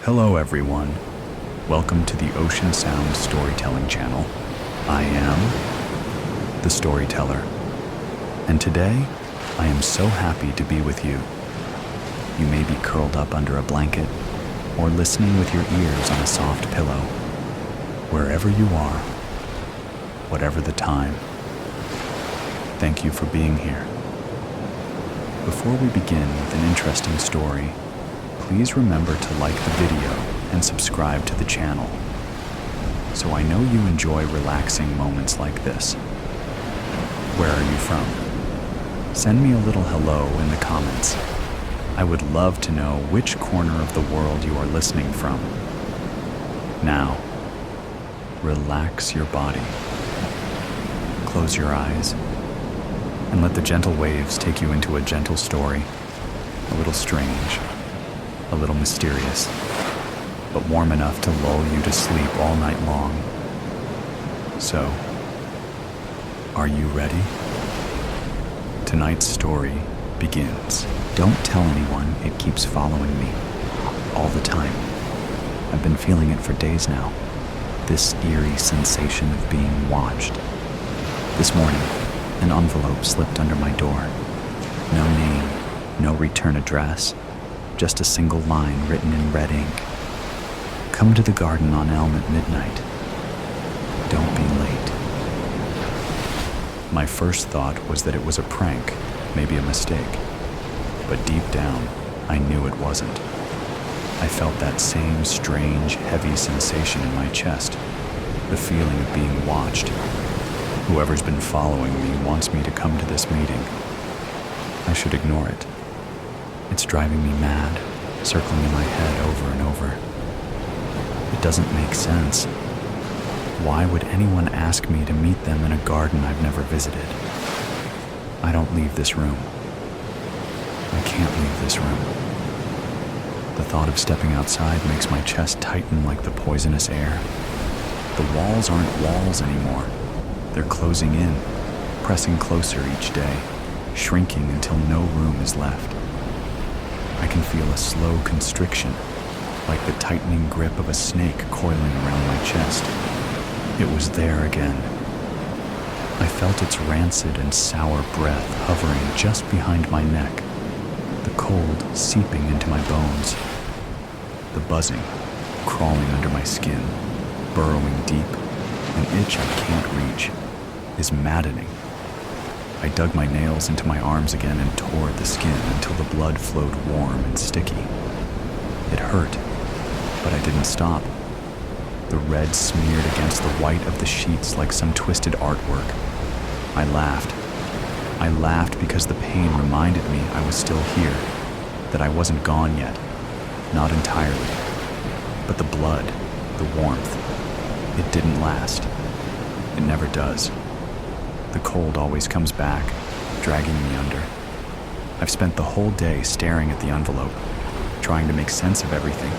Hello everyone. Welcome to the Ocean Sound Storytelling Channel. I am the storyteller, and today I am so happy to be with you. You may be curled up under a blanket or listening with your ears on a soft pillow. Wherever you are, whatever the time, thank you for being here. Before we begin with an interesting story, please remember to like the video and subscribe to the channel, so I know you enjoy relaxing moments like this. Where are you from? Send me a little hello in the comments. I would love to know which corner of the world you are listening from. Now, relax your body. Close your eyes and let the gentle waves take you into a gentle story, a little strange, a little mysterious, but warm enough to lull you to sleep all night long. So, are you ready? Tonight's story begins. Don't tell anyone, it keeps following me all the time. I've been feeling it for days now, this eerie sensation of being watched. This morning, an envelope slipped under my door. No name, no return address, just a single line written in red ink. Come to the garden on Elm at midnight. Don't be late. My first thought was that it was a prank, maybe a mistake. But deep down, I knew it wasn't. I felt that same strange, heavy sensation in my chest, the feeling of being watched. Whoever's been following me wants me to come to this meeting. I should ignore it. It's driving me mad, circling in my head over and over. It doesn't make sense. Why would anyone ask me to meet them in a garden I've never visited? I don't leave this room. I can't leave this room. The thought of stepping outside makes my chest tighten like the poisonous air. The walls aren't walls anymore. They're closing in, pressing closer each day, shrinking until no room is left. I can feel a slow constriction, like the tightening grip of a snake coiling around my chest. It was there again. I felt its rancid and sour breath hovering just behind my neck, the cold seeping into my bones, the buzzing crawling under my skin, burrowing deep, an itch I can't reach, is maddening. I dug my nails into my arms again and tore at the skin until the blood flowed warm and sticky. It hurt, but I didn't stop. The red smeared against the white of the sheets like some twisted artwork. I laughed. I laughed because the pain reminded me I was still here, that I wasn't gone yet, not entirely. But the blood, the warmth, it didn't last. It never does. The cold always comes back, dragging me under. I've spent the whole day staring at the envelope, trying to make sense of everything.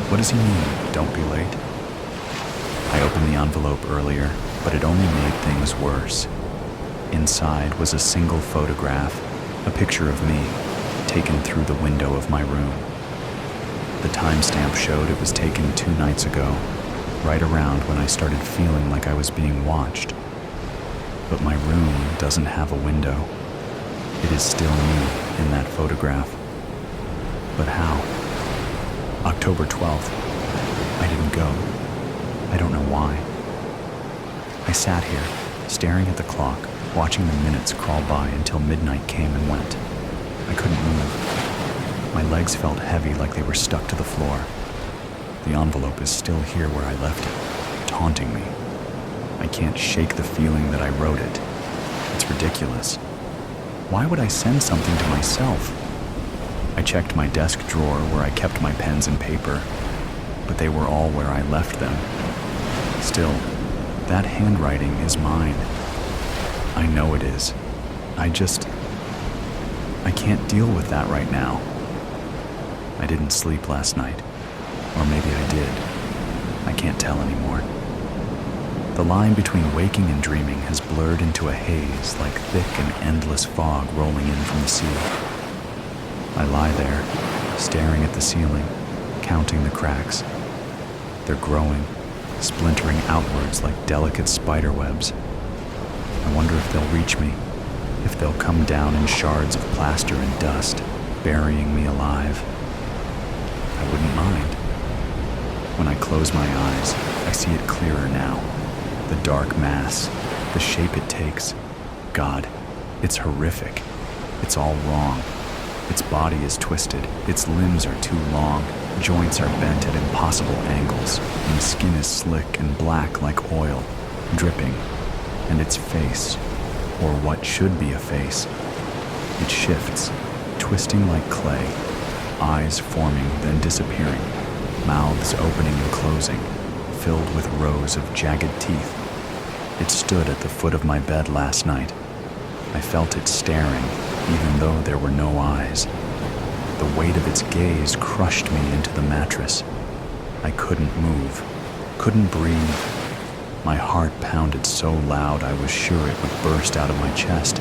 What does he mean, don't be late? I opened the envelope earlier, but it only made things worse. Inside was a single photograph, a picture of me, taken through the window of my room. The timestamp showed it was taken 2 nights ago, right around when I started feeling like I was being watched. But my room doesn't have a window. It is still me in that photograph. But how? October 12th. I didn't go. I don't know why. I sat here, staring at the clock, watching the minutes crawl by until midnight came and went. I couldn't move. My legs felt heavy like they were stuck to the floor. The envelope is still here where I left it, taunting me. I can't shake the feeling that I wrote it. It's ridiculous. Why would I send something to myself? I checked my desk drawer where I kept my pens and paper, but they were all where I left them. Still, that handwriting is mine. I know it is. I can't deal with that right now. I didn't sleep last night. Or maybe I did. I can't tell anymore. The line between waking and dreaming has blurred into a haze like thick and endless fog rolling in from the sea. I lie there, staring at the ceiling, counting the cracks. They're growing, splintering outwards like delicate spider webs. I wonder if they'll reach me, if they'll come down in shards of plaster and dust, burying me alive. I wouldn't mind. When I close my eyes, I see it clearer now. The dark mass, the shape it takes. God, it's horrific. It's all wrong. Its body is twisted, its limbs are too long, joints are bent at impossible angles, and the skin is slick and black like oil, dripping. And its face, or what should be a face, it shifts, twisting like clay, eyes forming then disappearing, mouths opening and closing, filled with rows of jagged teeth. It stood at the foot of my bed last night. I felt it staring, even though there were no eyes. The weight of its gaze crushed me into the mattress. I couldn't move, couldn't breathe. My heart pounded so loud I was sure it would burst out of my chest.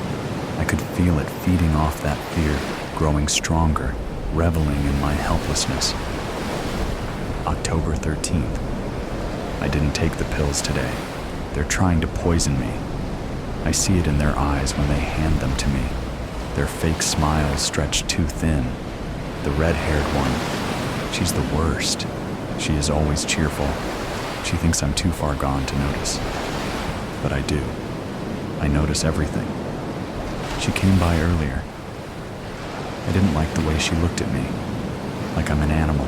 I could feel it feeding off that fear, growing stronger, reveling in my helplessness. October 13th. I didn't take the pills today. They're trying to poison me. I see it in their eyes when they hand them to me. Their fake smiles stretched too thin. The red-haired one, she's the worst. She is always cheerful. She thinks I'm too far gone to notice. But I do. I notice everything. She came by earlier. I didn't like the way she looked at me, like I'm an animal.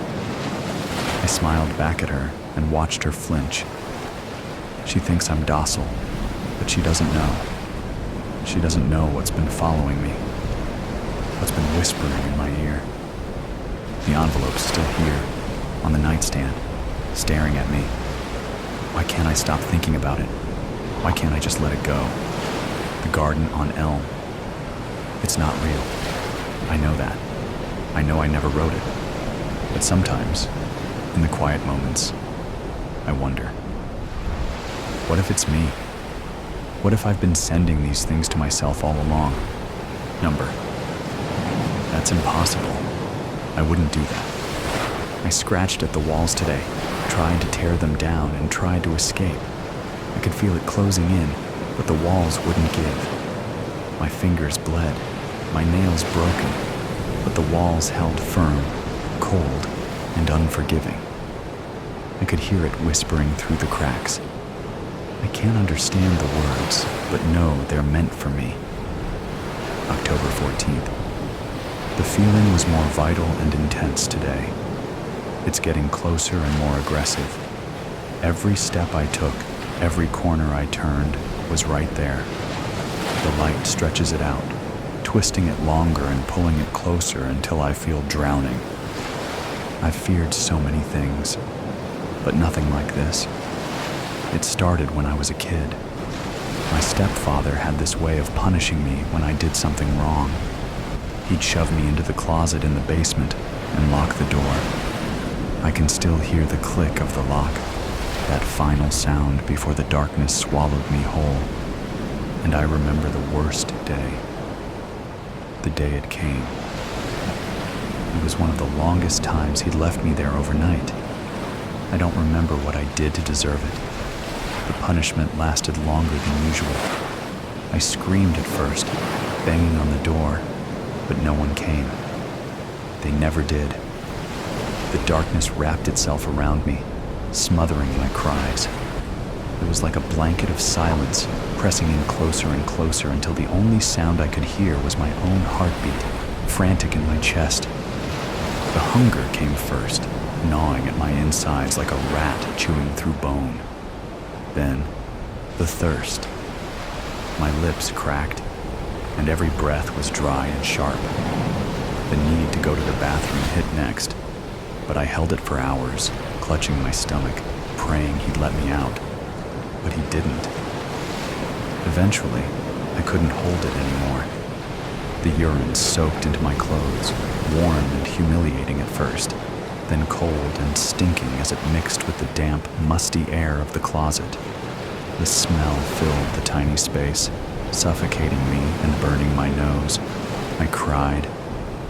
I smiled back at her and watched her flinch. She thinks I'm docile, but she doesn't know. She doesn't know what's been following me, what's been whispering in my ear. The envelope's still here, on the nightstand, staring at me. Why can't I stop thinking about it? Why can't I just let it go? The garden on Elm. It's not real. I know that. I know I never wrote it. But sometimes, in the quiet moments, I wonder. What if it's me? What if I've been sending these things to myself all along? Number. That's impossible. I wouldn't do that. I scratched at the walls today, tried to tear them down and tried to escape. I could feel it closing in, but the walls wouldn't give. My fingers bled, my nails broken, but the walls held firm, cold, and unforgiving. I could hear it whispering through the cracks. I can't understand the words, but know they're meant for me. October 14th. The feeling was more vital and intense today. It's getting closer and more aggressive. Every step I took, every corner I turned, was right there. The light stretches it out, twisting it longer and pulling it closer until I feel drowning. I've feared so many things, but nothing like this. It started when I was a kid. My stepfather had this way of punishing me when I did something wrong. He'd shove me into the closet in the basement and lock the door. I can still hear the click of the lock, that final sound before the darkness swallowed me whole. And I remember the worst day. The day it came. It was one of the longest times he'd left me there overnight. I don't remember what I did to deserve it. The punishment lasted longer than usual. I screamed at first, banging on the door, but no one came. They never did. The darkness wrapped itself around me, smothering my cries. It was like a blanket of silence, pressing in closer and closer until the only sound I could hear was my own heartbeat, frantic in my chest. The hunger came first, gnawing at my insides like a rat chewing through bone. Then, the thirst. My lips cracked, and every breath was dry and sharp. The need to go to the bathroom hit next, but I held it for hours, clutching my stomach, praying he'd let me out. But he didn't. Eventually, I couldn't hold it anymore. The urine soaked into my clothes, warm and humiliating at first, then cold and stinking as it mixed with the damp, musty air of the closet. The smell filled the tiny space, suffocating me and burning my nose. I cried,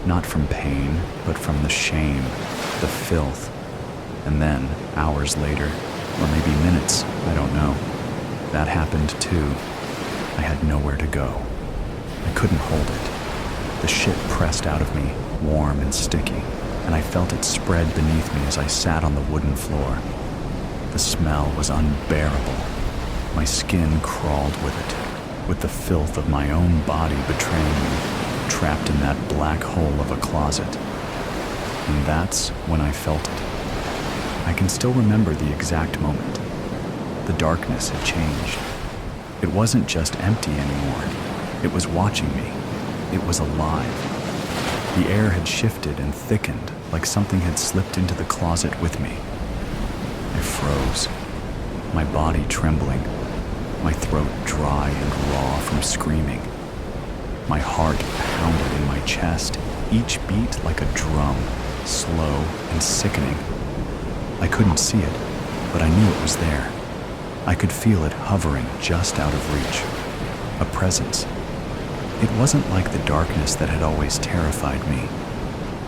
not from pain, but from the shame, the filth, And then, hours later, or maybe minutes, I don't know, that happened too. I had nowhere to go. I couldn't hold it. The shit pressed out of me, warm and sticky, and I felt it spread beneath me as I sat on the wooden floor. The smell was unbearable. My skin crawled with it, with the filth of my own body betraying me, trapped in that black hole of a closet. And that's when I felt it. I can still remember the exact moment. The darkness had changed. It wasn't just empty anymore. It was watching me. It was alive. The air had shifted and thickened, like something had slipped into the closet with me. I froze, my body trembling, my throat dry and raw from screaming. My heart pounded in my chest, each beat like a drum, slow and sickening. I couldn't see it, but I knew it was there. I could feel it hovering just out of reach. A presence. It wasn't like the darkness that had always terrified me.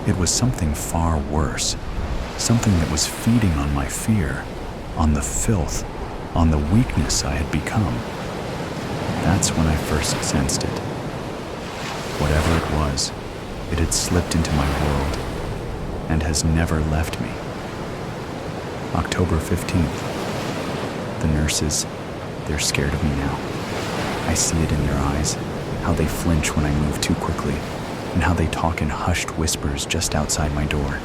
It was something far worse. Something that was feeding on my fear, on the filth, on the weakness I had become. That's when I first sensed it. Whatever it was, it had slipped into my world and has never left me. October 15th. The nurses, they're scared of me now. I see it in their eyes, how they flinch when I move too quickly, and how they talk in hushed whispers just outside my door.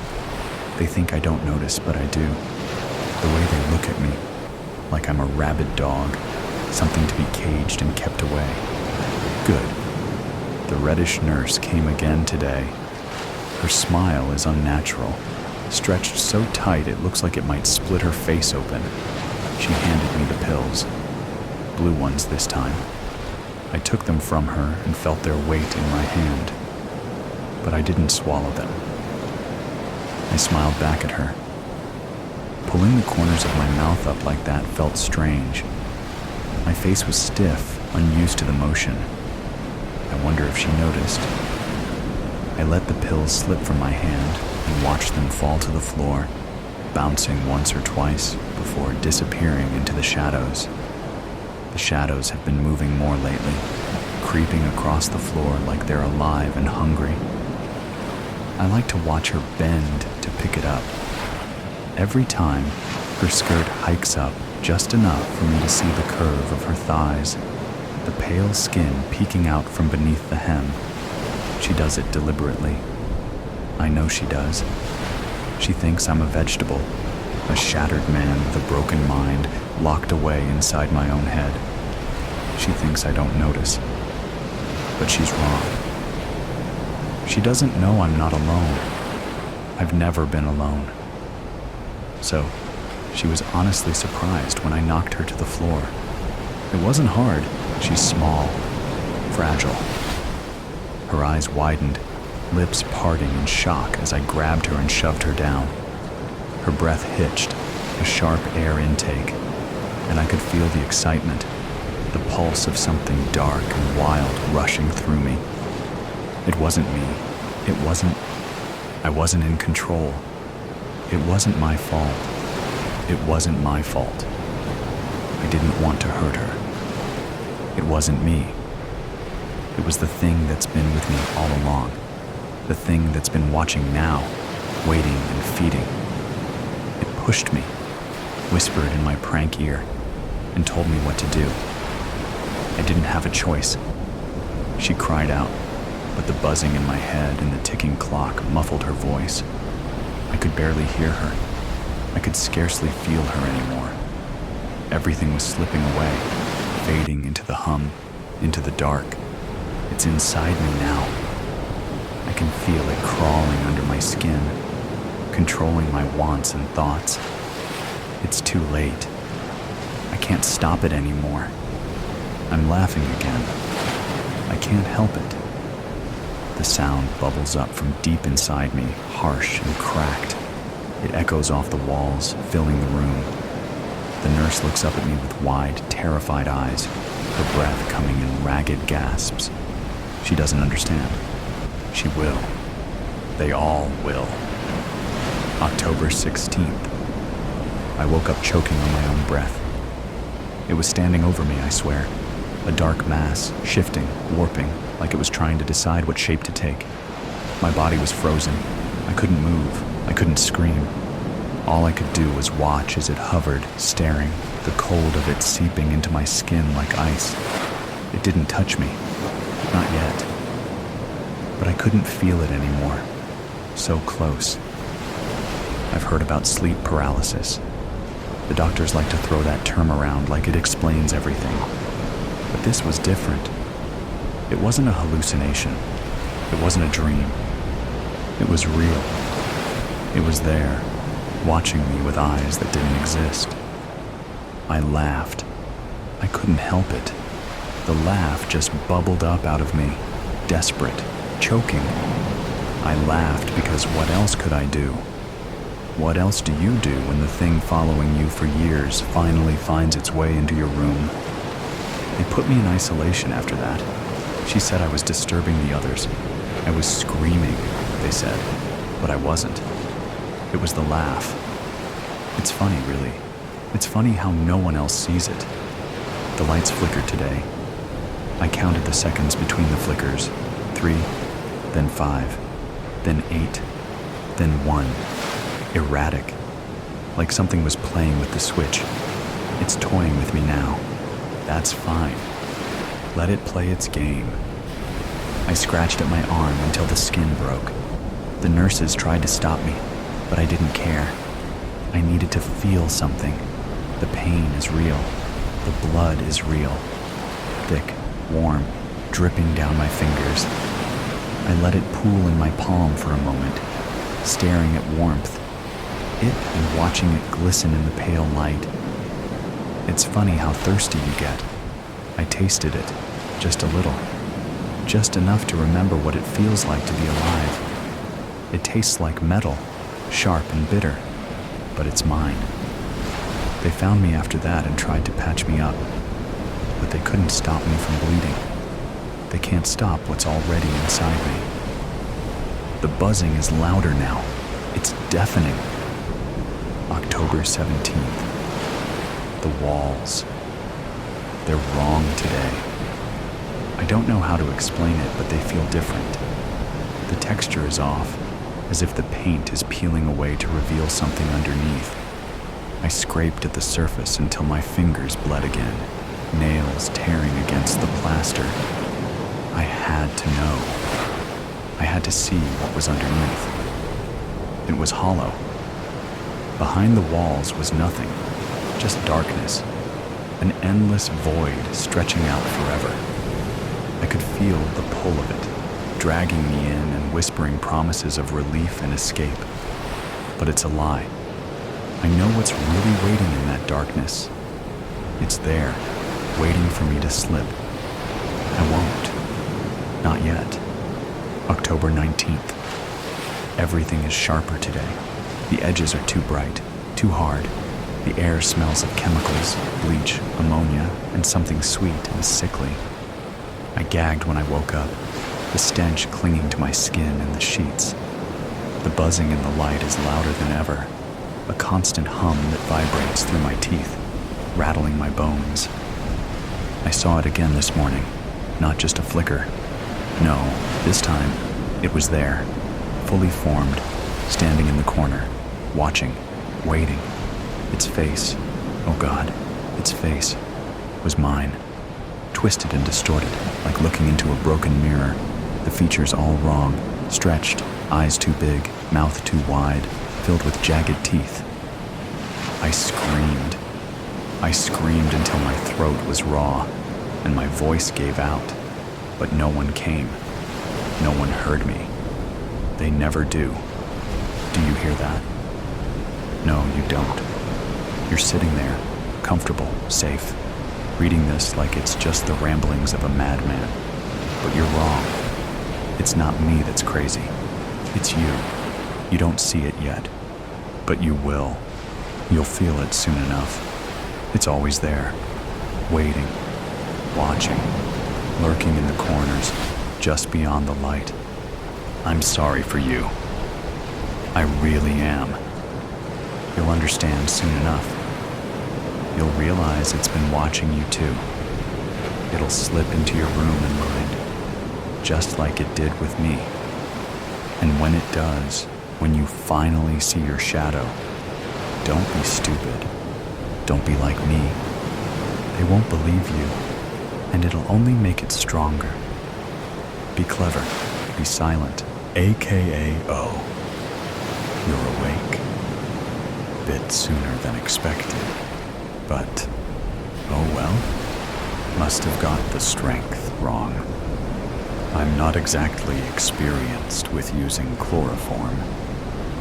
They think I don't notice, but I do. The way they look at me, like I'm a rabid dog, something to be caged and kept away. Good. The reddish nurse came again today. Her smile is unnatural, stretched so tight it looks like it might split her face open. She handed me the pills, blue ones this time. I took them from her and felt their weight in my hand, but I didn't swallow them. I smiled back at her. Pulling the corners of my mouth up like that felt strange. My face was stiff, unused to the motion. I wonder if she noticed. I let the pills slip from my hand and watched them fall to the floor, bouncing once or twice before disappearing into the shadows. The shadows have been moving more lately, creeping across the floor like they're alive and hungry. I like to watch her bend to pick it up. Every time, her skirt hikes up just enough for me to see the curve of her thighs, the pale skin peeking out from beneath the hem. She does it deliberately. I know she does. She thinks I'm a vegetable, a shattered man with a broken mind locked away inside my own head. She thinks I don't notice, but she's wrong. She doesn't know I'm not alone. I've never been alone. So, she was honestly surprised when I knocked her to the floor. It wasn't hard. She's small, fragile. Her eyes widened, lips parting in shock as I grabbed her and shoved her down. Her breath hitched, a sharp air intake, and I could feel the excitement, the pulse of something dark and wild rushing through me. It wasn't me. I wasn't in control. It wasn't my fault. It wasn't my fault. I didn't want to hurt her. It wasn't me. It was the thing that's been with me all along. The thing that's been watching now, waiting and feeding. It pushed me, whispered in my prank ear, and told me what to do. I didn't have a choice. She cried out, but the buzzing in my head and the ticking clock muffled her voice. I could barely hear her. I could scarcely feel her anymore. Everything was slipping away, fading into the hum, into the dark. It's inside me now. I can feel it crawling under my skin, controlling my wants and thoughts. It's too late. I can't stop it anymore. I'm laughing again. I can't help it. The sound bubbles up from deep inside me, harsh and cracked. It echoes off the walls, filling the room. The nurse looks up at me with wide, terrified eyes, her breath coming in ragged gasps. She doesn't understand. She will. They all will. October 16th. I woke up choking on my own breath. It was standing over me, I swear. A dark mass, shifting, warping, like it was trying to decide what shape to take. My body was frozen. I couldn't move. I couldn't scream. All I could do was watch as it hovered, staring, the cold of it seeping into my skin like ice. It didn't touch me. Not yet. But I couldn't feel it anymore. So close. I've heard about sleep paralysis. The doctors like to throw that term around like it explains everything. But this was different. It wasn't a hallucination. It wasn't a dream. It was real. It was there, watching me with eyes that didn't exist. I laughed. I couldn't help it. The laugh just bubbled up out of me, desperate, choking. I laughed because what else could I do? What else do you do when the thing following you for years finally finds its way into your room? They put me in isolation after that. She said I was disturbing the others. I was screaming, they said, but I wasn't. It was the laugh. It's funny, really. It's funny how no one else sees it. The lights flickered today. I counted the seconds between the flickers. 3, then 5, then 8, then 1. Erratic. Like something was playing with the switch. It's toying with me now. That's fine. Let it play its game. I scratched at my arm until the skin broke. The nurses tried to stop me, but I didn't care. I needed to feel something. The pain is real. The blood is real. Thick, warm, dripping down my fingers. I let it pool in my palm for a moment, staring at warmth. It and watching it glisten in the pale light. It's funny how thirsty you get. I tasted it, just a little. Just enough to remember what it feels like to be alive. It tastes like metal, sharp and bitter, but it's mine. They found me after that and tried to patch me up, but they couldn't stop me from bleeding. They can't stop what's already inside me. The buzzing is louder now. It's deafening. October 17th. The walls. They're wrong today. I don't know how to explain it, but they feel different. The texture is off, as if the paint is peeling away to reveal something underneath. I scraped at the surface until my fingers bled again, nails tearing against the plaster. I had to know. I had to see what was underneath. It was hollow. Behind the walls was nothing, just darkness, an endless void stretching out forever. I could feel the pull of it, dragging me in and whispering promises of relief and escape. But it's a lie. I know what's really waiting in that darkness. It's there, waiting for me to slip. I won't. Not yet. October 19th. Everything is sharper today. The edges are too bright, too hard. The air smells of chemicals, bleach, ammonia, and something sweet and sickly. I gagged when I woke up, the stench clinging to my skin and the sheets. The buzzing in the light is louder than ever, a constant hum that vibrates through my teeth, rattling my bones. I saw it again this morning, not just a flicker. No, this time, it was there, fully formed, standing in the corner, watching, waiting. Its face, oh God, its face, was mine. Twisted and distorted, like looking into a broken mirror. The features all wrong, stretched, eyes too big, mouth too wide, filled with jagged teeth. I screamed. I screamed until my throat was raw, and my voice gave out. But no one came. No one heard me. They never do. Do you hear that? No, you don't. You're sitting there, comfortable, safe, reading this like it's just the ramblings of a madman. But you're wrong. It's not me that's crazy. It's you. You don't see it yet, but you will. You'll feel it soon enough. It's always there, waiting, watching, lurking in the corners, just beyond the light. I'm sorry for you. I really am. You'll understand soon enough. You'll realize it's been watching you too. It'll slip into your room and mind, just like it did with me. And when it does, when you finally see your shadow, don't be stupid. Don't be like me. They won't believe you, and it'll only make it stronger. Be clever. Be silent. AKA-O. You're awake. Bit sooner than expected. But, oh well. Must have got the strength wrong. I'm not exactly experienced with using chloroform.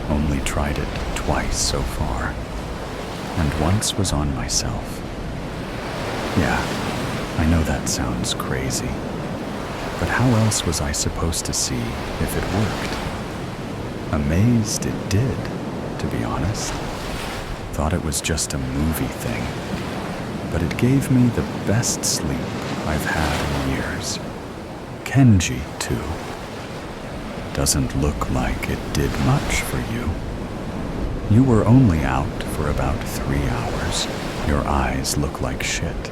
Only tried it twice so far. And once was on myself. Yeah, I know that sounds crazy. But how else was I supposed to see if it worked? Amazed it did, to be honest. Thought it was just a movie thing. But it gave me the best sleep I've had in years. Kenji, too. Doesn't look like it did much for you. You were only out for about 3 hours. Your eyes look like shit.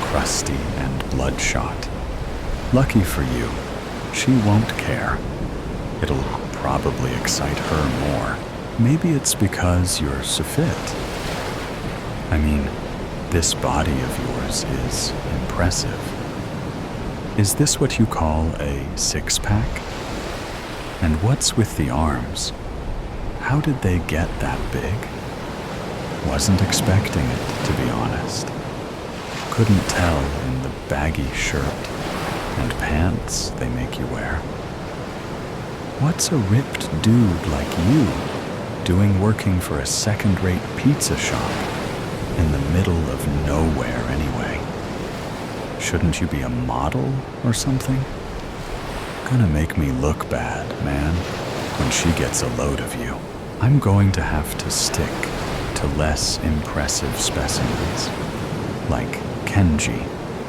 Crusty and bloodshot. Lucky for you, she won't care. It'll probably excite her more. Maybe it's because you're so fit. I mean, this body of yours is impressive. Is this what you call a six-pack? And what's with the arms? How did they get that big? Wasn't expecting it, to be honest. Couldn't tell in the baggy shirt and pants they make you wear. What's a ripped dude like you doing working for a second-rate pizza shop in the middle of nowhere anyway? Shouldn't you be a model or something? Gonna make me look bad, man, when she gets a load of you. I'm going to have to stick to less impressive specimens, like Kenji,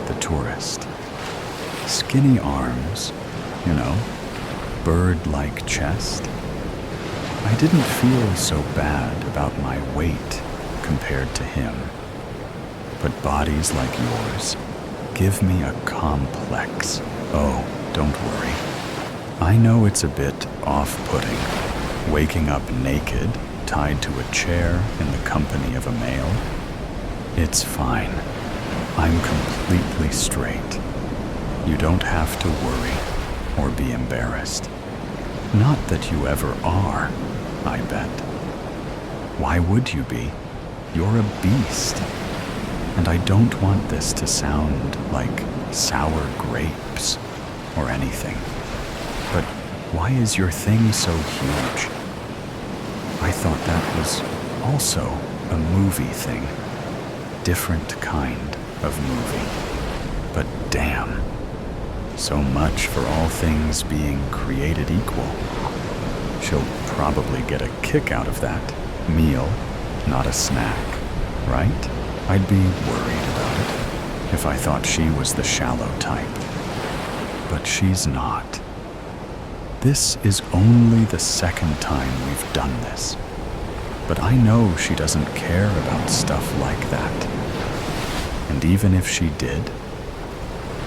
the tourist. Skinny arms, you know, bird-like chest. I didn't feel so bad about my weight compared to him. But bodies like yours give me a complex. Oh, don't worry. I know it's a bit off-putting, waking up naked, tied to a chair in the company of a male. It's fine. I'm completely straight. You don't have to worry or be embarrassed. Not that you ever are, I bet. Why would you be? You're a beast. And I don't want this to sound like sour grapes or anything. But why is your thing so huge? I thought that was also a movie thing. Different kind of movie. But damn. So much for all things being created equal. She'll probably get a kick out of that. Meal, not a snack, right? I'd be worried about it if I thought she was the shallow type. But she's not. This is only the second time we've done this. But I know she doesn't care about stuff like that. And even if she did,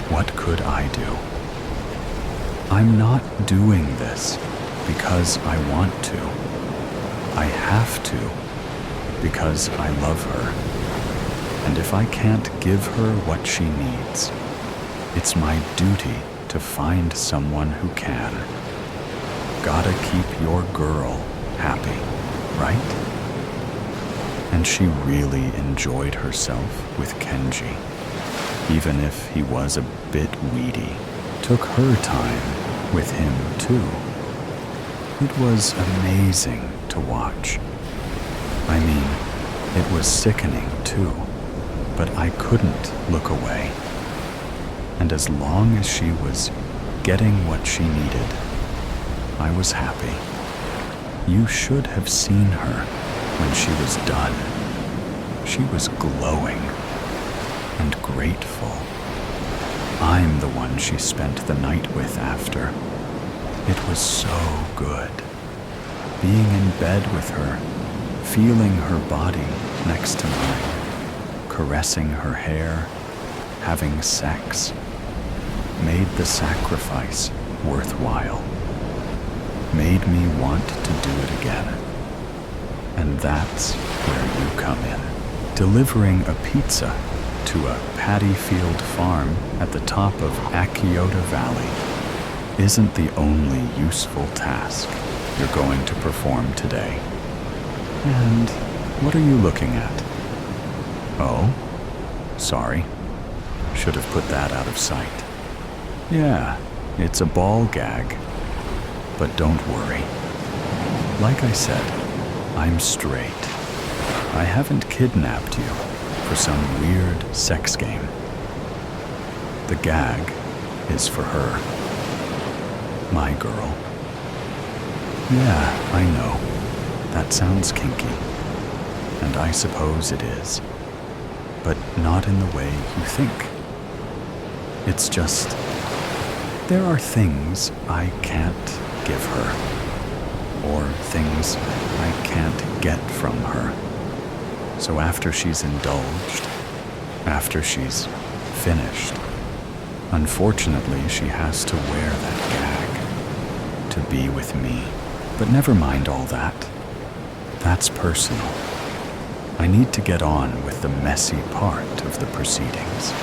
what could I do? I'm not doing this because I want to. I have to because I love her. And if I can't give her what she needs, it's my duty to find someone who can. Gotta keep your girl happy, right? And she really enjoyed herself with Kenji, even if he was a bit weedy. Took her time with him too. It was amazing to watch. I mean, it was sickening too, but I couldn't look away. And as long as she was getting what she needed, I was happy. You should have seen her when she was done. She was glowing and grateful. I'm the one she spent the night with after. It was so good. Being in bed with her feeling her body next to mine, caressing her hair, having sex, made the sacrifice worthwhile, made me want to do it again. And that's where you come in. Delivering a pizza to a paddy field farm at the top of Akiota Valley isn't the only useful task you're going to perform today. And what are you looking at? Oh, sorry. Should have put that out of sight. Yeah, it's a ball gag. But don't worry. Like I said, I'm straight. I haven't kidnapped you for some weird sex game. The gag is for her. My girl. Yeah, I know. That sounds kinky. And I suppose it is. But not in the way you think. It's just, there are things I can't give her, or things I can't get from her. So after she's indulged, after she's finished, unfortunately she has to wear that gag to be with me. But never mind all that. That's personal. I need to get on with the messy part of the proceedings.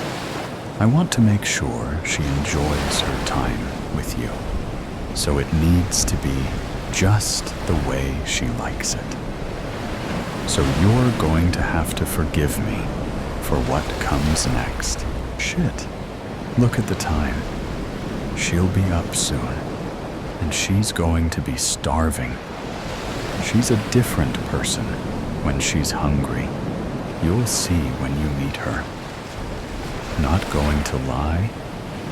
I want to make sure she enjoys her time with you. So it needs to be just the way she likes it. So you're going to have to forgive me for what comes next. Shit. Look at the time. She'll be up soon. And she's going to be starving. She's a different person when she's hungry. You'll see when you meet her. Not going to lie,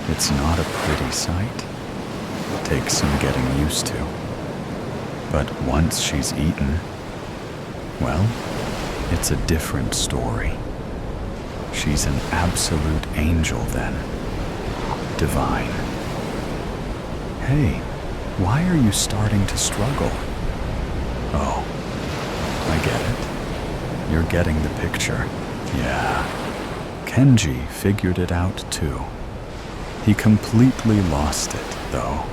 it's not a pretty sight. Takes some getting used to. But once she's eaten, well, it's a different story. She's an absolute angel then. Divine. Hey, why are you starting to struggle? Oh, I get it. You're getting the picture. Yeah. Kenji figured it out too. He completely lost it, though.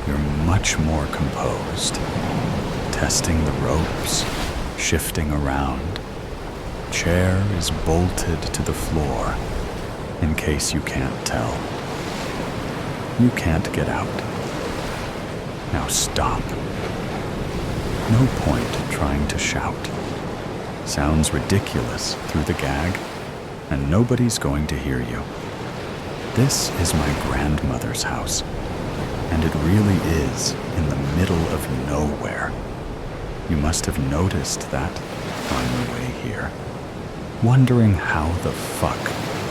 You're much more composed. Testing the ropes, shifting around. Chair is bolted to the floor, in case you can't tell. You can't get out. Now stop. No point trying to shout. Sounds ridiculous through the gag, and nobody's going to hear you. This is my grandmother's house, and it really is in the middle of nowhere. You must have noticed that on your way here, wondering how the fuck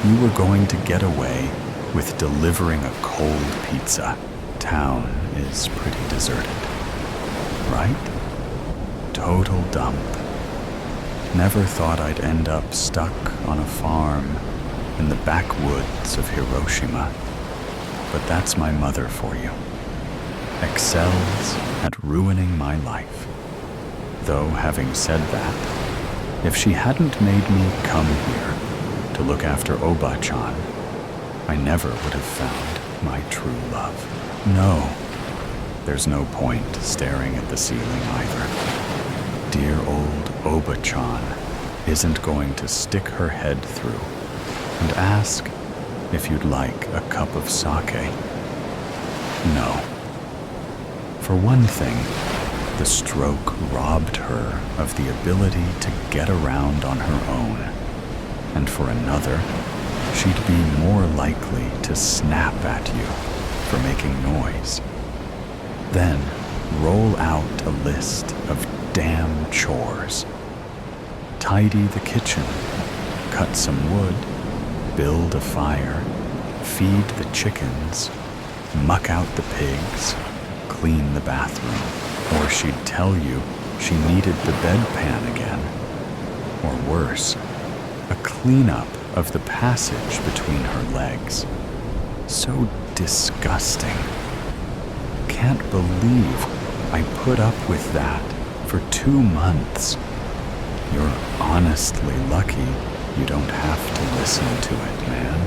you were going to get away with delivering a cold pizza. Town is pretty deserted, right? Total dump. Never thought I'd end up stuck on a farm in the backwoods of Hiroshima. But that's my mother for you. Excels at ruining my life. Though, having said that, if she hadn't made me come here to look after Oba-chan, I never would have found my true love. No, there's no point staring at the ceiling either. Dear old Oba-chan isn't going to stick her head through and ask if you'd like a cup of sake. No. For one thing, the stroke robbed her of the ability to get around on her own. And for another, she'd be more likely to snap at you for making noise. Then roll out a list of damn chores. Tidy the kitchen, cut some wood, build a fire, feed the chickens, muck out the pigs, clean the bathroom. Or she'd tell you she needed the bedpan again. Or worse, a cleanup of the passage between her legs. So disgusting. Can't believe I put up with that for 2 months. honestly lucky you don't have to listen to it, man.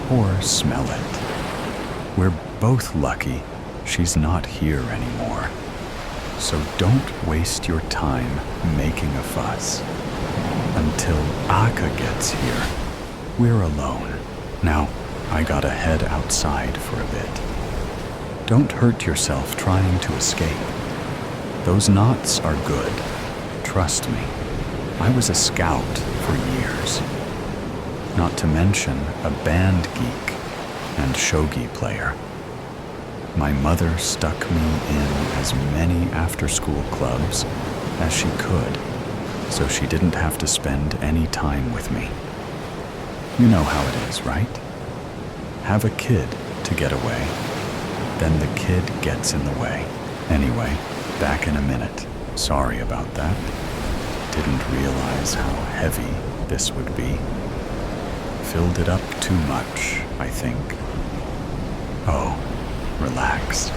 Or smell it. We're both lucky she's not here anymore. So don't waste your time making a fuss. Until Akka gets here, we're alone. Now, I gotta head outside for a bit. Don't hurt yourself trying to escape. Those knots are good. Trust me. I was a scout for years. Not to mention a band geek and shogi player. My mother stuck me in as many after-school clubs as she could, so she didn't have to spend any time with me. You know how it is, right? Have a kid to get away, then the kid gets in the way. Anyway, back in a minute. Sorry about that. Didn't realize how heavy this would be. Filled it up too much, I think. Oh, relax.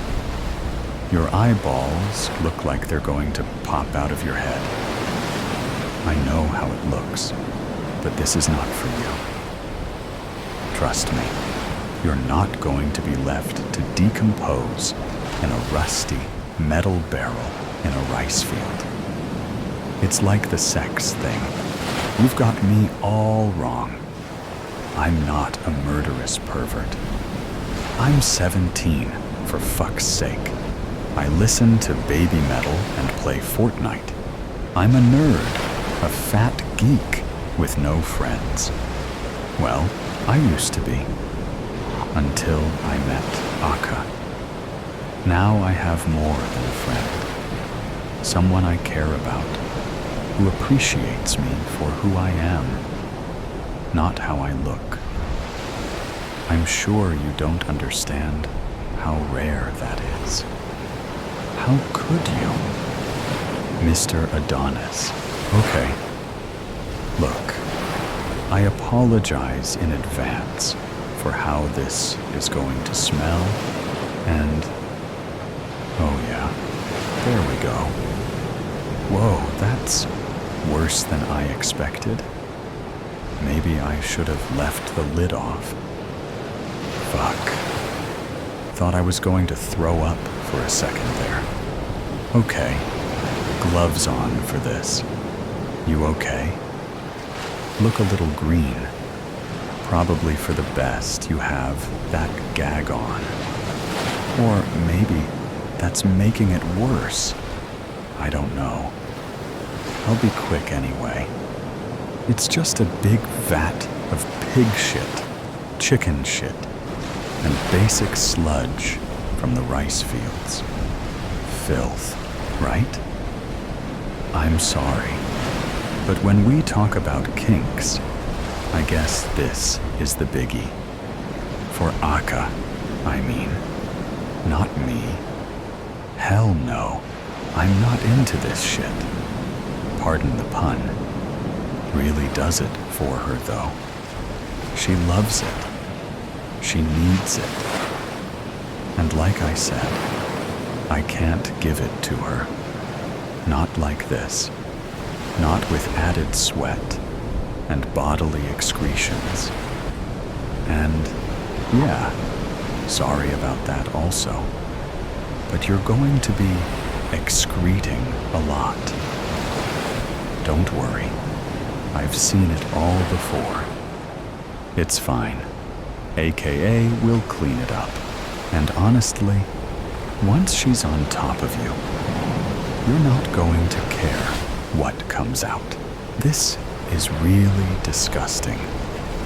Your eyeballs look like they're going to pop out of your head. I know how it looks, but this is not for you. Trust me, you're not going to be left to decompose in a rusty metal barrel in a rice field. It's like the sex thing. You've got me all wrong. I'm not a murderous pervert. I'm 17, for fuck's sake. I listen to baby metal and play Fortnite. I'm a nerd, a fat geek with no friends. Well, I used to be. Until I met Akka. Now I have more than a friend. Someone I care about, who appreciates me for who I am, not how I look. I'm sure you don't understand how rare that is. How could you? Mr. Adonis. Okay. Look, I apologize in advance for how this is going to smell, and oh yeah, there we go. Whoa, that's worse than I expected. Maybe I should have left the lid off. Fuck. Thought I was going to throw up for a second there. Okay, gloves on for this. You okay? Look a little green. Probably for the best you have that gag on. Or maybe that's making it worse. I don't know. I'll be quick anyway. It's just a big vat of pig shit, chicken shit, and basic sludge from the rice fields. Filth, right? I'm sorry, but when we talk about kinks, I guess this is the biggie. For Akka, I mean. Not me. Hell no, I'm not into this shit. Pardon the pun. Really does it for her though. She loves it. She needs it. And like I said, I can't give it to her. Not like this. Not with added sweat and bodily excretions. And yeah, sorry about that also. But you're going to be excreting a lot. Don't worry. I've seen it all before. It's fine. AKA we'll clean it up. And honestly, once she's on top of you, you're not going to care what comes out. This is really disgusting.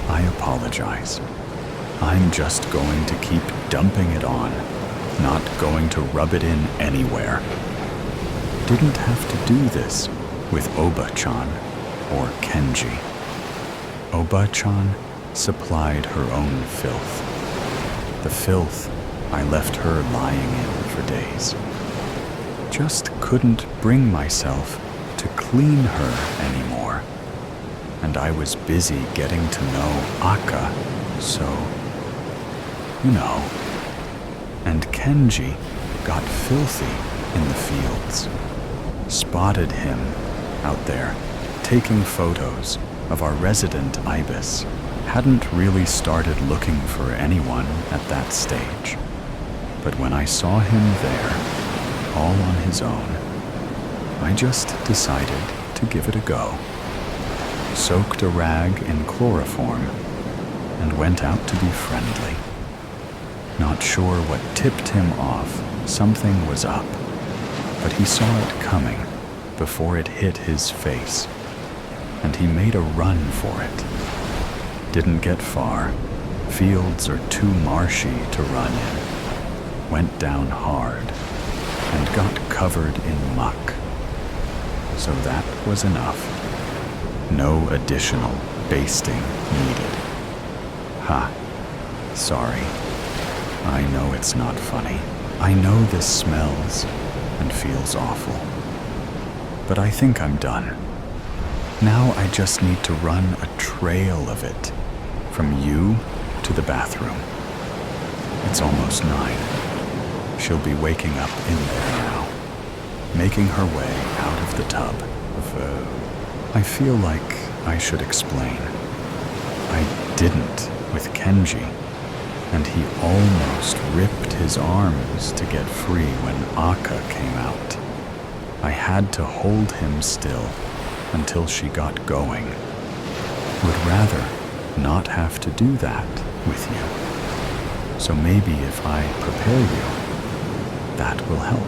I apologize. I'm just going to keep dumping it on, not going to rub it in anywhere. Didn't have to do this with Oba-chan or Kenji. Oba-chan supplied her own filth. The filth I left her lying in for days. Just couldn't bring myself to clean her anymore. And I was busy getting to know Akka, so, you know. And Kenji got filthy in the fields. Spotted him out there taking photos of our resident ibis, hadn't really started looking for anyone at that stage. But when I saw him there, all on his own, I just decided to give it a go. Soaked a rag in chloroform and went out to be friendly. Not sure what tipped him off, something was up, but he saw it coming before it hit his face, and he made a run for it. Didn't get far. Fields are too marshy to run in. Went down hard and got covered in muck. So that was enough. No additional basting needed. Ha. Sorry. I know it's not funny. I know this smells and feels awful. But I think I'm done. Now I just need to run a trail of it from you to the bathroom. It's almost 9. She'll be waking up in there now, making her way out of the tub. I feel like I should explain. I didn't with Kenji, and he almost ripped his arms to get free when Akka came out. I had to hold him still until she got going. Would rather not have to do that with you. So maybe if I prepare you, that will help.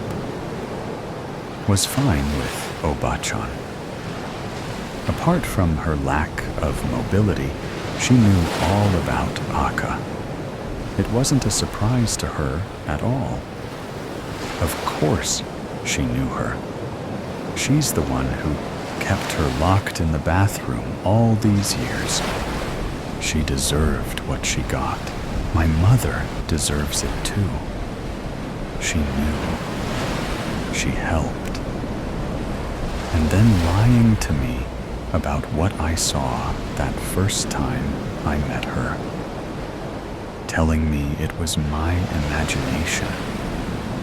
Was fine with Obachan. Apart from her lack of mobility, she knew all about Akka. It wasn't a surprise to her at all. Of course she knew her. She's the one who kept her locked in the bathroom all these years. She deserved what she got. My mother deserves it too. She knew. She helped. And then lying to me about what I saw that first time I met her. Telling me it was my imagination,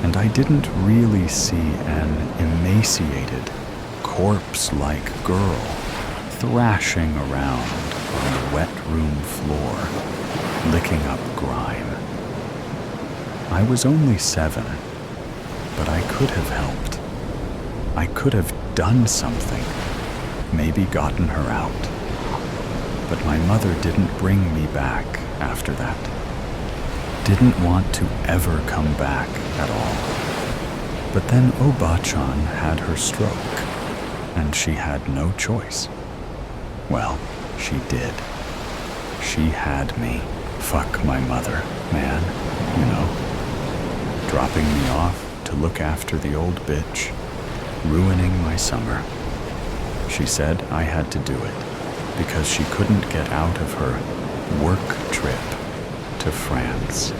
and I didn't really see an emaciated, corpse-like girl thrashing around on the wet room floor, licking up grime. I was only 7, but I could have helped. I could have done something, maybe gotten her out. But my mother didn't bring me back after that. Didn't want to ever come back at all. But then Obachan had her stroke, and she had no choice. Well, she did. She had me. Fuck my mother, man, you know. Dropping me off to look after the old bitch, ruining my summer. She said I had to do it because she couldn't get out of her work trip to France.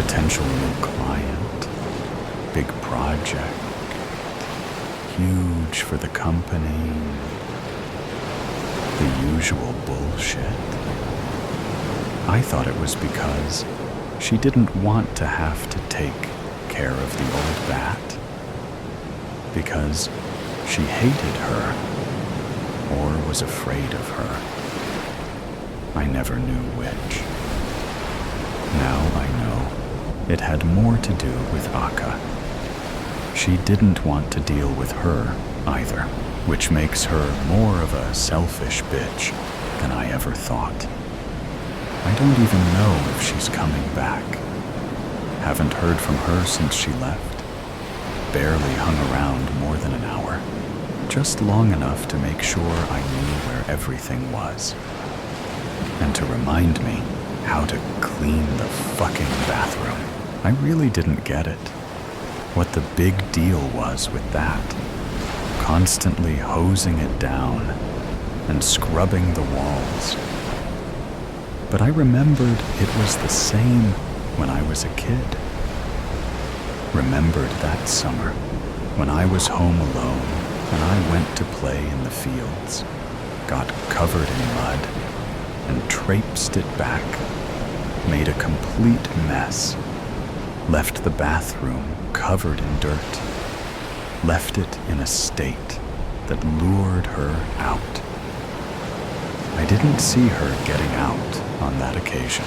Potential new client, big project, huge for the company, the usual bullshit. I thought it was because she didn't want to have to take care of the old bat, because she hated her or was afraid of her. I never knew which. Now I know it had more to do with Akka. She didn't want to deal with her either, which makes her more of a selfish bitch than I ever thought. I don't even know if she's coming back. Haven't heard from her since she left. Barely hung around more than an hour. Just long enough to make sure I knew where everything was. And to remind me how to clean the fucking bathroom. I really didn't get it. What the big deal was with that. Constantly hosing it down and scrubbing the walls. But I remembered it was the same when I was a kid. Remembered that summer when I was home alone and I went to play in the fields, got covered in mud, and traipsed it back, made a complete mess, left the bathroom covered in dirt, left it in a state that lured her out. I didn't see her getting out on that occasion,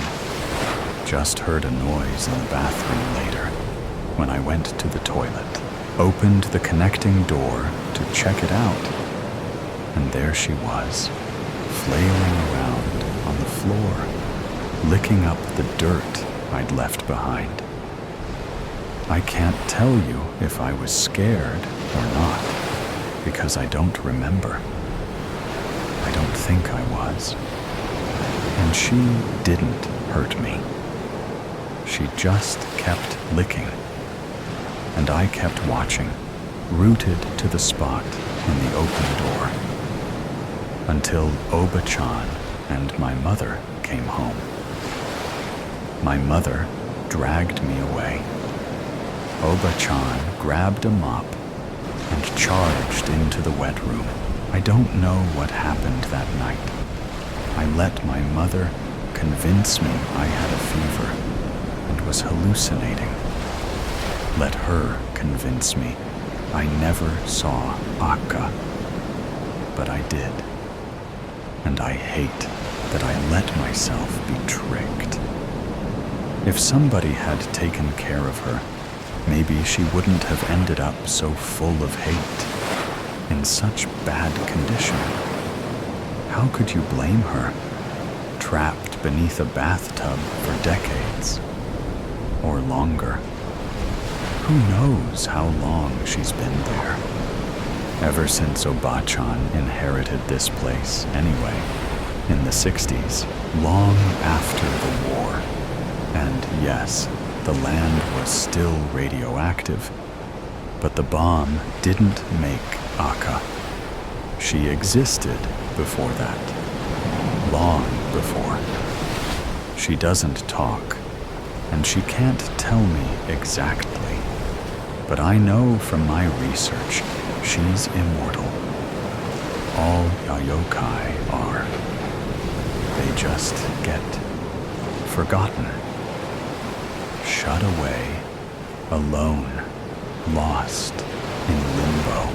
just heard a noise in the bathroom later when I went to the toilet, opened the connecting door to check it out, and there she was, flailing around on the floor, licking up the dirt I'd left behind. I can't tell you if I was scared or not, because I don't remember. I don't think I was. And she didn't hurt me. She just kept licking. And I kept watching, rooted to the spot in the open door, until Oba-chan and my mother came home. My mother dragged me away. Oba-chan grabbed a mop and charged into the wet room. I don't know what happened that night. I let my mother convince me I had a fever and was hallucinating. Let her convince me I never saw Akka. But I did. And I hate that I let myself be tricked. If somebody had taken care of her, maybe she wouldn't have ended up so full of hate, in such bad condition. How could you blame her, trapped beneath a bathtub for decades, or longer? Who knows how long she's been there? Ever since Oba-chan inherited this place, anyway, in the 60s, long after the war. And yes, the land was still radioactive, but the bomb didn't make Akka. She existed before that, long before. She doesn't talk, and she can't tell me exactly, but I know from my research she's immortal. All Yayokai are. They just get forgotten. Shut away, alone, lost in limbo,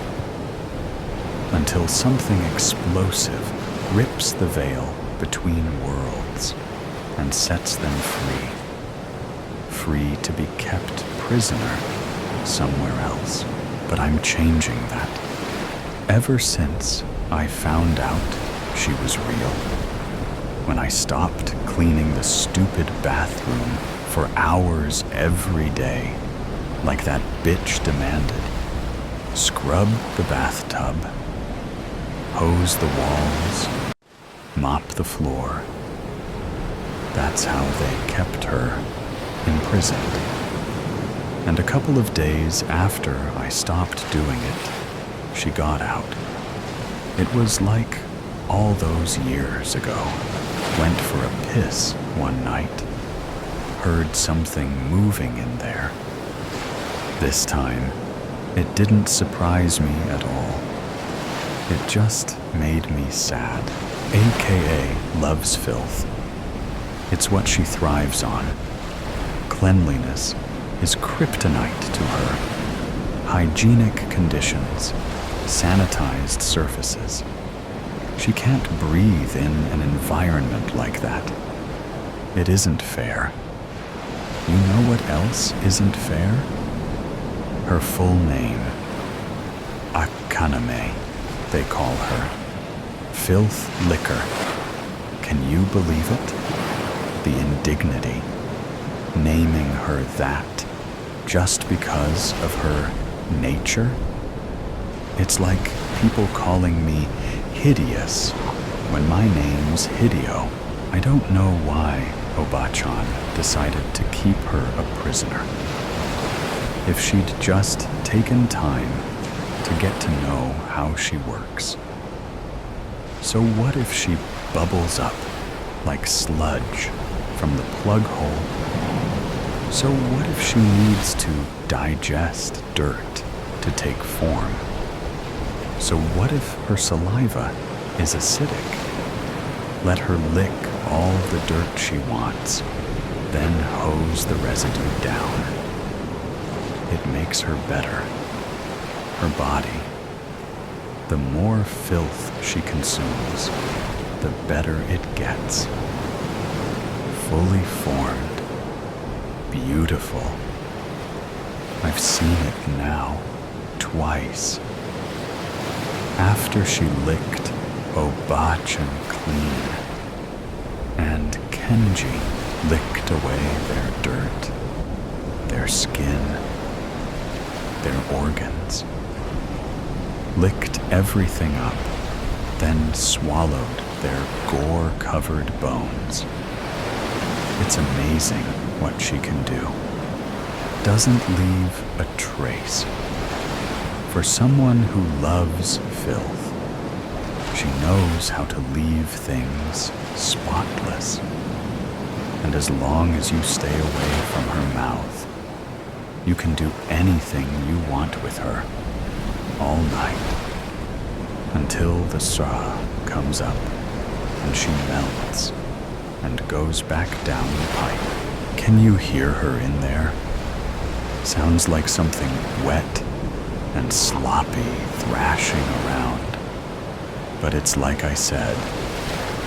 until something explosive rips the veil between worlds and sets them free, free to be kept prisoner somewhere else. But I'm changing that. Ever since I found out she was real, when I stopped cleaning the stupid bathroom for hours every day, like that bitch demanded. Scrub the bathtub, hose the walls, mop the floor. That's how they kept her imprisoned. And a couple of days after I stopped doing it, she got out. It was like all those years ago. Went for a piss one night. Heard something moving in there. This time, it didn't surprise me at all. It just made me sad. AKA loves filth. It's what she thrives on. Cleanliness is kryptonite to her. Hygienic conditions, sanitized surfaces. She can't breathe in an environment like that. It isn't fair. You know what else isn't fair? Her full name. Akaname, they call her. Filth liquor. Can you believe it? The indignity. Naming her that just because of her nature? It's like people calling me hideous when my name's Hideo. I don't know why Oba-chan decided to keep her a prisoner. If she'd just taken time to get to know how she works. So what if she bubbles up like sludge from the plug hole? So what if she needs to digest dirt to take form? So what if her saliva is acidic? Let her lick all the dirt she wants, then hose the residue down. It makes her better. Her body. The more filth she consumes, the better it gets. Fully formed, beautiful. I've seen it now, twice. After she licked Obachan clean, and Kenji licked away their dirt, their skin, their organs, licked everything up, then swallowed their gore-covered bones. It's amazing what she can do. Doesn't leave a trace. For someone who loves filth, she knows how to leave things spotless. And as long as you stay away from her mouth, you can do anything you want with her, all night, until the straw comes up and she melts and goes back down the pipe. Can you hear her in there? Sounds like something wet and sloppy thrashing around. But it's like I said,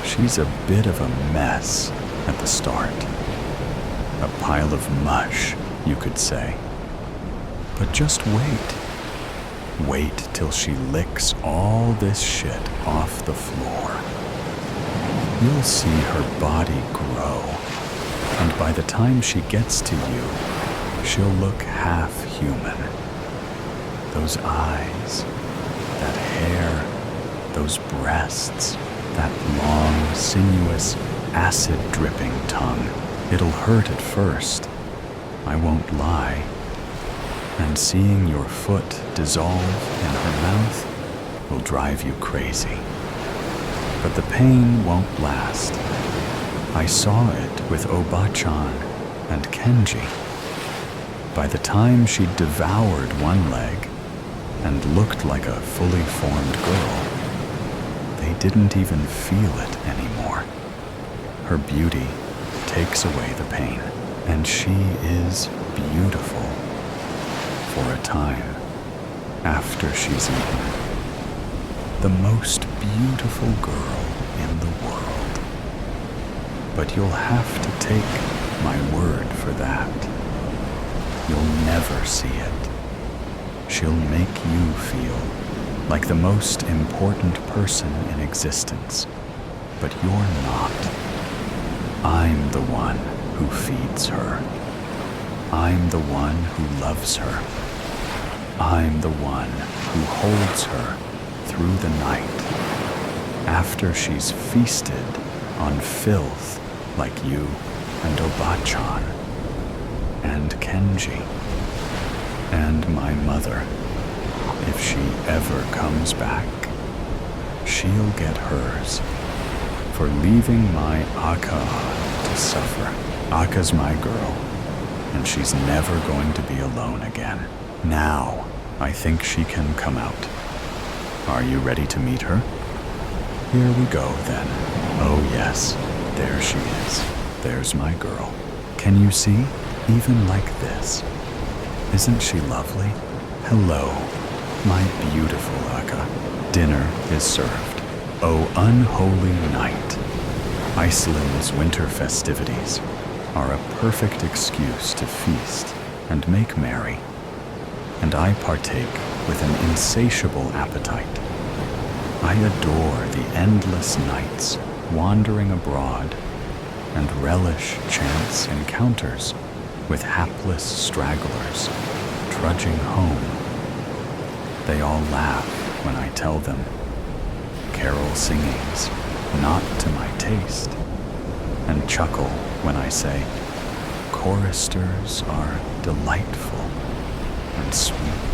she's a bit of a mess at the start. A pile of mush, you could say. But just wait. Wait till she licks all this shit off the floor. You'll see her body grow, and by the time she gets to you, she'll look half human. Those eyes, that hair, those breasts, that long, sinuous, acid-dripping tongue. It'll hurt at first, I won't lie. And seeing your foot dissolve in her mouth will drive you crazy. But the pain won't last. I saw it with Obachan and Kenji. By the time she'd devoured one leg and looked like a fully formed girl, they didn't even feel it anymore. Her beauty takes away the pain, and she is beautiful for a time after she's eaten. The most beautiful girl in the world. But you'll have to take my word for that. You'll never see it. She'll make you feel like the most important person in existence, but you're not. I'm the one who feeds her. I'm the one who loves her. I'm the one who holds her through the night, after she's feasted on filth like you and Obachan and Kenji and my mother. If she ever comes back, she'll get hers for leaving my Akka to suffer. Akka's my girl, and she's never going to be alone again. Now, I think she can come out. Are you ready to meet her? Here we go, then. Oh, yes, there she is. There's my girl. Can you see? Even like this. Isn't she lovely? Hello, my beautiful Akka. Dinner is served. Oh, unholy night. Iceland's winter festivities are a perfect excuse to feast and make merry. And I partake with an insatiable appetite. I adore the endless nights wandering abroad and relish chance encounters with hapless stragglers trudging home. They all laugh when I tell them carol singing's not to my taste, and chuckle when I say choristers are delightful and sweet.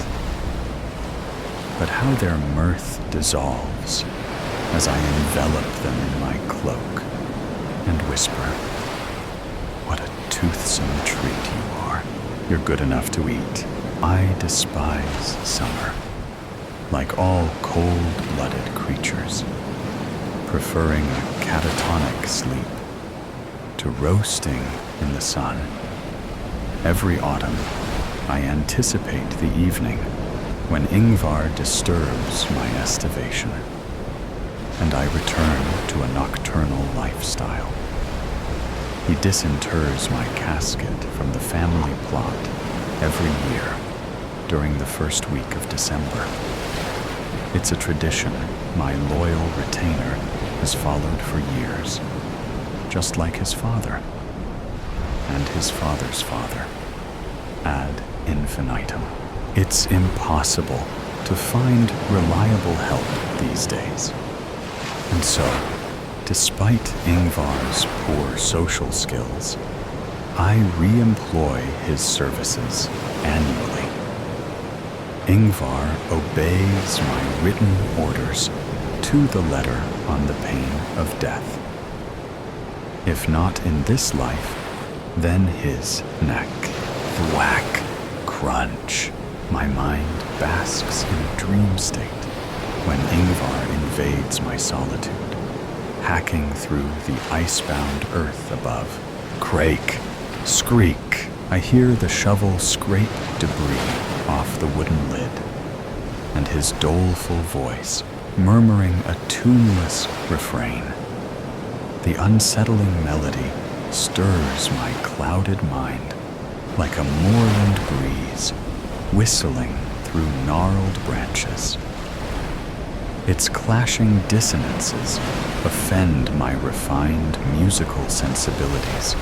But how their mirth dissolves as I envelop them in my cloak and whisper, "What a toothsome treat you are. You're good enough to eat." I despise summer, like all cold-blooded creatures, preferring a catatonic sleep to roasting in the sun. Every autumn, I anticipate the evening when Ingvar disturbs my estivation, and I return to a nocturnal lifestyle. He disinterrs my casket from the family plot every year during the first week of December. It's a tradition my loyal retainer has followed for years, just like his father and his father's father, ad infinitum. It's impossible to find reliable help these days. And so, despite Ingvar's poor social skills, I re-employ his services annually. Ingvar obeys my written orders to the letter on the pain of death. If not in this life, then his neck. Thwack, crunch. My mind basks in a dream state when Ingvar invades my solitude, hacking through the icebound earth above. Crake, skreek. I hear the shovel scrape debris off the wooden lid, and his doleful voice murmuring a tuneless refrain. The unsettling melody stirs my clouded mind like a moorland breeze whistling through gnarled branches. Its clashing dissonances offend my refined musical sensibilities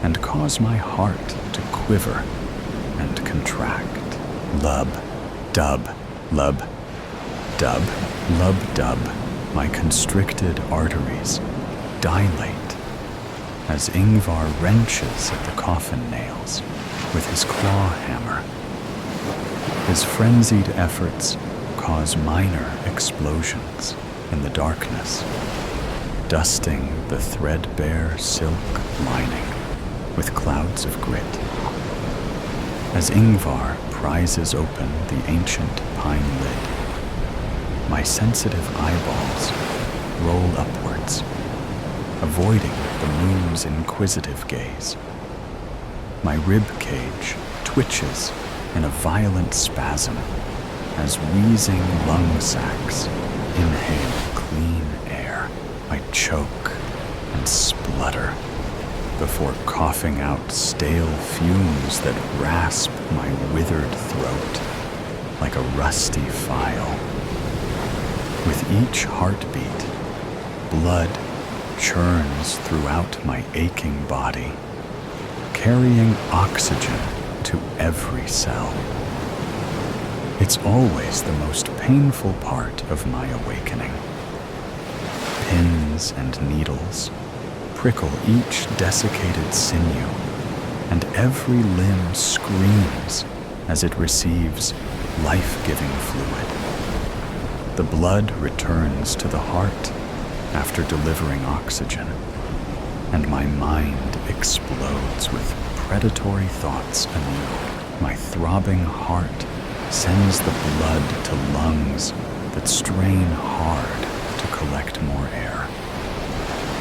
and cause my heart to quiver and contract. Lub, dub, lub, dub, lub, dub. My constricted arteries dilate as Ingvar wrenches at the coffin nails with his claw hammer. His frenzied efforts cause minor explosions in the darkness, dusting the threadbare silk lining with clouds of grit. As Ingvar prizes open the ancient pine lid, my sensitive eyeballs roll upwards, avoiding the moon's inquisitive gaze. My rib cage twitches in a violent spasm as wheezing lung sacs inhale clean air. I choke and splutter before coughing out stale fumes that rasp my withered throat like a rusty file. With each heartbeat, blood churns throughout my aching body, carrying oxygen to every cell. It's always the most painful part of my awakening. Pins and needles prickle each desiccated sinew, and every limb screams as it receives life-giving fluid. The blood returns to the heart after delivering oxygen, and my mind explodes with predatory thoughts anew. My throbbing heart sends the blood to lungs that strain hard to collect more air.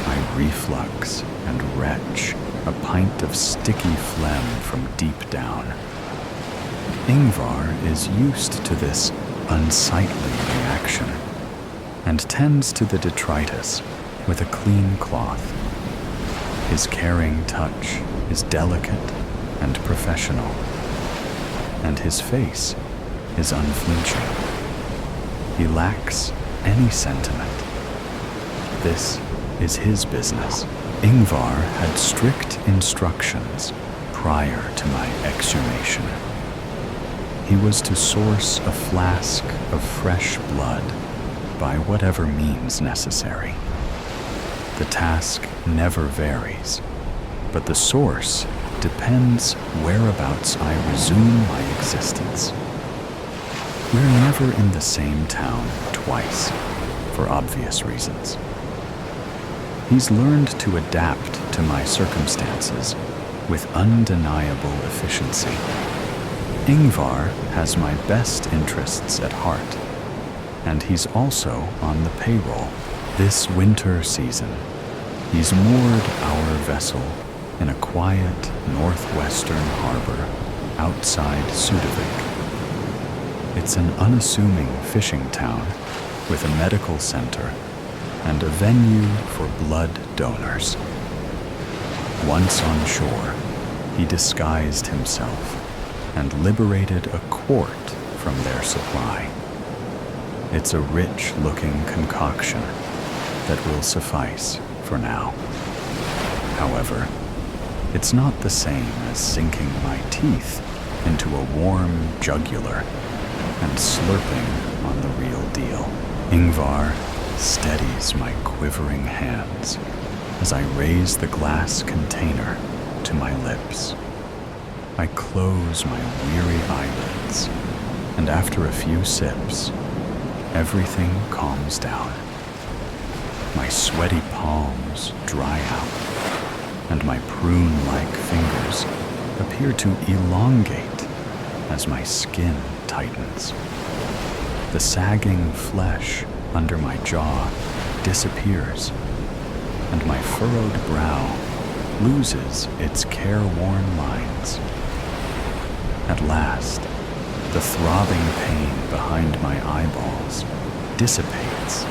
I reflux and retch a pint of sticky phlegm from deep down. Ingvar is used to this unsightly reaction and tends to the detritus with a clean cloth. His caring touch is delicate and professional, and his face is unflinching. He lacks any sentiment. This is his business. Ingvar had strict instructions prior to my exhumation. He was to source a flask of fresh blood by whatever means necessary. The task never varies, but the source depends whereabouts I resume my existence. We're never in the same town twice, for obvious reasons. He's learned to adapt to my circumstances with undeniable efficiency. Ingvar has my best interests at heart, and he's also on the payroll. This winter season, he's moored our vessel in a quiet northwestern harbor outside Sudovik. It's an unassuming fishing town with a medical center and a venue for blood donors. Once on shore, he disguised himself and liberated a quart from their supply. It's a rich-looking concoction that will suffice for now. However, it's not the same as sinking my teeth into a warm jugular and slurping on the real deal. Ingvar steadies my quivering hands as I raise the glass container to my lips. I close my weary eyelids, and after a few sips, everything calms down. My sweaty palms dry out, and my prune-like fingers appear to elongate as my skin tightens. The sagging flesh under my jaw disappears, and my furrowed brow loses its careworn lines. At last, the throbbing pain behind my eyeballs dissipates,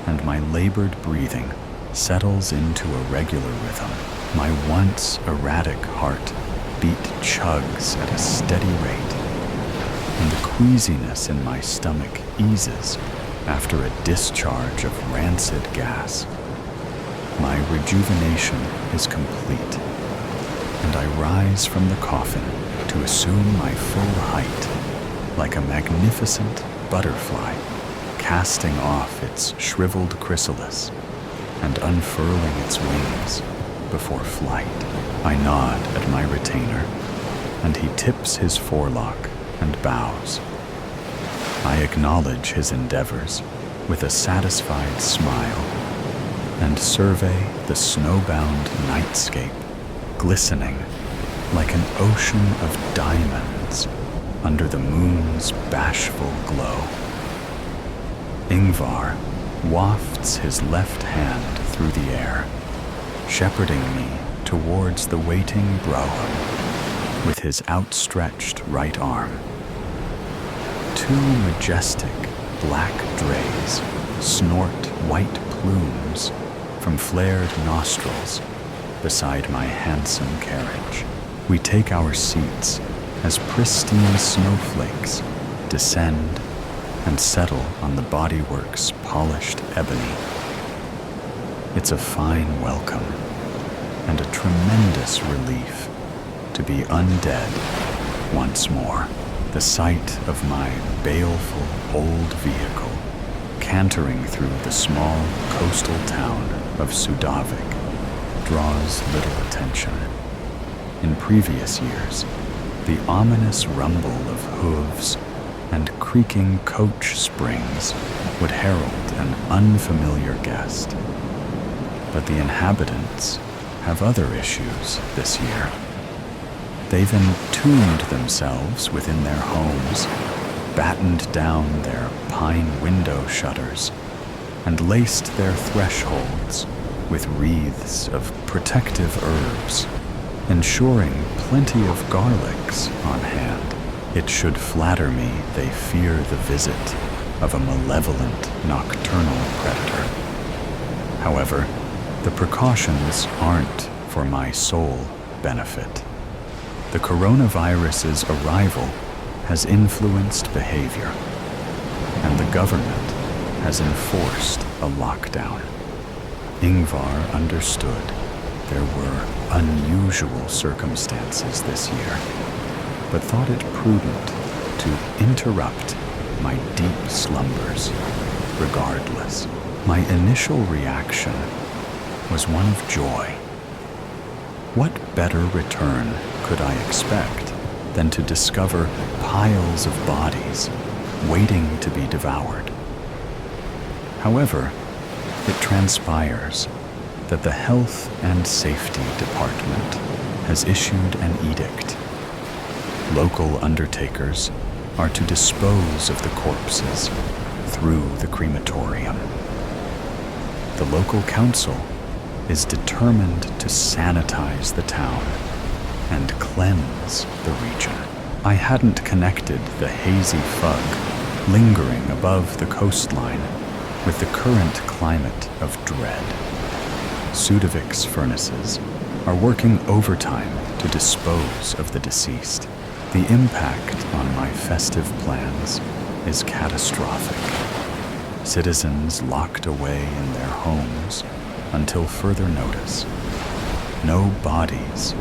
and my labored breathing settles into a regular rhythm. My once erratic heart beat chugs at a steady rate, and the queasiness in my stomach eases after a discharge of rancid gas. My rejuvenation is complete, and I rise from the coffin to assume my full height, like a magnificent butterfly casting off its shriveled chrysalis and unfurling its wings before flight. I nod at my retainer, and he tips his forelock and bows. I acknowledge his endeavors with a satisfied smile and survey the snowbound nightscape, glistening like an ocean of diamonds under the moon's bashful glow. Ingvar wafts his left hand through the air, shepherding me towards the waiting brougham with his outstretched right arm. Two majestic black drays snort white plumes from flared nostrils beside my handsome carriage. We take our seats as pristine snowflakes descend and settle on the bodywork's polished ebony. It's a fine welcome and a tremendous relief to be undead once more. The sight of my baleful old vehicle cantering through the small coastal town of Sudavik draws little attention. In previous years, the ominous rumble of hooves and creaking coach springs would herald an unfamiliar guest. But the inhabitants have other issues this year. They've entombed themselves within their homes, battened down their pine window shutters, and laced their thresholds with wreaths of protective herbs, ensuring plenty of garlics on hand. It should flatter me they fear the visit of a malevolent nocturnal predator. However, the precautions aren't for my sole benefit. The coronavirus's arrival has influenced behavior, and the government has enforced a lockdown. Ingvar understood there were unusual circumstances this year, but thought it prudent to interrupt my deep slumbers regardless. My initial reaction was one of joy. What better return could I expect than to discover piles of bodies waiting to be devoured? However, it transpires that the Health and Safety Department has issued an edict. Local undertakers are to dispose of the corpses through the crematorium. The local council is determined to sanitize the town and cleanse the region. I hadn't connected the hazy fug lingering above the coastline with the current climate of dread. Sudovic's furnaces are working overtime to dispose of the deceased. The impact on my festive plans is catastrophic. Citizens locked away in their homes until further notice. No bodies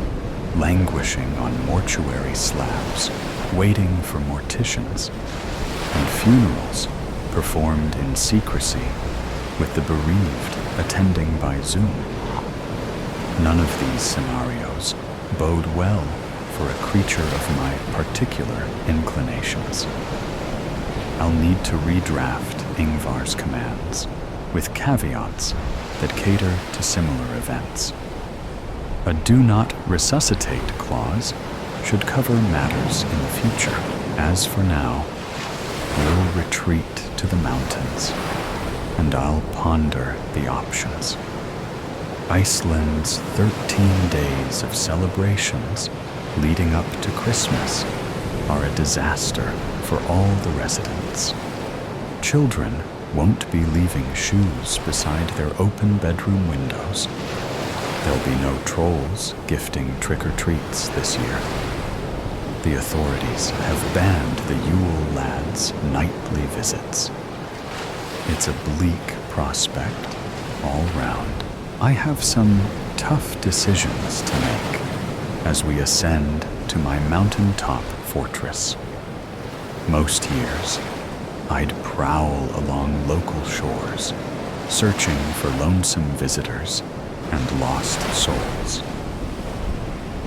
languishing on mortuary slabs, waiting for morticians, and funerals performed in secrecy with the bereaved attending by Zoom. None of these scenarios bode well for a creature of my particular inclinations. I'll need to redraft Ingvar's commands with caveats that cater to similar events. A do not resuscitate clause should cover matters in the future. As for now, we'll retreat to the mountains, and I'll ponder the options. Iceland's 13 days of celebrations leading up to Christmas are a disaster for all the residents. Children won't be leaving shoes beside their open bedroom windows. There'll be no trolls gifting trick-or-treats this year. The authorities have banned the Yule lads' nightly visits. It's a bleak prospect all round. I have some tough decisions to make as we ascend to my mountaintop fortress. Most years, I'd prowl along local shores, searching for lonesome visitors and lost souls.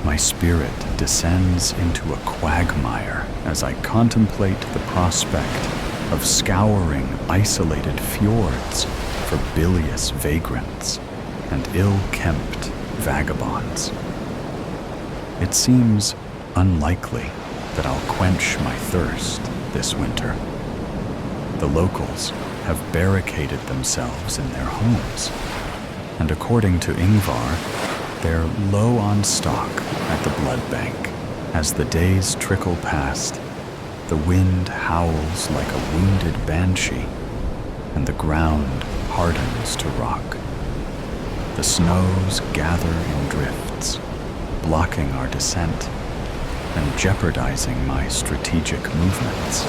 My spirit descends into a quagmire as I contemplate the prospect of scouring isolated fjords for bilious vagrants and ill-kempt vagabonds. It seems unlikely that I'll quench my thirst this winter. The locals have barricaded themselves in their homes, and according to Ingvar, they're low on stock at the blood bank. As the days trickle past, the wind howls like a wounded banshee, and the ground hardens to rock. The snows gather in drifts, blocking our descent and jeopardizing my strategic movements.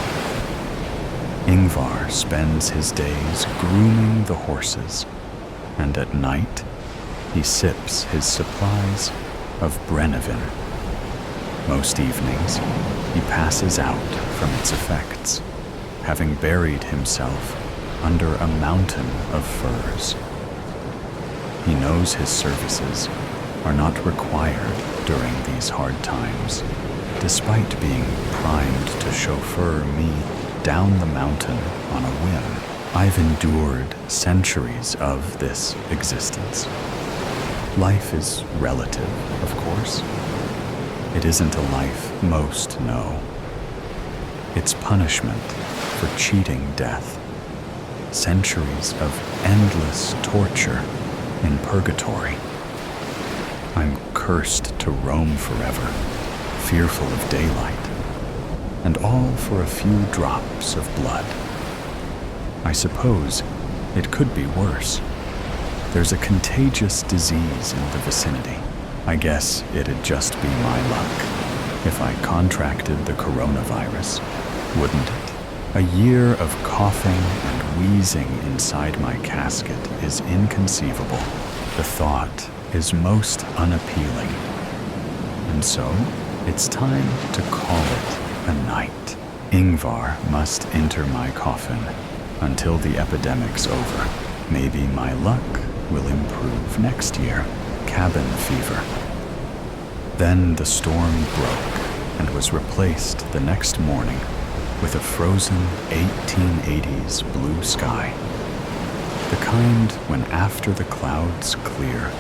Ingvar spends his days grooming the horses, and at night he sips his supplies of Brennivin. Most evenings he passes out from its effects, having buried himself under a mountain of furs. He knows his services are not required during these hard times, despite being primed to chauffeur me down the mountain on a whim. I've endured centuries of this existence. Life is relative, of course. It isn't a life most know. It's punishment for cheating death. Centuries of endless torture in purgatory. I'm cursed to roam forever, fearful of daylight, and all for a few drops of blood. I suppose it could be worse. There's a contagious disease in the vicinity. I guess it'd just be my luck if I contracted the coronavirus, wouldn't it? A year of coughing and wheezing inside my casket is inconceivable. The thought is most unappealing. And so, it's time to call it a night. Ingvar must enter my coffin until the epidemic's over. Maybe my luck will improve next year. Cabin fever. Then the storm broke and was replaced the next morning with a frozen 1880s blue sky. The kind when after the clouds clear,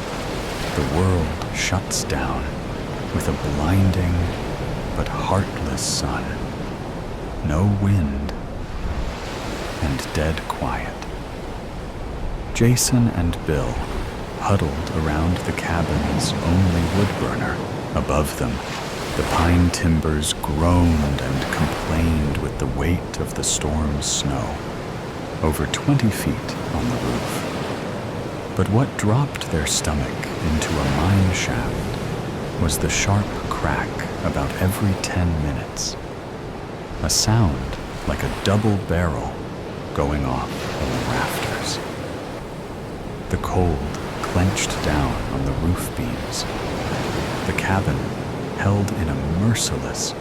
the world shuts down with a blinding but heartless sun. No wind and dead quiet. Jason and Bill huddled around the cabin's only wood burner. Above them, The pine timbers groaned and complained with the weight of the storm's snow, over 20 feet on the roof. But what dropped their stomach into a mine shaft was the sharp crack about every 10 minutes. A sound like a double barrel going off on the rafters. The cold clenched down on the roof beams. The cabin held in a merciless,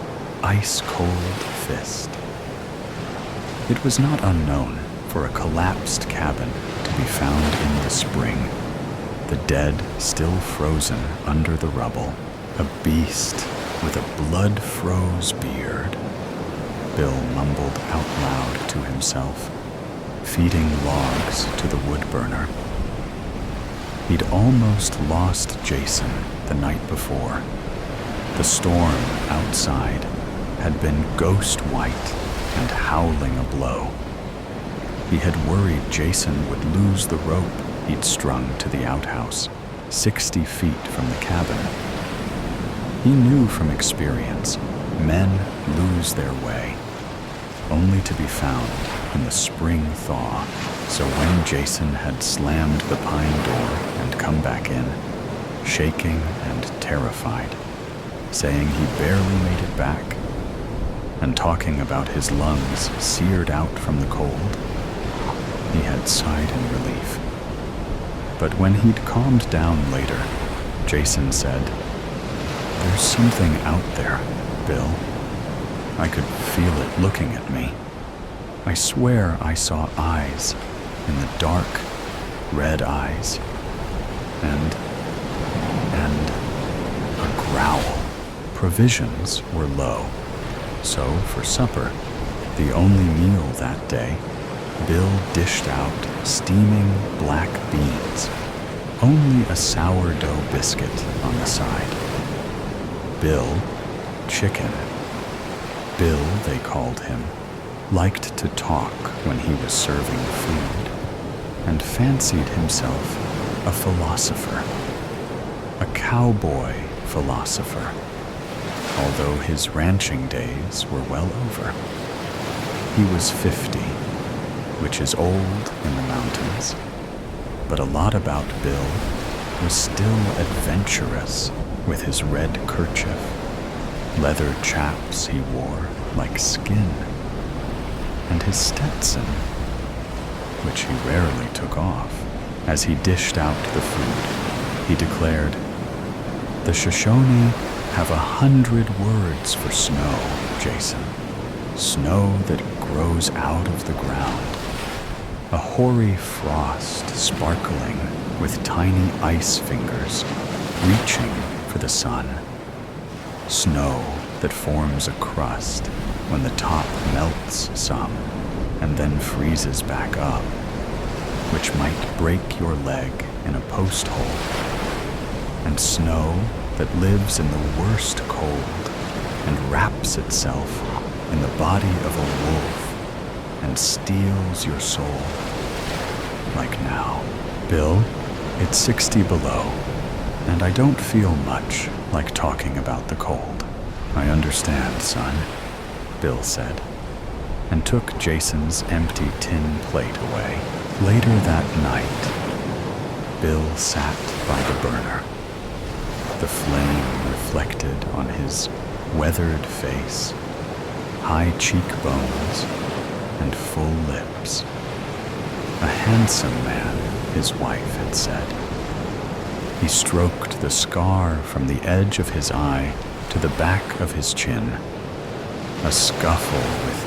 ice-cold fist. It was not unknown for a collapsed cabin to be found in the spring, the dead still frozen under the rubble, a beast with a blood-froze beard. Bill mumbled out loud to himself, feeding logs to the wood burner. He'd almost lost Jason the night before. The storm outside had been ghost white and howling a blow. He had worried Jason would lose the rope he'd strung to the outhouse, 60 feet from the cabin. He knew from experience, men lose their way, only to be found in the spring thaw. So when Jason had slammed the pine door and come back in, shaking and terrified, saying he barely made it back, and talking about his lungs seared out from the cold, he had sighed in relief. But when he'd calmed down later, Jason said, "There's something out there, Bill. I could feel it looking at me. I swear I saw eyes in the dark, red eyes, and a growl." Provisions were low, so for supper, the only meal that day, Bill dished out steaming black beans, only a sourdough biscuit on the side. Bill, chicken. Bill, they called him, liked to talk when he was serving food, and fancied himself a philosopher, a cowboy philosopher, although his ranching days were well over. He was 50, which is old in the mountains, but a lot about Bill was still adventurous with his red kerchief, leather chaps he wore like skin, and his Stetson, which he rarely took off. As he dished out the food, he declared, "The Shoshone have 100 words for snow, Jason. Snow that grows out of the ground. A hoary frost sparkling with tiny ice fingers reaching for the sun. Snow that forms a crust when the top melts some and then freezes back up, which might break your leg in a post hole. And snow that lives in the worst cold and wraps itself in the body of a wolf and steals your soul. Like now. Bill, it's 60 below, and I don't feel much like talking about the cold." "I understand, son," Bill said, and took Jason's empty tin plate away. Later that night, Bill sat by the burner, the flame reflected on his weathered face, high cheekbones, and full lips. A handsome man, his wife had said. He stroked the scar from the edge of his eye to the back of his chin. A scuffle with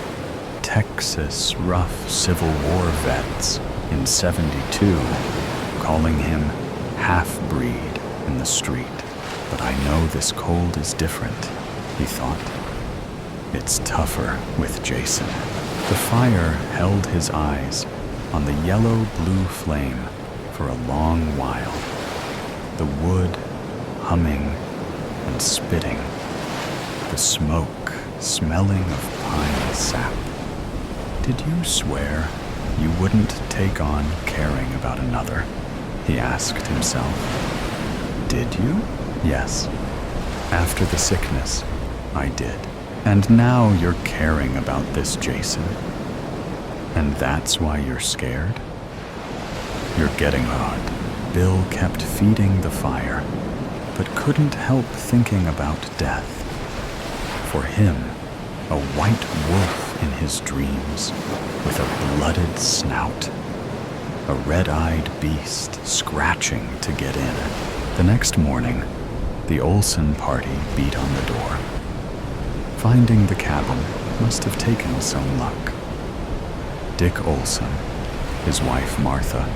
Texas rough Civil War vets in '72, calling him half-breed in the street. But I know this cold is different, he thought. It's tougher with Jason. The fire held his eyes on the yellow-blue flame for a long while, the wood humming and spitting, the smoke smelling of pine sap. "Did you swear you wouldn't take on caring about another?" he asked himself. "Did you?" "Yes. After the sickness, I did. And now you're caring about this, Jason. And that's why you're scared? You're getting odd. Bill kept feeding the fire, but couldn't help thinking about death. For him, a white wolf in his dreams, with a blooded snout. A red-eyed beast scratching to get in. The next morning, the Olsen party beat on the door. Finding the cabin must have taken some luck. Dick Olsen, his wife Martha,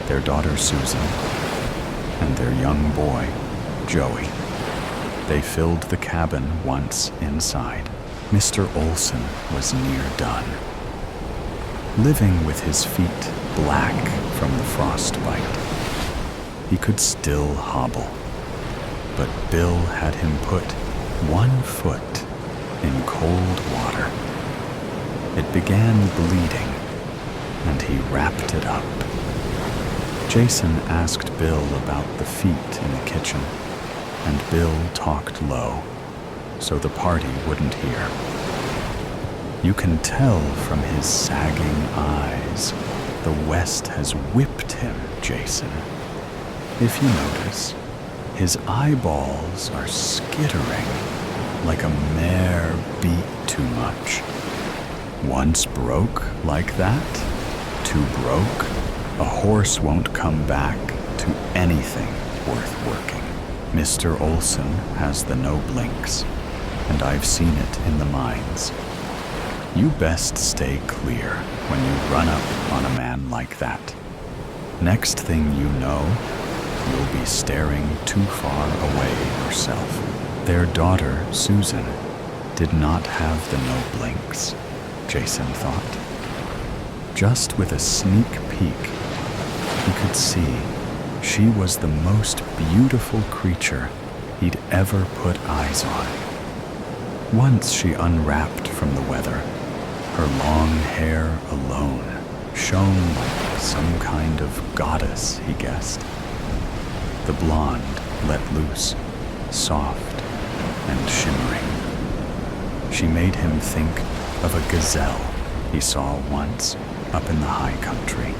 their daughter Susan, and their young boy, Joey. They filled the cabin once inside. Mr. Olsen was near done. Living with his feet black from the frostbite, he could still hobble. But Bill had him put 1 foot in cold water. It began bleeding, and he wrapped it up. Jason asked Bill about the feet in the kitchen, and Bill talked low, so the party wouldn't hear. You can tell from his sagging eyes the West has whipped him, Jason. If you notice, his eyeballs are skittering like a mare beat too much. Once broke like that, too broke, a horse won't come back to anything worth working. Mr. Olsen has the no blinks, and I've seen it in the mines. You best stay clear when you run up on a man like that. Next thing you know, you'll be staring too far away yourself. Their daughter, Susan, did not have the no blinks, Jason thought. Just with a sneak peek, he could see she was the most beautiful creature he'd ever put eyes on. Once she unwrapped from the weather, her long hair alone shone like some kind of goddess, he guessed. The blonde let loose, soft and shimmering. She made him think of a gazelle he saw once up in the high country.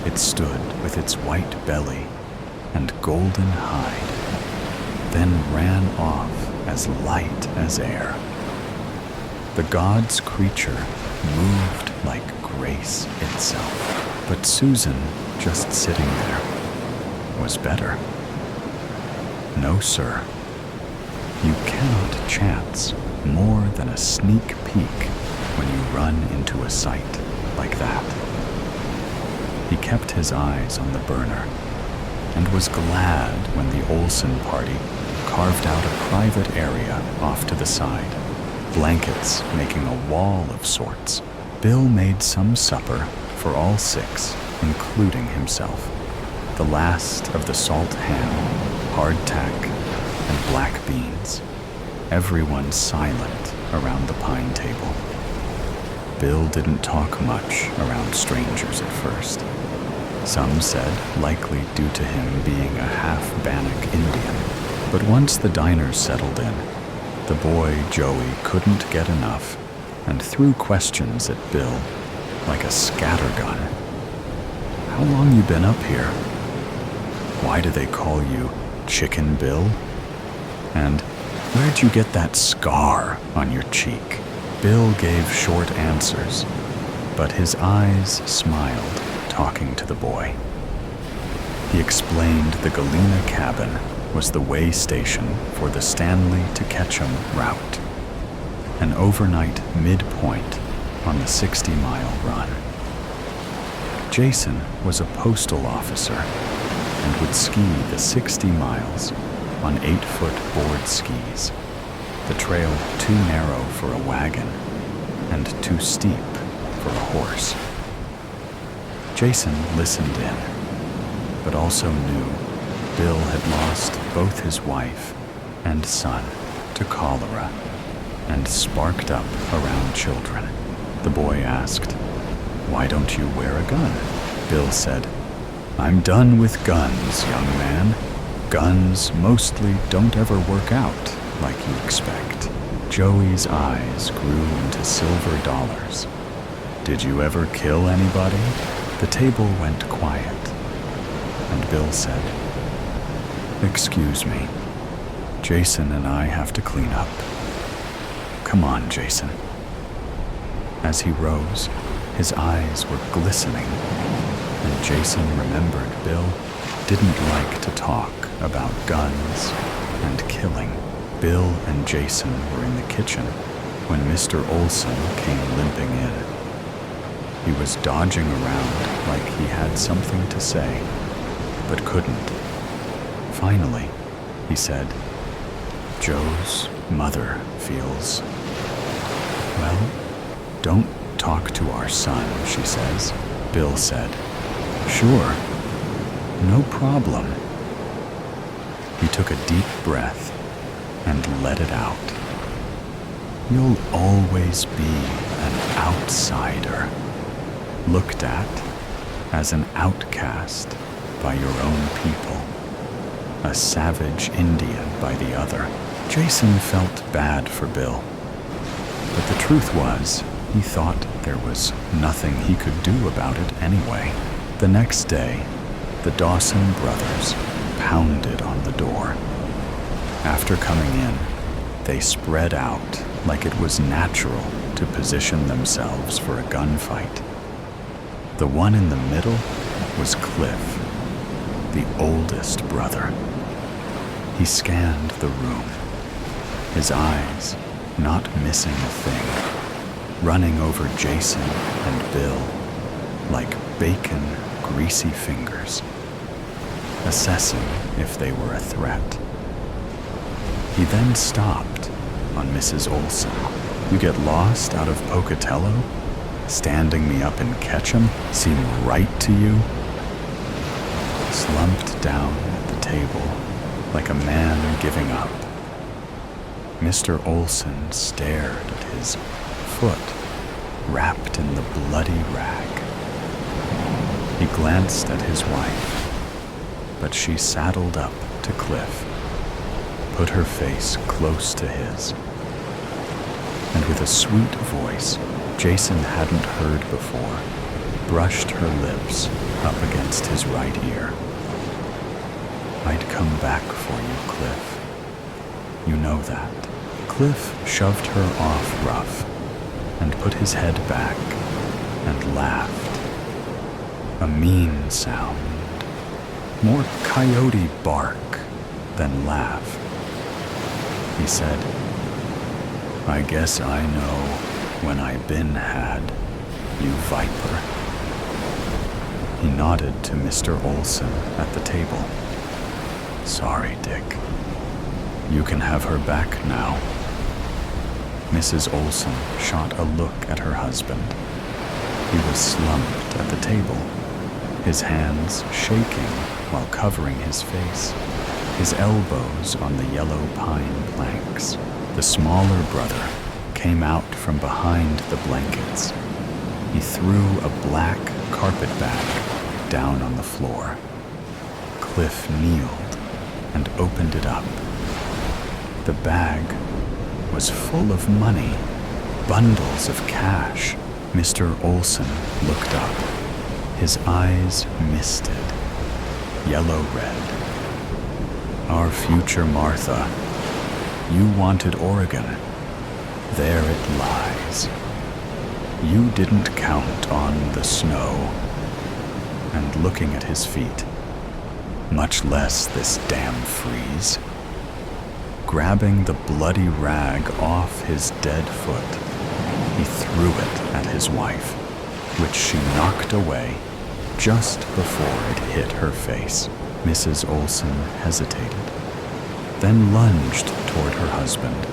It stood with its white belly and golden hide, then ran off as light as air. The god's creature moved like grace itself, but Susan, just sitting there, was better. No, sir. You cannot chance more than a sneak peek when you run into a sight like that. He kept his eyes on the burner and was glad when the Olsen party carved out a private area off to the side, blankets making a wall of sorts. Bill made some supper for all 6, including himself. The last of the salt ham, hardtack, and black beans. Everyone silent around the pine table. Bill didn't talk much around strangers at first. Some said likely due to him being a half-Bannock Indian. But once the diners settled in, the boy Joey couldn't get enough and threw questions at Bill like a scattergun. How long you been up here? Why do they call you Chicken Bill? And where'd you get that scar on your cheek? Bill gave short answers, but his eyes smiled, talking to the boy. He explained the Galena cabin was the way station for the Stanley to Ketchum route, an overnight midpoint on the 60-mile run. Jason was a postal officer and would ski the 60 miles on 8-foot board skis, the trail too narrow for a wagon and too steep for a horse. Jason listened in, but also knew Bill had lost both his wife and son to cholera and sparked up around children. The boy asked, "Why don't you wear a gun?" Bill said, "I'm done with guns, young man. Guns mostly don't ever work out, like you expect. Joey's eyes grew into silver dollars. Did you ever kill anybody? The table went quiet, and Bill said, "Excuse me. Jason and I have to clean up. Come on, Jason." As he rose, his eyes were glistening, and Jason remembered Bill didn't like to talk about guns and killing. Bill and Jason were in the kitchen when Mr. Olson came limping in. He was dodging around like he had something to say, but couldn't. Finally, he said, "Joe's mother feels... Well, don't talk to our son," she says. Bill said, "Sure, no problem." He took a deep breath and let it out. "You'll always be an outsider, looked at as an outcast by your own people, a savage Indian by the other." Jason felt bad for Bill, but the truth was, he thought there was nothing he could do about it anyway. The next day, the Dawson brothers pounded on the door. After coming in, they spread out like it was natural to position themselves for a gunfight. The one in the middle was Cliff, the oldest brother. He scanned the room, his eyes not missing a thing, running over Jason and Bill like bacon, greasy fingers, assessing if they were a threat. He then stopped on Mrs. Olson. "You get lost out of Pocatello? Standing me up in Ketchum seem right to you?" Slumped down at the table like a man giving up, Mr. Olson stared at his foot wrapped in the bloody rag. He glanced at his wife, but she saddled up to Cliff, put her face close to his, and with a sweet voice Jason hadn't heard before, brushed her lips up against his right ear. "I'd come back for you, Cliff. You know that." Cliff shoved her off rough and put his head back and laughed. A mean sound, more coyote bark than laugh. He said, "I guess I know when I been had, you viper." He nodded to Mr. Olson at the table. "Sorry, Dick. You can have her back now." Mrs. Olson shot a look at her husband. He was slumped at the table, his hands shaking while covering his face, his elbows on the yellow pine planks. The smaller brother came out from behind the blankets. He threw a black carpet bag down on the floor. Cliff kneeled and opened it up. The bag was full of money, bundles of cash. Mr. Olson looked up. His eyes misted, yellow-red. "Our future Martha. You wanted Oregon. There it lies. You didn't count on the snow." And looking at his feet, much less this damn freeze. Grabbing the bloody rag off his dead foot, he threw it at his wife, which she knocked away just before it hit her face. Mrs. Olson hesitated, then lunged toward her husband,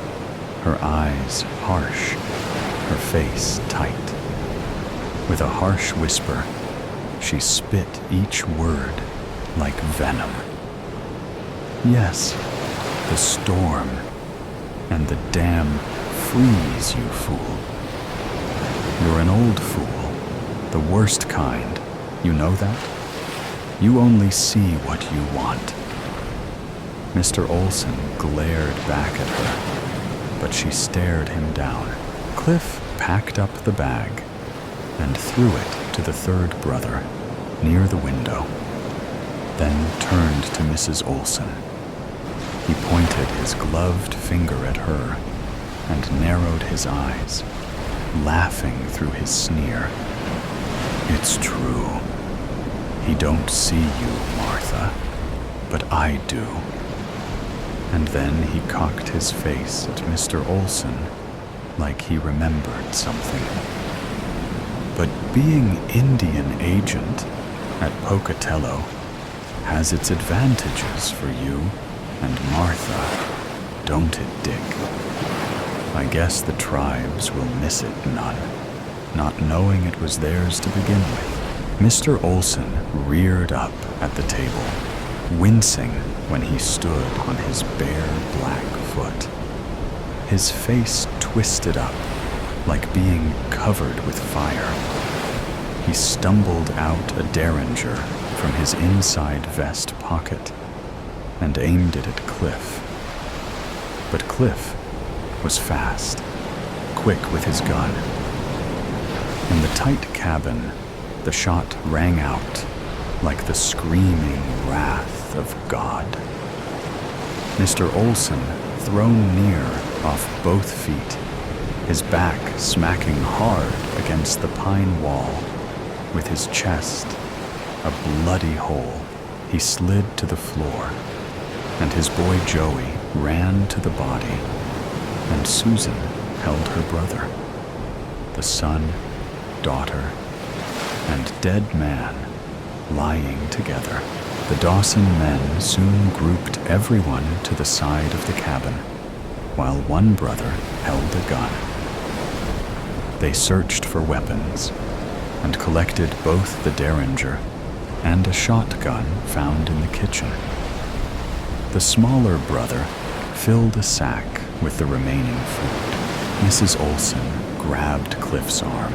her eyes harsh, her face tight. With a harsh whisper, she spit each word like venom. "Yes, the storm and the damn freeze, you fool. You're an old fool, the worst kind. You know that? You only see what you want." Mr. Olson glared back at her, but she stared him down. Cliff packed up the bag and threw it to the third brother near the window, then turned to Mrs. Olson. He pointed his gloved finger at her and narrowed his eyes, laughing through his sneer. "It's true. He don't see you, Martha, but I do." And then he cocked his face at Mr. Olson like he remembered something. "But being Indian agent at Pocatello has its advantages for you and Martha, don't it, Dick? I guess the tribes will miss it none, not knowing it was theirs to begin with." Mr. Olson reared up at the table, wincing when he stood on his bare black foot. His face twisted up like being covered with fire. He stumbled out a derringer from his inside vest pocket and aimed it at Cliff. But Cliff was fast, quick with his gun. In the tight cabin, the shot rang out like the screaming wrath of God. Mr. Olson, thrown near off both feet, his back smacking hard against the pine wall, with his chest a bloody hole, he slid to the floor, and his boy Joey ran to the body, and Susan held her brother. The son, daughter, and dead man lying together. The Dawson men soon grouped everyone to the side of the cabin, while one brother held a gun. They searched for weapons and collected both the derringer and a shotgun found in the kitchen. The smaller brother filled a sack with the remaining food. Mrs. Olson grabbed Cliff's arm,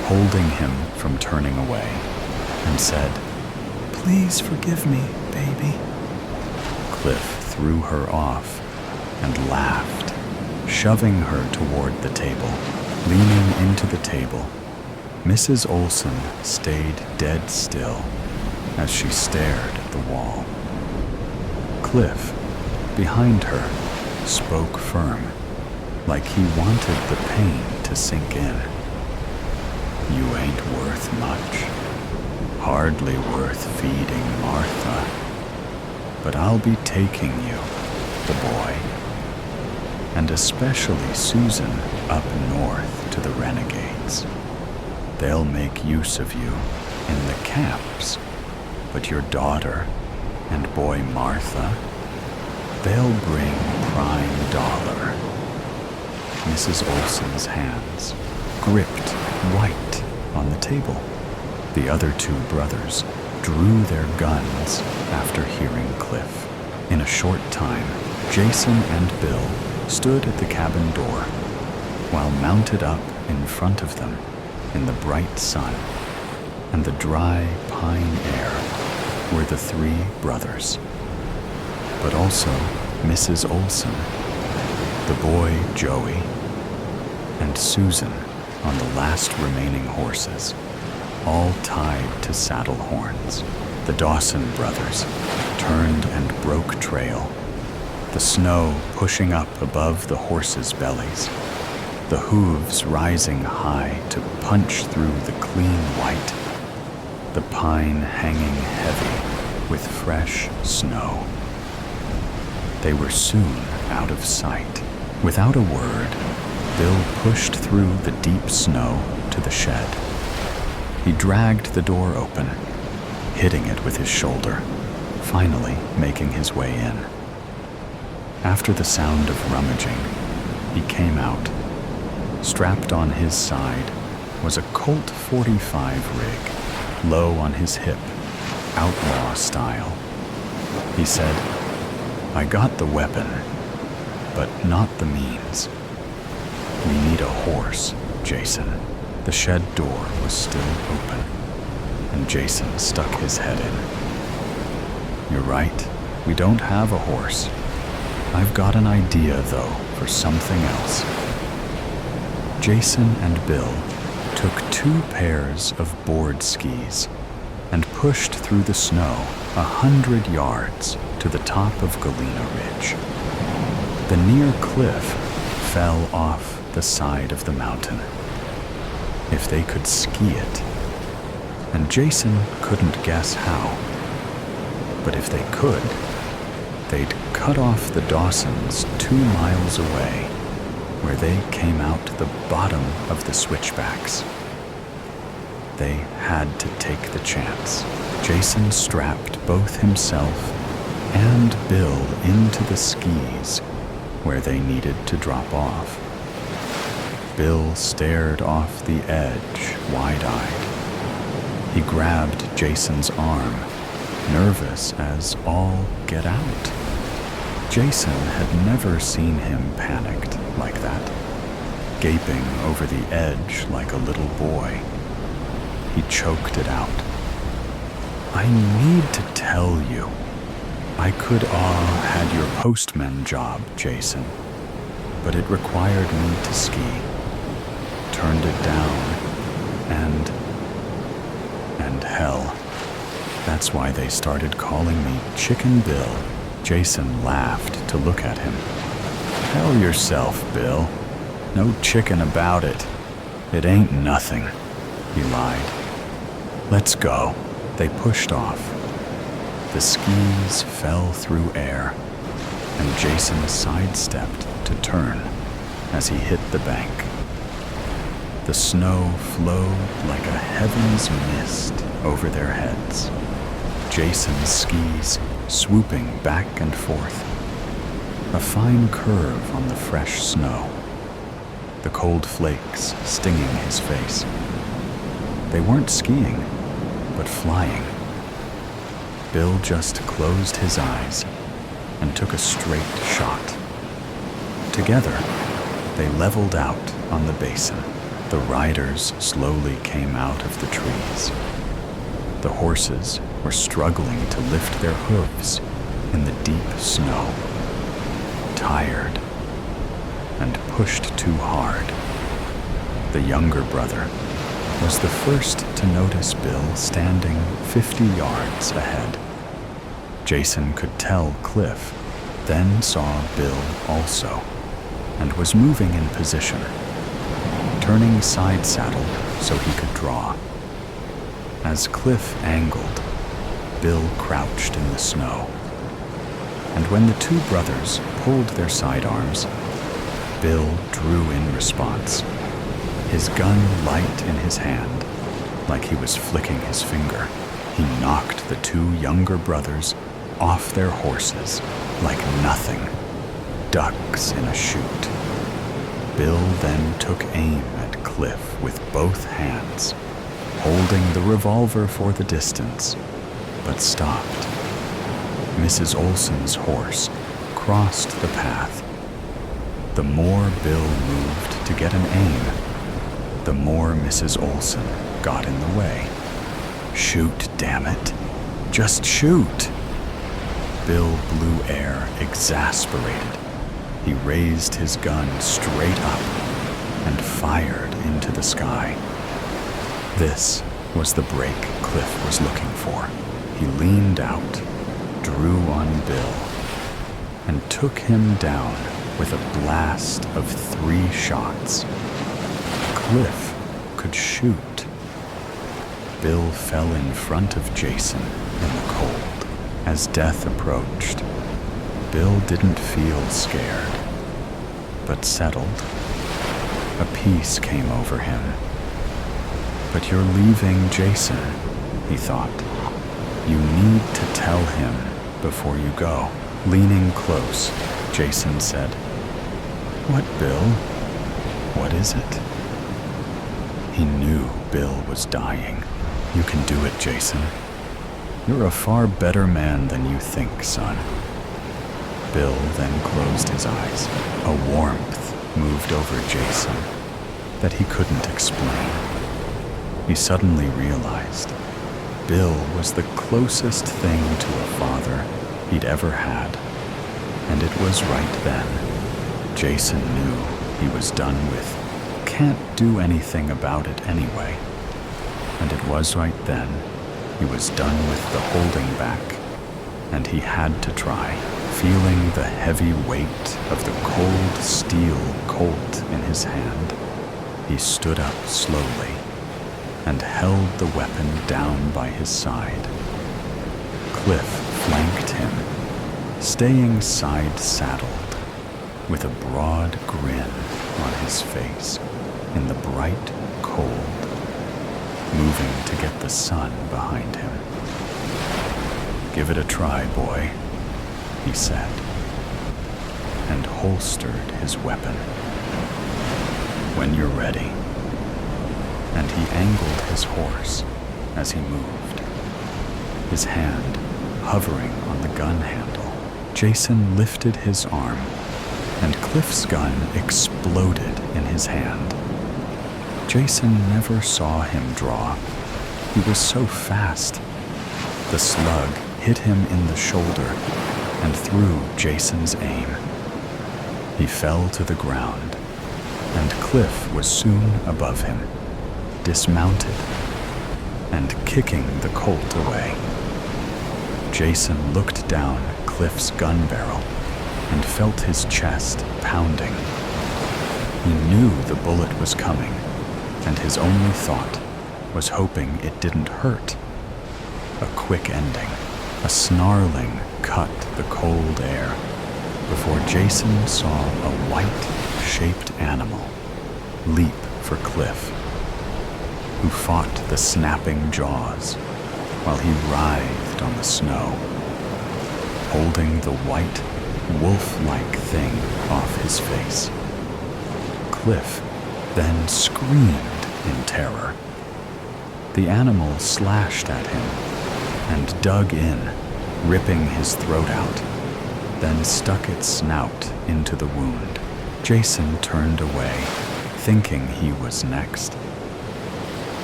holding him from turning away, and said, "Please forgive me, baby." Cliff threw her off and laughed, shoving her toward the table. Leaning into the table, Mrs. Olson stayed dead still as she stared at the wall. Cliff, behind her, spoke firm, like he wanted the pain to sink in. "You ain't worth much, hardly worth feeding Martha, but I'll be taking you, the boy, and especially Susan up north to the renegades. They'll make use of you in the camps, but your daughter and boy Martha, they'll bring prime dollar." Mrs. Olson's hands gripped white on the table. The other two brothers drew their guns after hearing Cliff. In a short time, Jason and Bill stood at the cabin door, while mounted up in front of them in the bright sun and the dry pine air were the three brothers, but also Mrs. Olson, the boy Joey, and Susan on the last remaining horses, all tied to saddle horns. The Dawson brothers turned and broke trail, the snow pushing up above the horses' bellies, the hooves rising high to punch through the clean white, the pine hanging heavy with fresh snow. They were soon out of sight. Without a word, Bill pushed through the deep snow to the shed. He dragged the door open, hitting it with his shoulder, finally making his way in. After the sound of rummaging, he came out. Strapped on his side was a Colt .45 rig, low on his hip, outlaw style. He said, "I got the weapon, but not the means. We need a horse, Jason." The shed door was still open, and Jason stuck his head in. "You're right. We don't have a horse. I've got an idea, though, for something else. Jason and Bill took 2 pairs of board skis and pushed through the snow 100 yards to the top of Galena Ridge. The near cliff fell off the side of the mountain. If they could ski it, and Jason couldn't guess how, but if they could, they'd cut off the Dawsons 2 miles away, where they came out the bottom of the switchbacks. They had to take the chance. Jason strapped both himself and Bill into the skis where they needed to drop off. Bill stared off the edge, wide-eyed. He grabbed Jason's arm, nervous as all get out. Jason had never seen him panicked like that, gaping over the edge like a little boy. He choked it out. I need to tell you. I could had your postman job, Jason, but it required me to ski. Turned it down, and hell. That's why they started calling me Chicken Bill. Jason laughed to look at him. Tell yourself, Bill. No chicken about it. It ain't nothing, he lied. Let's go. They pushed off. The skis fell through air, and Jason sidestepped to turn as he hit the bank. The snow flowed like a heaven's mist over their heads. Jason's skis swooping back and forth. A fine curve on the fresh snow. The cold flakes stinging his face. They weren't skiing, but flying. Bill just closed his eyes and took a straight shot. Together, they leveled out on the basin. The riders slowly came out of the trees. The horses were struggling to lift their hooves in the deep snow, tired and pushed too hard. The younger brother was the first to notice Bill standing 50 yards ahead. Jason could tell Cliff, then saw Bill also, and was moving in position, turning side saddle so he could draw. As Cliff angled, Bill crouched in the snow. And when the 2 brothers pulled their sidearms, Bill drew in response, his gun light in his hand, like he was flicking his finger. He knocked the 2 younger brothers off their horses like nothing, ducks in a chute. Bill then took aim at Cliff with both hands, holding the revolver for the distance, but stopped. Mrs. Olson's horse crossed the path. The more Bill moved to get an aim, the more Mrs. Olson got in the way. Shoot, damn it. Just shoot. Bill blew air, exasperated. He raised his gun straight up and fired into the sky. This was the break Cliff was looking for. He leaned out, drew on Bill, and took him down with a blast of 3 shots. Cliff could shoot. Bill fell in front of Jason in the cold. As death approached, Bill didn't feel scared, but settled. A peace came over him. But you're leaving Jason, he thought. You need to tell him before you go. Leaning close, Jason said, What, Bill? What is it? He knew Bill was dying. You can do it, Jason. You're a far better man than you think, son. Bill then closed his eyes. A warmth moved over Jason that he couldn't explain. He suddenly realized Bill was the closest thing to a father he'd ever had. And it was right then. Jason knew he was done with can't do anything about it anyway. And it was right then he was done with the holding back, and he had to try. Feeling the heavy weight of the cold steel Colt in his hand, he stood up slowly and held the weapon down by his side. Cliff flanked him, staying side-saddled, with a broad grin on his face in the bright cold, moving to get the sun behind him. "Give it a try, boy," he said, and holstered his weapon. "When you're ready." And he angled his horse as he moved, his hand hovering on the gun handle. Jason lifted his arm, and Cliff's gun exploded in his hand. Jason never saw him draw. He was so fast. The slug hit him in the shoulder and threw Jason's aim. He fell to the ground, and Cliff was soon above him, dismounted and kicking the Colt away. Jason looked down Cliff's gun barrel and felt his chest pounding. He knew the bullet was coming, and his only thought was hoping it didn't hurt. A quick ending, a snarling cut the cold air before Jason saw a white-shaped animal leap for Cliff, who fought the snapping jaws while he writhed on the snow, holding the white, wolf-like thing off his face. Cliff then screamed in terror. The animal slashed at him and dug in, ripping his throat out, then stuck its snout into the wound. Jason turned away, thinking he was next,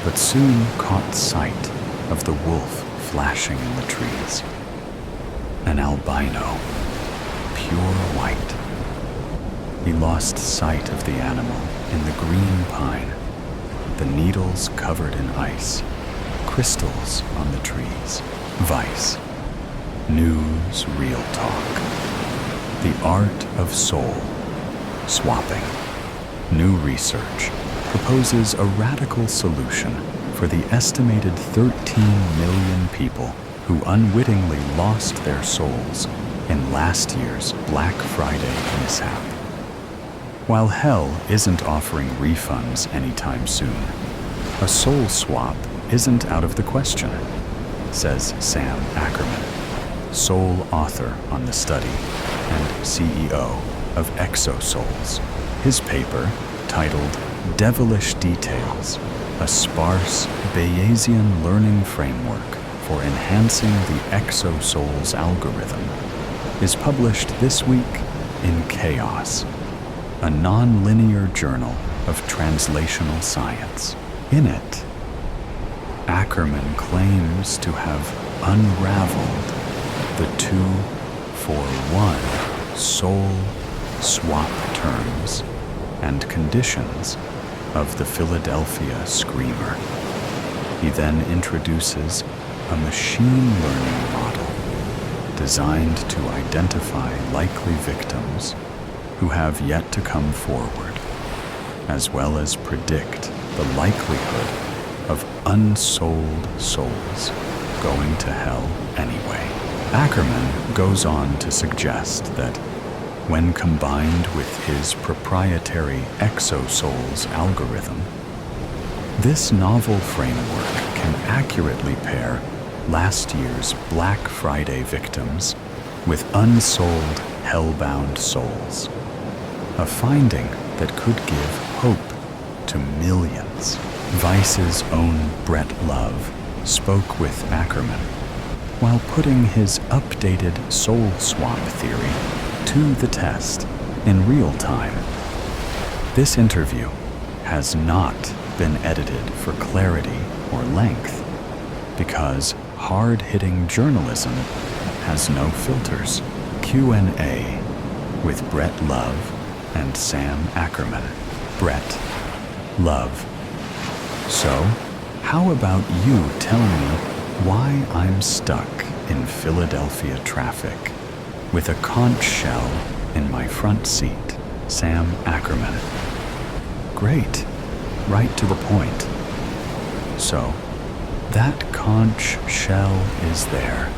but soon caught sight of the wolf flashing in the trees. An albino, pure white. He lost sight of the animal in the green pine, the needles covered in ice, crystals on the trees. VISE. News Real Talk. The art of soul swapping. New research proposes a radical solution for the estimated 13 million people who unwittingly lost their souls in last year's Black Friday mishap. While hell isn't offering refunds anytime soon, a soul swap isn't out of the question, says Sam Ackerman, sole author on the study and CEO of Exosouls. His paper, titled Devilish Details, a sparse Bayesian learning framework for enhancing the Exosouls algorithm, is published this week in Chaos, a non-linear journal of translational science. In it, Ackerman claims to have unraveled the 2-for-1 soul swap terms and conditions of the Philadelphia Screamer. He then introduces a machine learning model designed to identify likely victims who have yet to come forward, as well as predict the likelihood of unsold souls going to hell anyway. Ackerman goes on to suggest that when combined with his proprietary Exosouls algorithm, this novel framework can accurately pair last year's Black Friday victims with unsold hellbound souls, a finding that could give hope to millions. Vice's own Brett Love spoke with Ackerman while putting his updated soul swap theory to the test in real time. This interview has not been edited for clarity or length because hard-hitting journalism has no filters. Q&A with Brett Love and Sam Ackerman. Brett Love. So, how about you tell me why I'm stuck in Philadelphia traffic with a conch shell in my front seat? Sam Ackerman. Great. Right to the point. So, that conch shell is there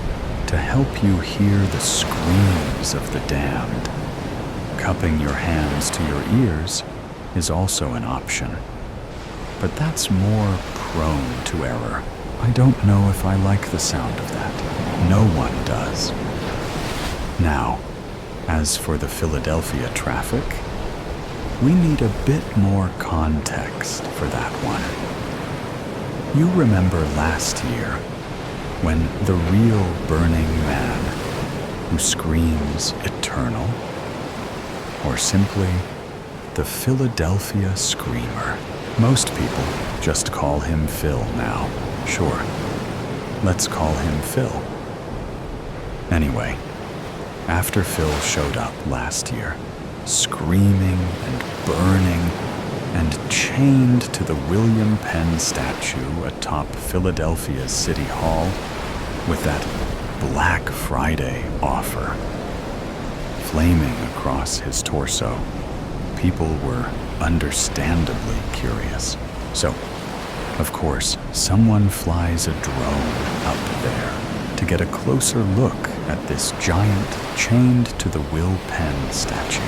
to help you hear the screams of the damned. Cupping your hands to your ears is also an option, but that's more prone to error. I don't know if I like the sound of that. No one does. Now, as for the Philadelphia traffic, we need a bit more context for that one. You remember last year when the real burning man who screams eternal, or simply the Philadelphia Screamer. Most people just call him Phil now. Sure, let's call him Phil. Anyway, after Phil showed up last year, screaming and burning and chained to the William Penn statue atop Philadelphia's City Hall with that Black Friday offer flaming across his torso, people were understandably curious. So, of course, someone flies a drone up there to get a closer look at this giant chained to the Will Penn statue.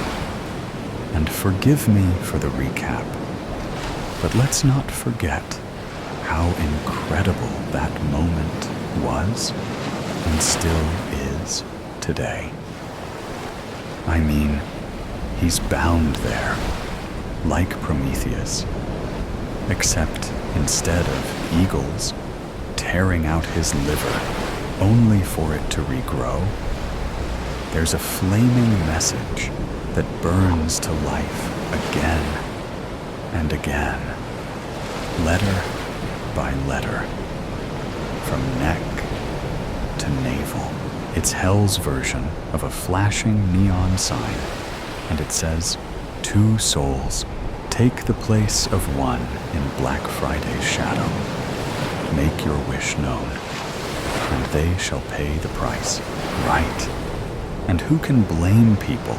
And forgive me for the recap, but let's not forget how incredible that moment was and still is today. I mean, he's bound there, like Prometheus, except instead of eagles tearing out his liver only for it to regrow, there's a flaming message that burns to life again and again, letter by letter, from neck to navel. It's Hell's version of a flashing neon sign, and it says, "Two souls take the place of one in Black Friday's shadow. Make your wish known, and they shall pay the price." Right. And who can blame people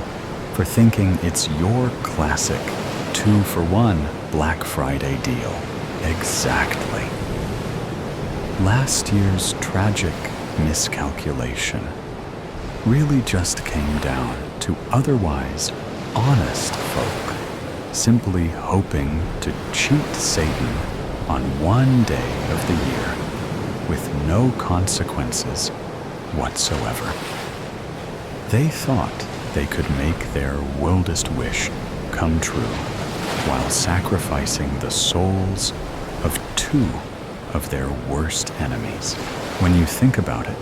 for thinking it's your classic 2-for-1 Black Friday deal? Exactly. Last year's tragic miscalculation really just came down to otherwise honest folk simply hoping to cheat Satan on one day of the year with no consequences whatsoever. They thought they could make their wildest wish come true while sacrificing the souls of two of their worst enemies. When you think about it,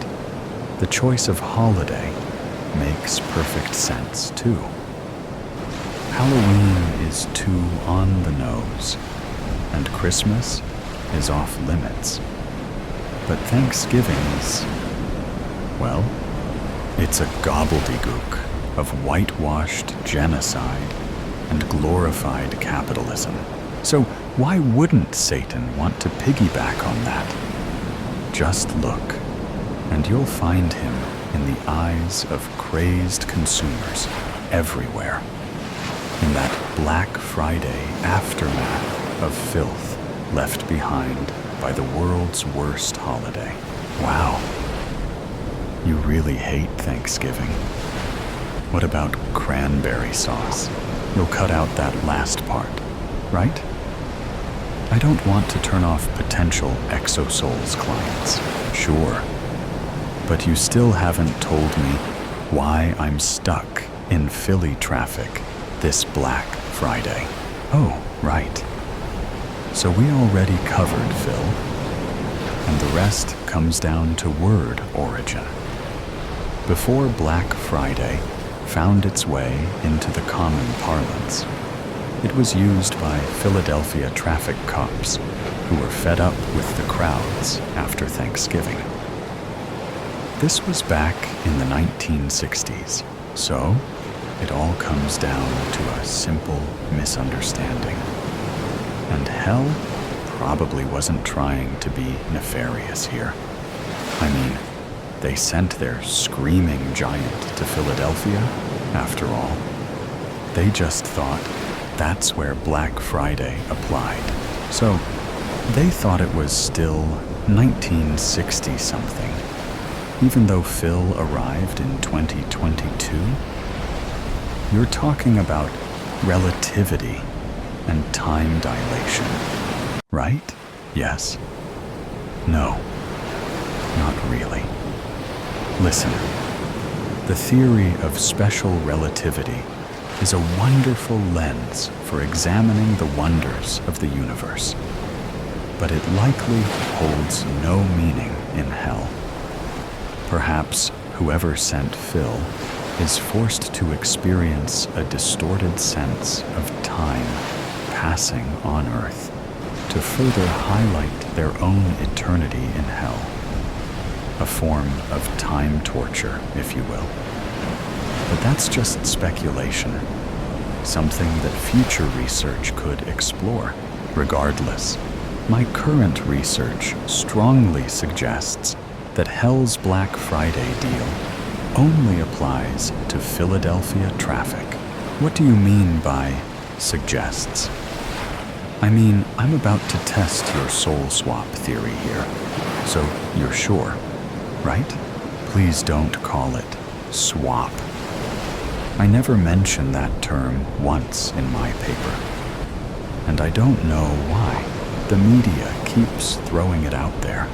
the choice of holiday makes perfect sense too. Halloween is too on the nose, and Christmas is off limits. But Thanksgiving is, well, it's a gobbledygook of whitewashed genocide and glorified capitalism. So why wouldn't Satan want to piggyback on that? Just look, and you'll find him in the eyes of crazed consumers everywhere, in that Black Friday aftermath of filth left behind by the world's worst holiday. Wow, you really hate Thanksgiving. What about cranberry sauce? You'll cut out that last part, right? I don't want to turn off potential Exosouls clients, sure. But you still haven't told me why I'm stuck in Philly traffic this Black Friday. Oh, right. So we already covered Phil, and the rest comes down to word origin. Before Black Friday found its way into the common parlance, it was used by Philadelphia traffic cops who were fed up with the crowds after Thanksgiving. This was back in the 1960s, so it all comes down to a simple misunderstanding. And hell probably wasn't trying to be nefarious here. I mean, they sent their screaming giant to Philadelphia, after all. They just thought that's where Black Friday applied. So they thought it was still 1960-something, even though Phil arrived in 2022. You're talking about relativity and time dilation, right? Yes? No, not really. Listen, the theory of special relativity is a wonderful lens for examining the wonders of the universe, but it likely holds no meaning in hell. Perhaps whoever sent Phil is forced to experience a distorted sense of time passing on Earth to further highlight their own eternity in hell. A form of time torture, if you will. But that's just speculation, something that future research could explore. Regardless, my current research strongly suggests that Hell's Black Friday deal only applies to Philadelphia traffic. What do you mean by suggests? I mean, I'm about to test your soul swap theory here, so you're sure, right? Please don't call it swap. I never mention that term once in my paper, and I don't know why. The media keeps throwing it out there.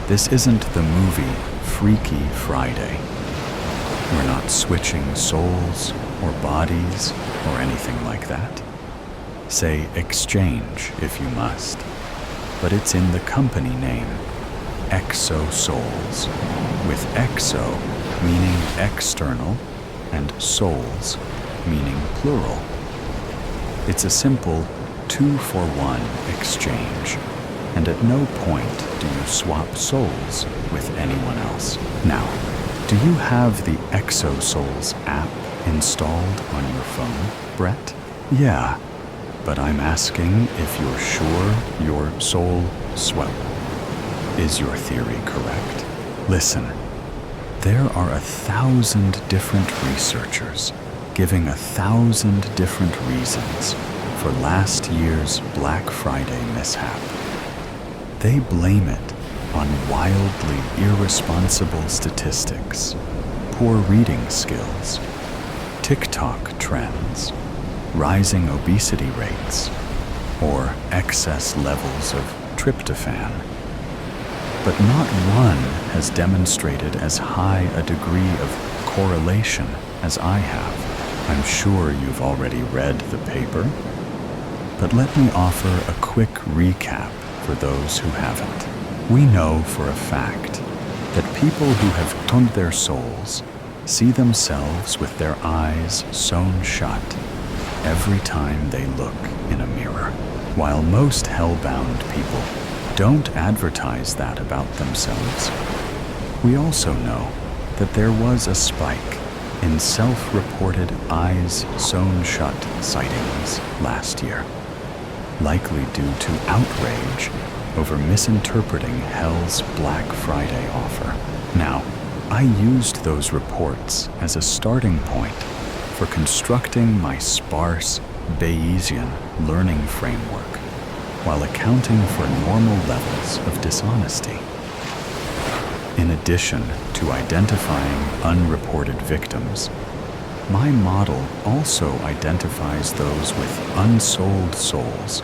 This isn't the movie Freaky Friday. We're not switching souls or bodies or anything like that. Say exchange if you must, but it's in the company name, Exo Souls, with exo meaning external and souls meaning plural. It's a simple 2-for-1 exchange, and at no point do you swap souls with anyone else. Now, do you have the Exo Souls app installed on your phone, Brett? Yeah, but I'm asking if you're sure your soul swap. Is your theory correct? Listen, there are 1,000 different researchers giving 1,000 different reasons for last year's Black Friday mishap. They blame it on wildly irresponsible statistics, poor reading skills, TikTok trends, rising obesity rates, or excess levels of tryptophan. But not one has demonstrated as high a degree of correlation as I have. I'm sure you've already read the paper, but let me offer a quick recap for those who haven't. We know for a fact that people who have toned their souls see themselves with their eyes sewn shut every time they look in a mirror, while most hellbound people don't advertise that about themselves. We also know that there was a spike in self-reported eyes sewn shut sightings last year, likely due to outrage over misinterpreting Hell's Black Friday offer. Now, I used those reports as a starting point for constructing my sparse Bayesian learning framework while accounting for normal levels of dishonesty. In addition to identifying unreported victims, my model also identifies those with unsold souls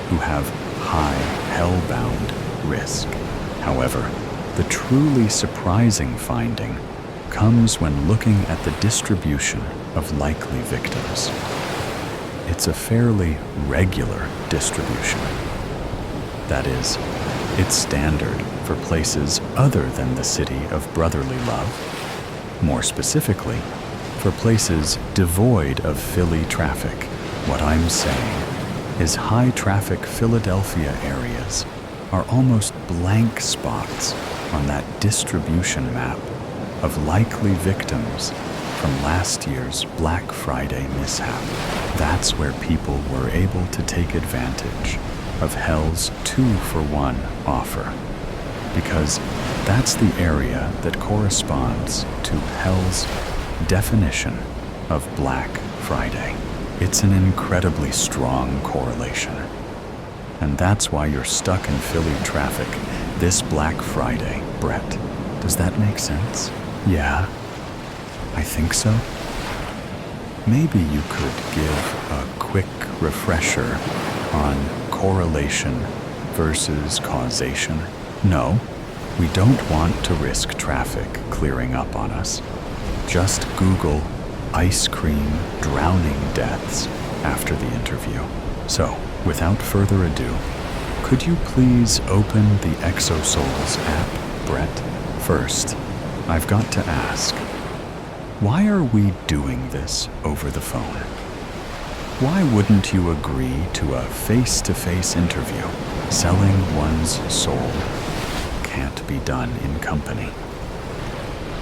who have high hellbound risk. However, the truly surprising finding comes when looking at the distribution of likely victims. It's a fairly regular distribution. That is, it's standard for places other than the city of brotherly love. More specifically, for places devoid of Philly traffic. What I'm saying is high-traffic Philadelphia areas are almost blank spots on that distribution map of likely victims from last year's Black Friday mishap. That's where people were able to take advantage of Hell's 2-for-1 offer, because that's the area that corresponds to Hell's definition of Black Friday. It's an incredibly strong correlation. And that's why you're stuck in Philly traffic this Black Friday, Brett. Does that make sense? Yeah, I think so. Maybe you could give a quick refresher on correlation versus causation. No, we don't want to risk traffic clearing up on us. Just Google ice cream drowning deaths after the interview. So, without further ado, could you please open the Exosouls app, Brett? First, I've got to ask, why are we doing this over the phone? Why wouldn't you agree to a face-to-face interview? Selling one's soul can't be done in company.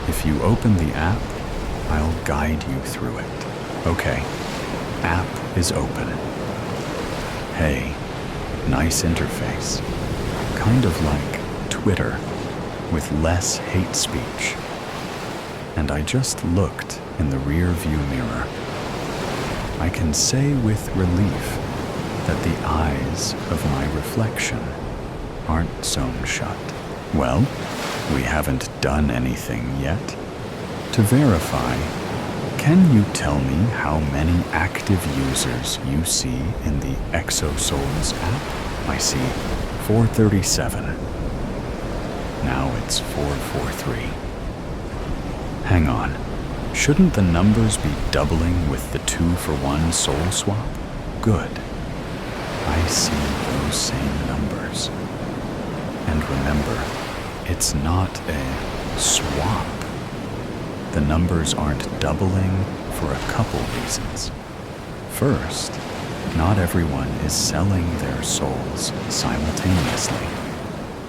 If you open the app, I'll guide you through it. Okay, app is open. Hey, nice interface. Kind of like Twitter, with less hate speech. And I just looked in the rear view mirror. I can say with relief that the eyes of my reflection aren't sewn shut. Well, we haven't done anything yet. To verify, can you tell me how many active users you see in the Exosouls app? I see 437. Now it's 443. Hang on. Shouldn't the numbers be doubling with the 2-for-1 soul swap? Good. I see those same numbers. And remember, it's not a swap. The numbers aren't doubling for a couple reasons. First, not everyone is selling their souls simultaneously.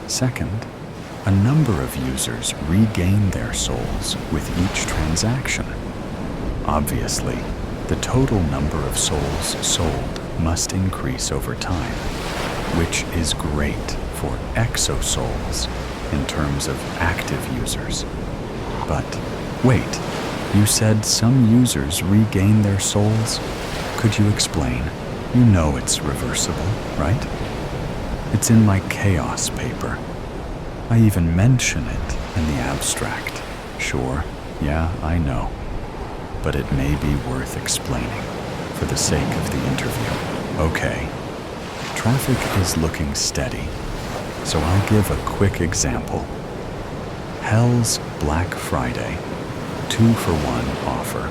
Second, a number of users regain their souls with each transaction. Obviously, the total number of souls sold must increase over time, which is great for exosouls in terms of active users. But wait, you said some users regain their souls? Could you explain? You know it's reversible, right? It's in my chaos paper. I even mention it in the abstract. Sure, yeah, I know. But it may be worth explaining for the sake of the interview. Okay, traffic is looking steady, so I'll give a quick example. Hell's Black Friday 2-for-1 offer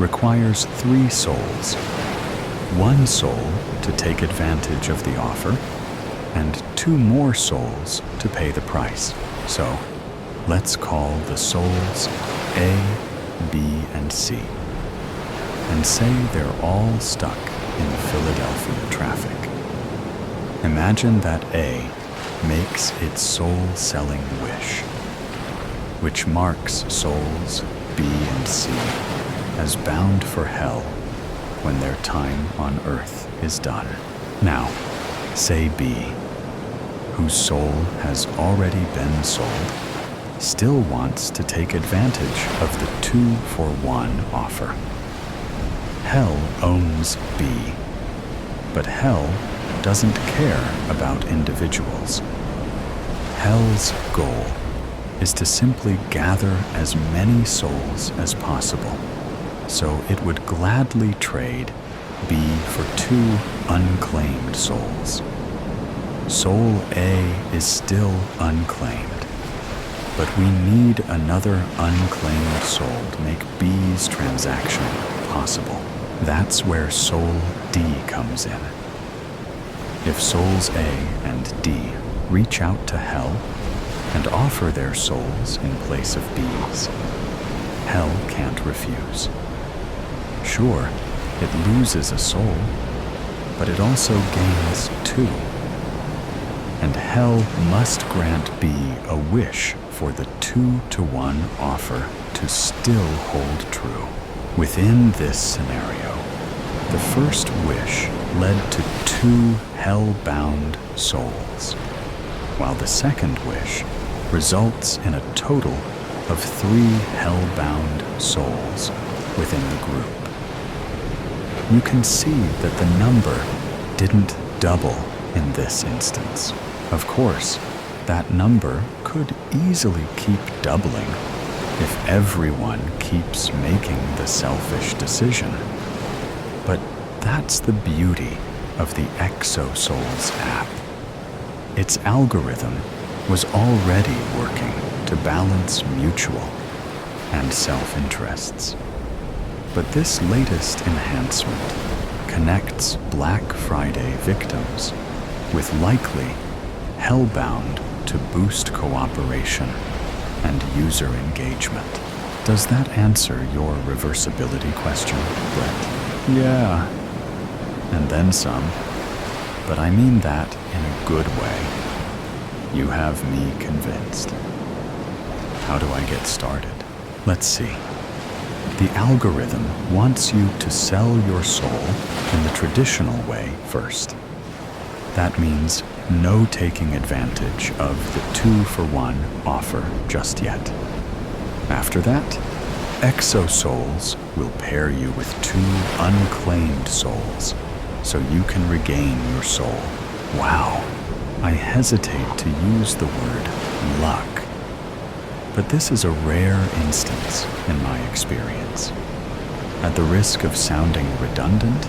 requires 3 souls. 1 soul to take advantage of the offer, and 2 more souls to pay the price. So, let's call the souls A, B, and C, and say they're all stuck in Philadelphia traffic. Imagine that A makes its soul-selling wish, which marks souls B and C as bound for hell when their time on earth is done. Now, say B, whose soul has already been sold, still wants to take advantage of the 2-for-1 offer. Hell owns B, but Hell doesn't care about individuals. Hell's goal is to simply gather as many souls as possible, so it would gladly trade B for 2 unclaimed souls. Soul A is still unclaimed, but we need another unclaimed soul to make B's transaction possible. That's where Soul D comes in. If Souls A and D reach out to Hell and offer their souls in place of B's, Hell can't refuse. Sure, it loses a soul, but it also gains 2. and hell must grant B a wish for the 2-to-1 offer to still hold true. Within this scenario, the first wish led to 2 hell-bound souls, while the second wish results in a total of 3 hell-bound souls within the group. You can see that the number didn't double in this instance. Of course, that number could easily keep doubling if everyone keeps making the selfish decision. But that's the beauty of the ExoSouls app. Its algorithm was already working to balance mutual and self-interests. But this latest enhancement connects Black Friday victims with likely hellbound to boost cooperation and user engagement. Does that answer your reversibility question, Brett? Yeah, and then some, but I mean that in a good way. You have me convinced. How do I get started? Let's see. The algorithm wants you to sell your soul in the traditional way first. That means no taking advantage of the 2-for-1 offer just yet. After that, ExoSouls will pair you with 2 unclaimed souls, so you can regain your soul. Wow, I hesitate to use the word luck, but this is a rare instance in my experience. At the risk of sounding redundant,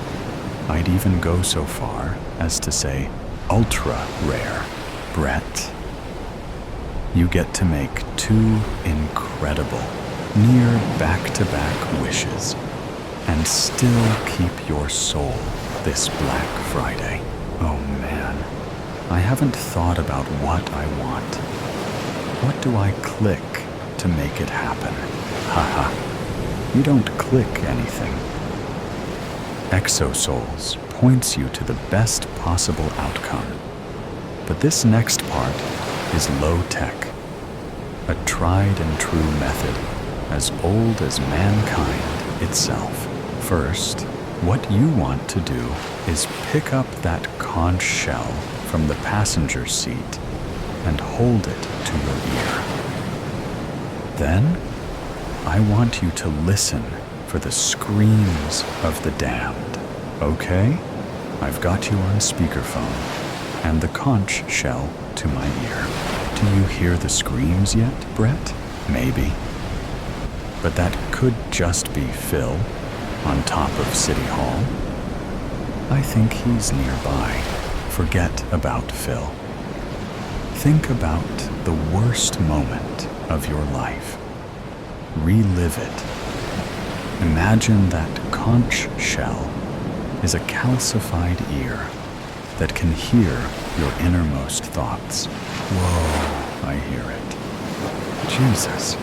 I'd even go so far as to say ultra rare. Brett, you get to make 2 incredible, near back-to-back wishes and still keep your soul this Black Friday. Oh man, I haven't thought about what I want. What do I click to make it happen? Haha, you don't click anything. ExoSouls points you to the best possible outcome. But this next part is low-tech, a tried-and-true method as old as mankind itself. First, what you want to do is pick up that conch shell from the passenger seat and hold it to your ear. Then, I want you to listen for the screams of the damned. Okay? I've got you on speakerphone and the conch shell to my ear. Do you hear the screams yet, Brett? Maybe. But that could just be Phil on top of City Hall. I think he's nearby. Forget about Phil. Think about the worst moment of your life. Relive it. Imagine that conch shell is a calcified ear that can hear your innermost thoughts. Whoa, I hear it. Jesus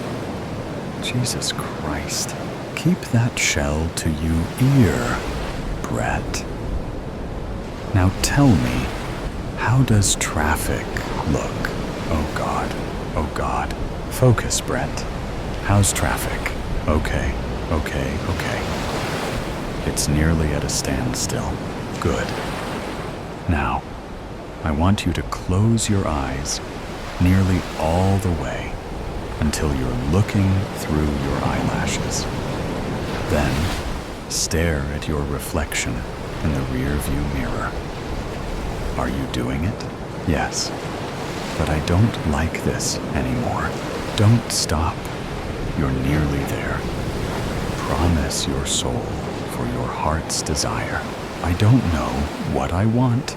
Christ. Keep that shell to you ear, Brett. Now tell me, how does traffic look? Oh God. Focus, Brett. How's traffic? Okay. It's nearly at a standstill. Good. Now, I want you to close your eyes nearly all the way until you're looking through your eyelashes. Then, stare at your reflection in the rear-view mirror. Are you doing it? Yes. But I don't like this anymore. Don't stop. You're nearly there. Promise your soul for your heart's desire. I don't know what I want.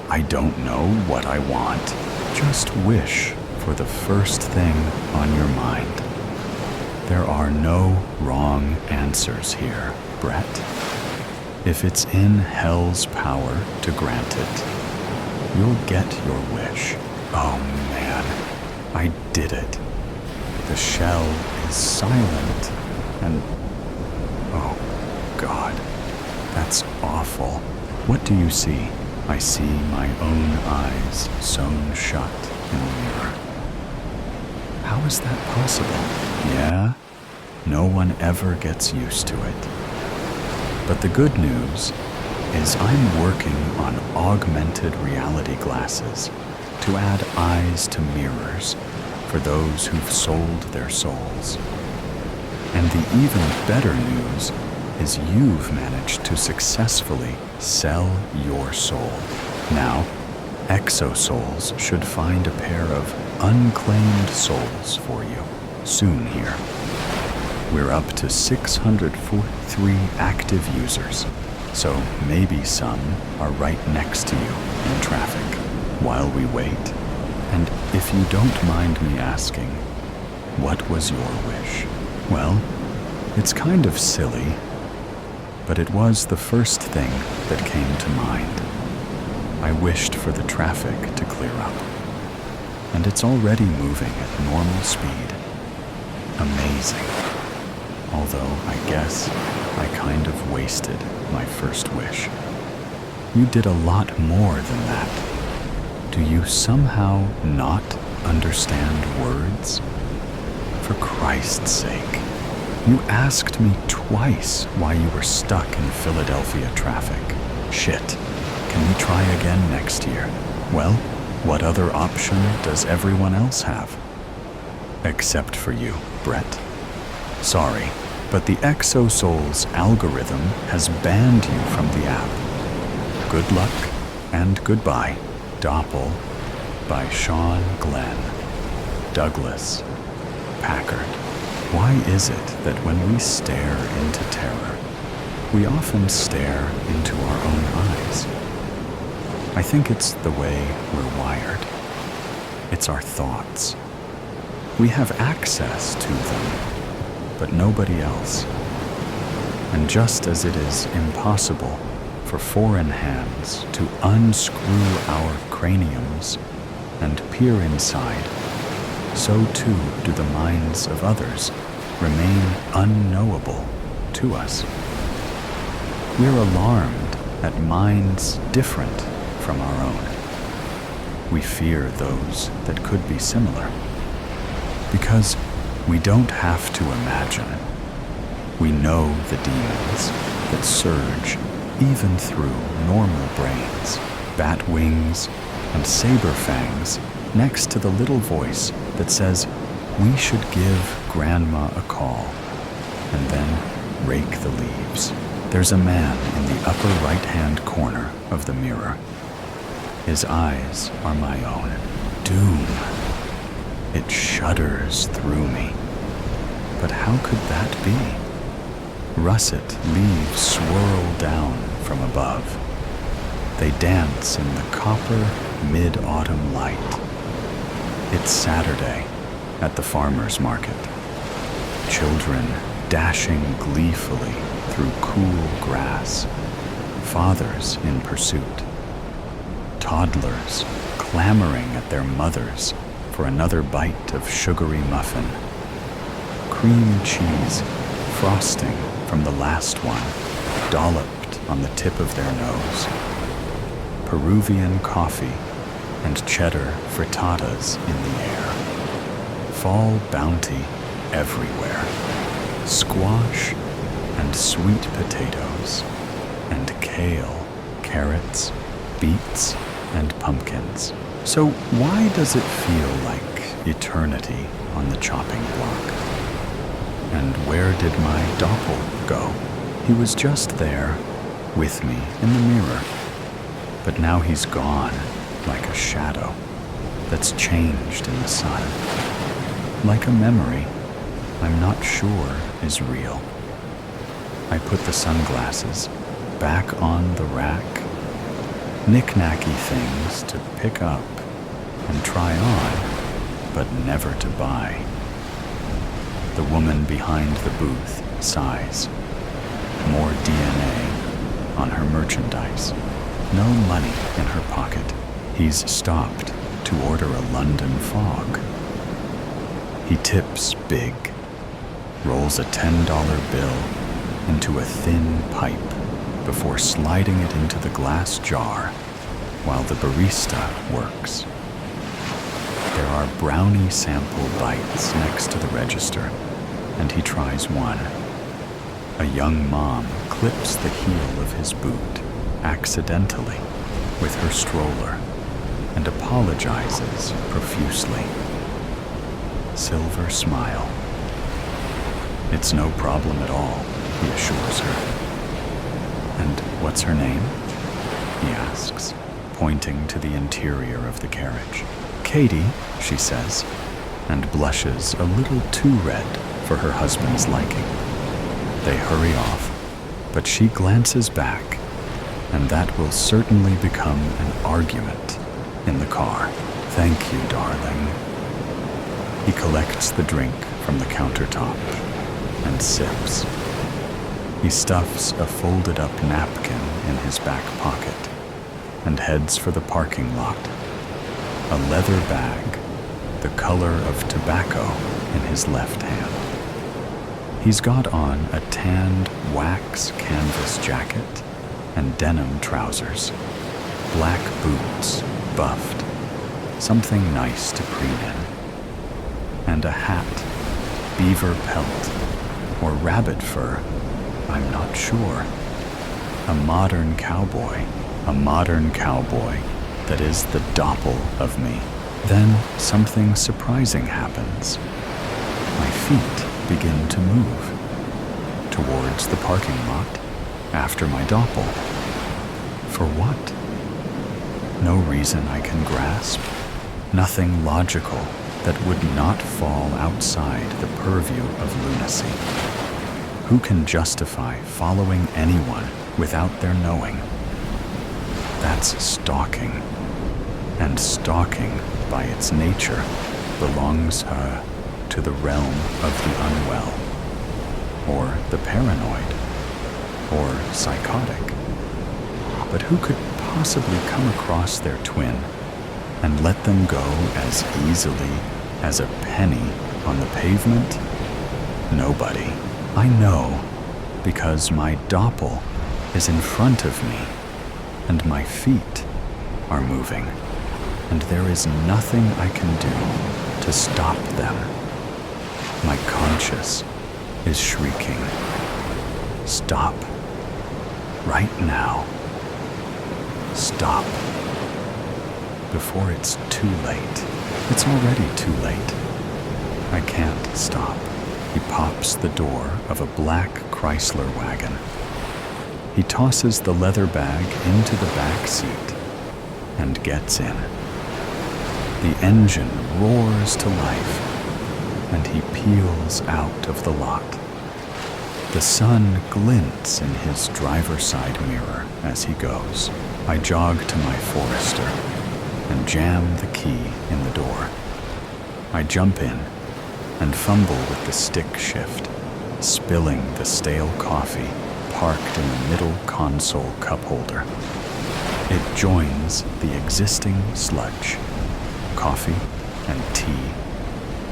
I don't know what I want. Just wish for the first thing on your mind. There are no wrong answers here, Brett. If it's in hell's power to grant it, you'll get your wish. Oh man, I did it. The shell is silent and... oh God, that's awful. What do you see? I see my own eyes sewn shut in the mirror. How is that possible? Yeah, no one ever gets used to it. But the good news is I'm working on augmented reality glasses to add eyes to mirrors for those who've sold their souls. And the even better news is you've managed to successfully sell your soul. Now, exosouls should find a pair of unclaimed souls for you soon here. We're up to 643 active users, so maybe some are right next to you in traffic while we wait. And if you don't mind me asking, what was your wish? Well, it's kind of silly, but it was the first thing that came to mind. I wished for the traffic to clear up, and it's already moving at normal speed. Amazing. Although I guess I kind of wasted my first wish. You did a lot more than that. Do you somehow not understand words? For Christ's sake, you asked me twice why you were stuck in Philadelphia traffic. Shit. Can we try again next year? Well, what other option does everyone else have? Except for you, Brett. Sorry, but the ExoSoul's algorithm has banned you from the app. Good luck and goodbye. Doppel by Sean Glenn. Douglas Packard. Why is it that when we stare into terror, we often stare into our own eyes? I think it's the way we're wired. It's our thoughts. We have access to them, but nobody else. And just as it is impossible for foreign hands to unscrew our craniums and peer inside, so too do the minds of others remain unknowable to us. We're alarmed at minds different from our own. We fear those that could be similar, because we don't have to imagine. We know the demons that surge even through normal brains, bat wings and saber fangs next to the little voice that says we should give Grandma a call and then rake the leaves. There's a man in the upper right-hand corner of the mirror. His eyes are my own. Doom. It shudders through me. But how could that be? Russet leaves swirl down from above. They dance in the copper mid-autumn light. It's Saturday at the farmer's market. Children dashing gleefully through cool grass. Fathers in pursuit. Toddlers clamoring at their mothers for another bite of sugary muffin. Cream cheese frosting from the last one, dolloped on the tip of their nose. Peruvian coffee and cheddar frittatas in the air. Fall bounty everywhere. Squash and sweet potatoes and kale, carrots, beets, and pumpkins. So why does it feel like eternity on the chopping block? And where did my Doppel go? He was just there, with me in the mirror. But now he's gone, like a shadow that's changed in the sun. Like a memory I'm not sure is real. I put the sunglasses back on the rack. Knick-knacky things to pick up and try on, but never to buy. The woman behind the booth sighs. More DNA on her merchandise. No money in her pocket. He's stopped to order a London fog. He tips big, rolls a $10 bill into a thin pipe before sliding it into the glass jar while the barista works. There are brownie sample bites next to the register, and he tries one. A young mom clips the heel of his boot accidentally with her stroller and apologizes profusely. Silver smile. It's no problem at all, he assures her. And what's her name? He asks, pointing to the interior of the carriage. Katie, she says, and blushes a little too red for her husband's liking. They hurry off, but she glances back, and that will certainly become an argument in the car. Thank you, darling. He collects the drink from the countertop and sips. He stuffs a folded-up napkin in his back pocket and heads for the parking lot. A leather bag, the color of tobacco, in his left hand. He's got on a tanned wax canvas jacket and denim trousers, black boots, buffed, something nice to preen in, and a hat, beaver pelt, or rabbit fur, I'm not sure. A modern cowboy that is the Doppel of me. Then something surprising happens. My feet begin to move towards the parking lot after my Doppel. For what? No reason I can grasp. Nothing logical that would not fall outside the purview of lunacy. Who can justify following anyone without their knowing? That's stalking. And stalking, by its nature, belongs to the realm of the unwell, or the paranoid, or psychotic. But who could possibly come across their twin and let them go as easily as a penny on the pavement? Nobody. I know, because my Doppel is in front of me, and my feet are moving, and there is nothing I can do to stop them. My conscience is shrieking. Stop. Right now. Stop. Before it's too late. It's already too late. I can't stop. He pops the door of a black Chrysler wagon. He tosses the leather bag into the back seat and gets in. The engine roars to life, and he peels out of the lot. The sun glints in his driver's side mirror as he goes. I jog to my Forester and jam the key in the door. I jump in and fumble with the stick shift, spilling the stale coffee parked in the middle console cup holder. It joins the existing sludge, coffee and tea,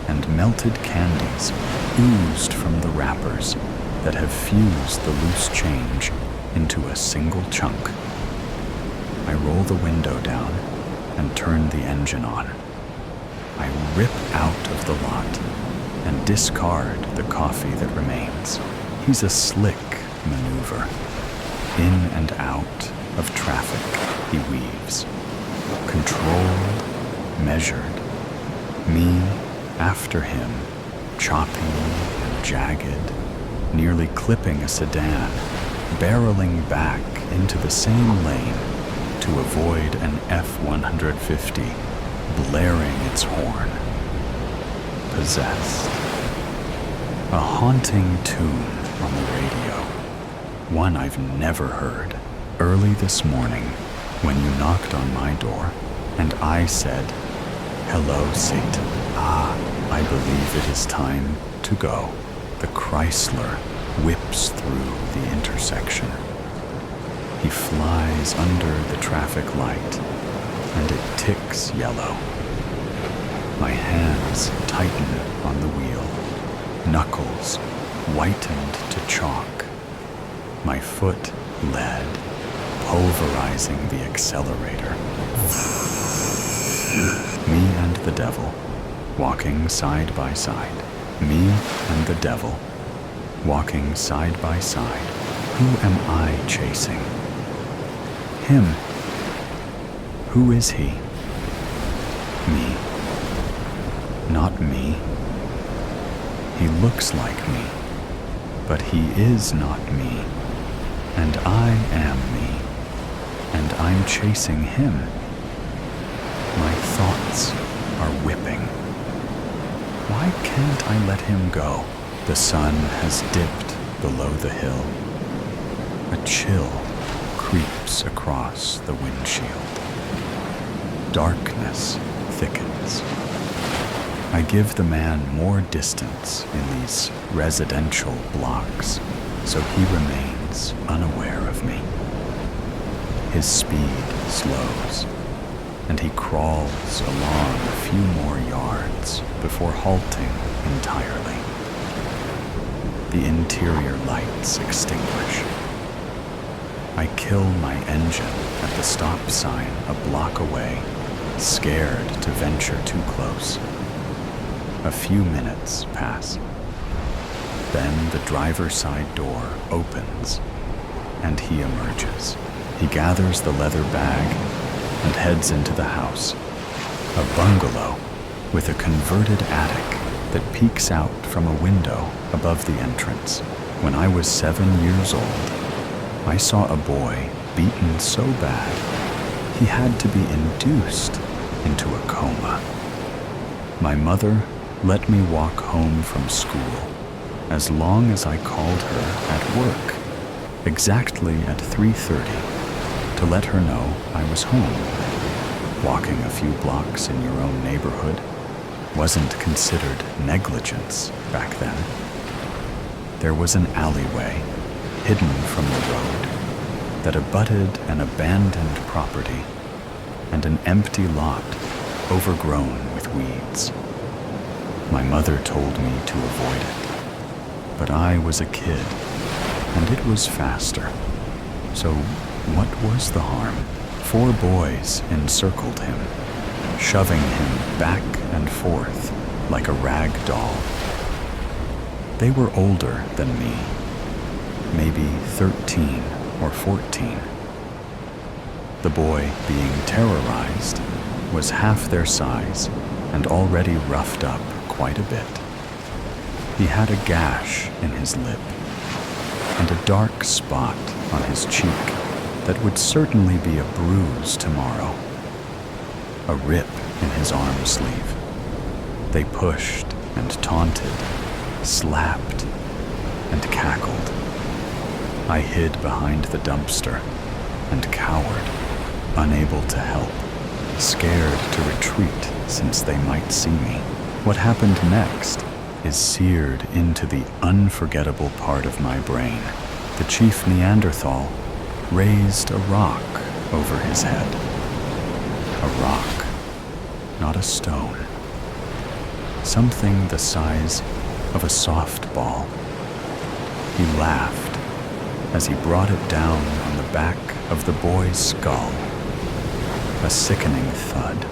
and melted candies oozed from the wrappers that have fused the loose change into a single chunk. I roll the window down and turn the engine on. I rip out of the lot and discard the coffee that remains. He's a slick maneuver. In and out of traffic he weaves. Controlled, measured. Me after him, choppy and jagged, nearly clipping a sedan, barreling back into the same lane to avoid an F-150 blaring its horn. Possessed. A haunting tune on the radio, one I've never heard. Early this morning, when you knocked on my door, and I said, "Hello, Satan. I believe it is time to go." The Chrysler whips through the intersection. He flies under the traffic light, and it ticks yellow. My hands tighten on the wheel, knuckles whitened to chalk. My foot lead pulverizing the accelerator. Me and the devil, walking side by side. Me and the devil, walking side by side. Who am I chasing? Him. Who is he? Me. Not me. He looks like me, but he is not me. And I am me, and I'm chasing him. My thoughts are whipping. Why can't I let him go? The sun has dipped below the hill. A chill creeps across the windshield. Darkness thickens. I give the man more distance in these residential blocks, so he remains unaware of me. His speed slows, and he crawls along a few more yards before halting entirely. The interior lights extinguish. I kill my engine at the stop sign a block away, scared to venture too close. A few minutes pass. Then the driver's side door opens, and he emerges. He gathers the leather bag and heads into the house, a bungalow with a converted attic that peeks out from a window above the entrance. When I was 7 years old, I saw a boy beaten so bad he had to be induced into a coma. My mother let me walk home from school as long as I called her at work, exactly at 3:30, to let her know I was home. Walking a few blocks in your own neighborhood wasn't considered negligence back then. There was an alleyway hidden from the road that abutted an abandoned property and an empty lot overgrown with weeds. My mother told me to avoid it, but I was a kid, and it was faster. So what was the harm? 4 boys encircled him, shoving him back and forth like a rag doll. They were older than me, maybe 13 or 14. The boy being terrorized was half their size and already roughed up quite a bit. He had a gash in his lip and a dark spot on his cheek that would certainly be a bruise tomorrow. A rip in his arm sleeve. They pushed and taunted, slapped and cackled. I hid behind the dumpster and cowered, unable to help, scared to retreat since they might see me. What happened next is seared into the unforgettable part of my brain. The chief Neanderthal raised a rock over his head. A rock, not a stone. Something the size of a softball. He laughed as he brought it down on the back of the boy's skull. A sickening thud.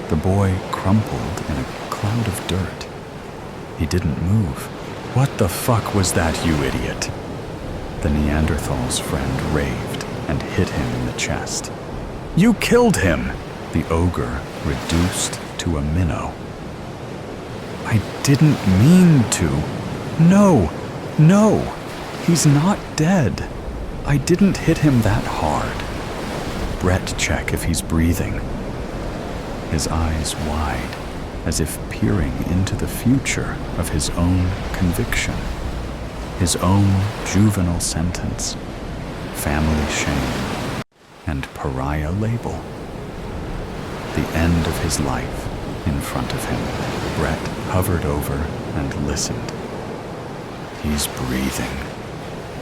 The boy crumpled in a cloud of dirt. He didn't move. What the fuck was that, you idiot? The Neanderthal's friend raved and hit him in the chest. You killed him! The ogre reduced to a minnow. I didn't mean to. No, he's not dead. I didn't hit him that hard. Brett, check if he's breathing. His eyes wide, as if peering into the future of his own conviction, his own juvenile sentence, family shame, and pariah label. The end of his life in front of him. Brett hovered over and listened. He's breathing,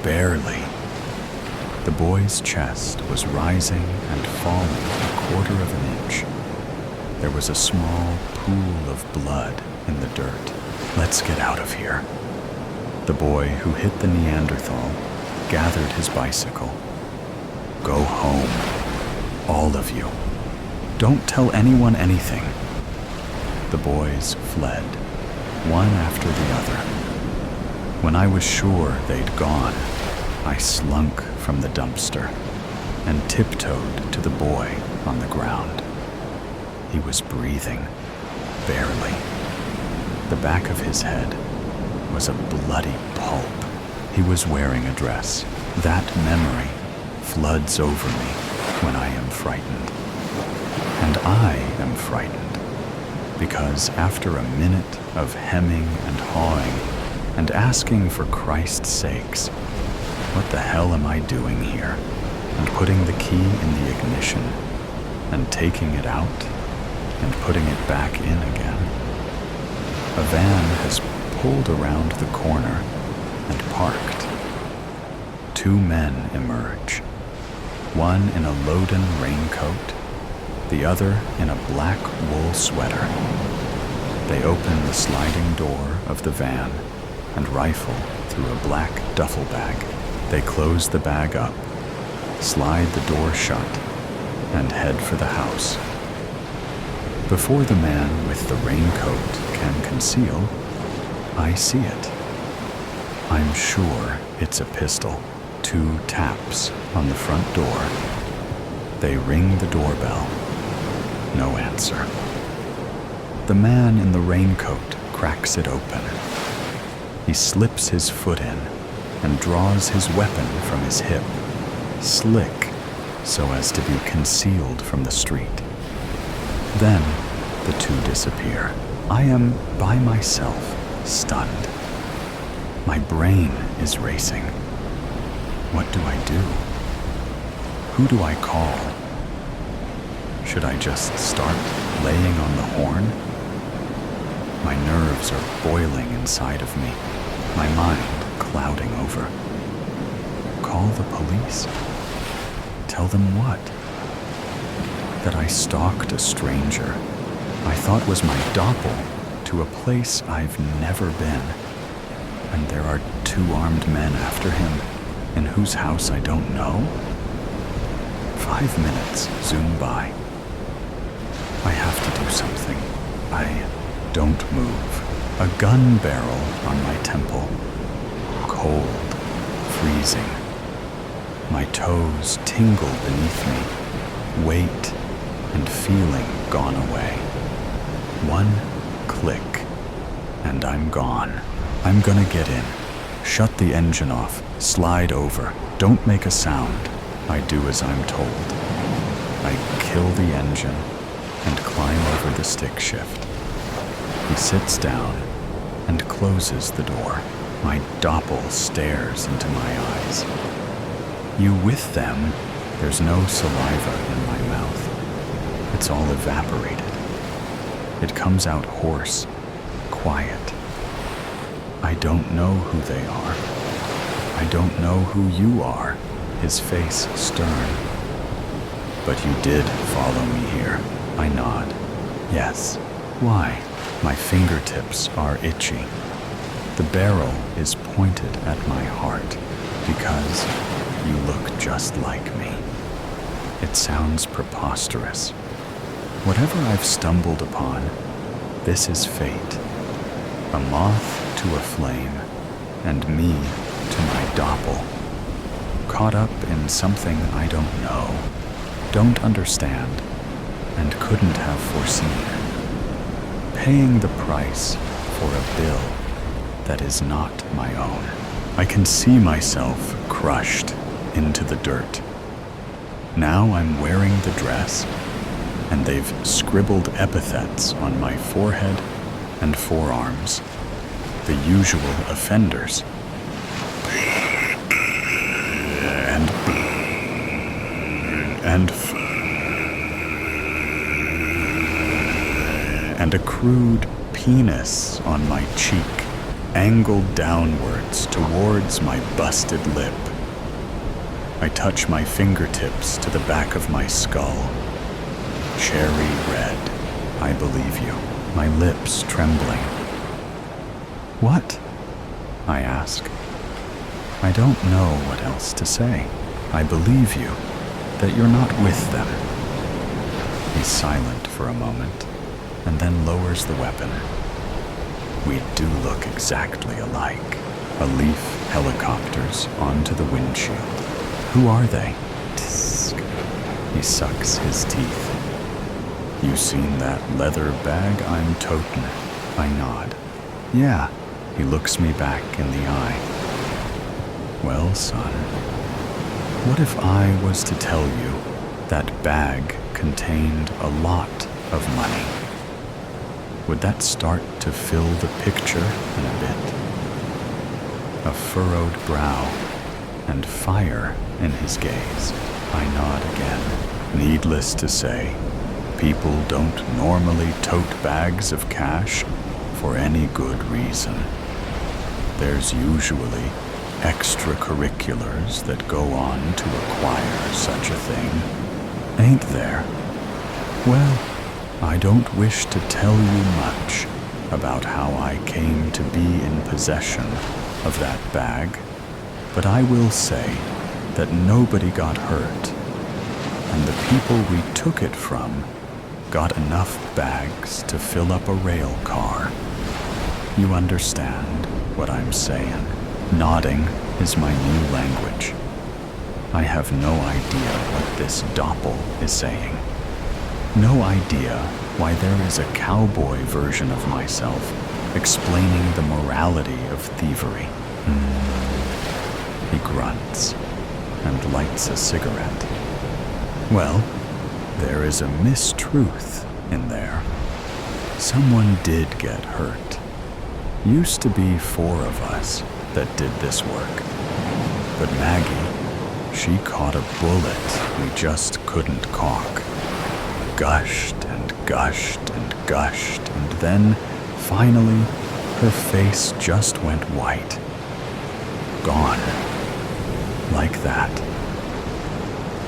barely. The boy's chest was rising and falling a quarter of an inch. There was a small pool of blood in the dirt. Let's get out of here. The boy who hit the Neanderthal gathered his bicycle. Go home. All of you. Don't tell anyone anything." The boys fled, one after the other. When I was sure they'd gone, I slunk from the dumpster and tiptoed to the boy on the ground. He was breathing, barely. The back of his head was a bloody pulp. He was wearing a dress. That memory floods over me when I am frightened. And I am frightened because after a minute of hemming and hawing and asking for Christ's sakes, what the hell am I doing here? And putting the key in the ignition and taking it out and putting it back in again. A van has pulled around the corner and parked. Two men emerge, one in a Loden raincoat, the other in a black wool sweater. They open the sliding door of the van and rifle through a black duffel bag. They close the bag up, slide the door shut, and head for the house. Before the man with the raincoat can conceal, I see it. I'm sure it's a pistol. 2 taps on the front door. They ring the doorbell. No answer. The man in the raincoat cracks it open. He slips his foot in and draws his weapon from his hip, slick so as to be concealed from the street. Then the 2 disappear. I am by myself, stunned. My brain is racing. What do I do? Who do I call? Should I just start laying on the horn? My nerves are boiling inside of me, my mind clouding over. Call the police? Tell them what? That I stalked a stranger I thought was my Doppel to a place I've never been, and there are 2 armed men after him in whose house I don't know? 5 minutes zoom by. I have to do something. I don't move. A gun barrel on my temple. Cold, freezing. My toes tingle beneath me. Weight and feeling gone away. 1 click, and I'm gone. I'm gonna get in. Shut the engine off. Slide over. Don't make a sound. I do as I'm told. I kill the engine and climb over the stick shift. He sits down and closes the door. My Doppel stares into my eyes. You with them? There's no saliva in my mouth. It's all evaporated. It comes out hoarse, quiet. I don't know who they are. I don't know who you are. His face stern. But you did follow me here. I nod. Yes. Why? My fingertips are itchy. The barrel is pointed at my heart because you look just like me. It sounds preposterous. Whatever I've stumbled upon, this is fate. A moth to a flame, and me to my Doppel. Caught up in something I don't know, don't understand, and couldn't have foreseen. Paying the price for a bill that is not my own. I can see myself crushed into the dirt. Now I'm wearing the dress, and they've scribbled epithets on my forehead and forearms, the usual offenders. And a crude penis on my cheek, angled downwards towards my busted lip. I touch my fingertips to the back of my skull. Cherry red, I believe you, my lips trembling. What? I ask. I don't know what else to say. I believe you. that you're not with them. He's silent for a moment, and then lowers the weapon. We do look exactly alike. A Leaf helicopters onto the windshield. Who are they? Tsk. He sucks his teeth. You seen that leather bag I'm totin'? I nod. Yeah. He looks me back in the eye. Well, son, what if I was to tell you that bag contained a lot of money? Would that start to fill the picture in a bit? A furrowed brow and fire in his gaze. I nod again. Needless to say, people don't normally tote bags of cash for any good reason. There's usually extracurriculars that go on to acquire such a thing, ain't there? Well, I don't wish to tell you much about how I came to be in possession of that bag, but I will say that nobody got hurt, and the people we took it from got enough bags to fill up a rail car. You understand what I'm saying? Nodding is my new language. I have no idea what this Doppel is saying. No idea why there is a cowboy version of myself explaining the morality of thievery. He grunts and lights a cigarette. Well, there is a mistruth in there. Someone did get hurt. Used to be 4 of us that did this work. But Maggie, she caught a bullet we just couldn't caulk. Gushed and gushed and gushed, and then, finally, her face just went white. Gone. Like that.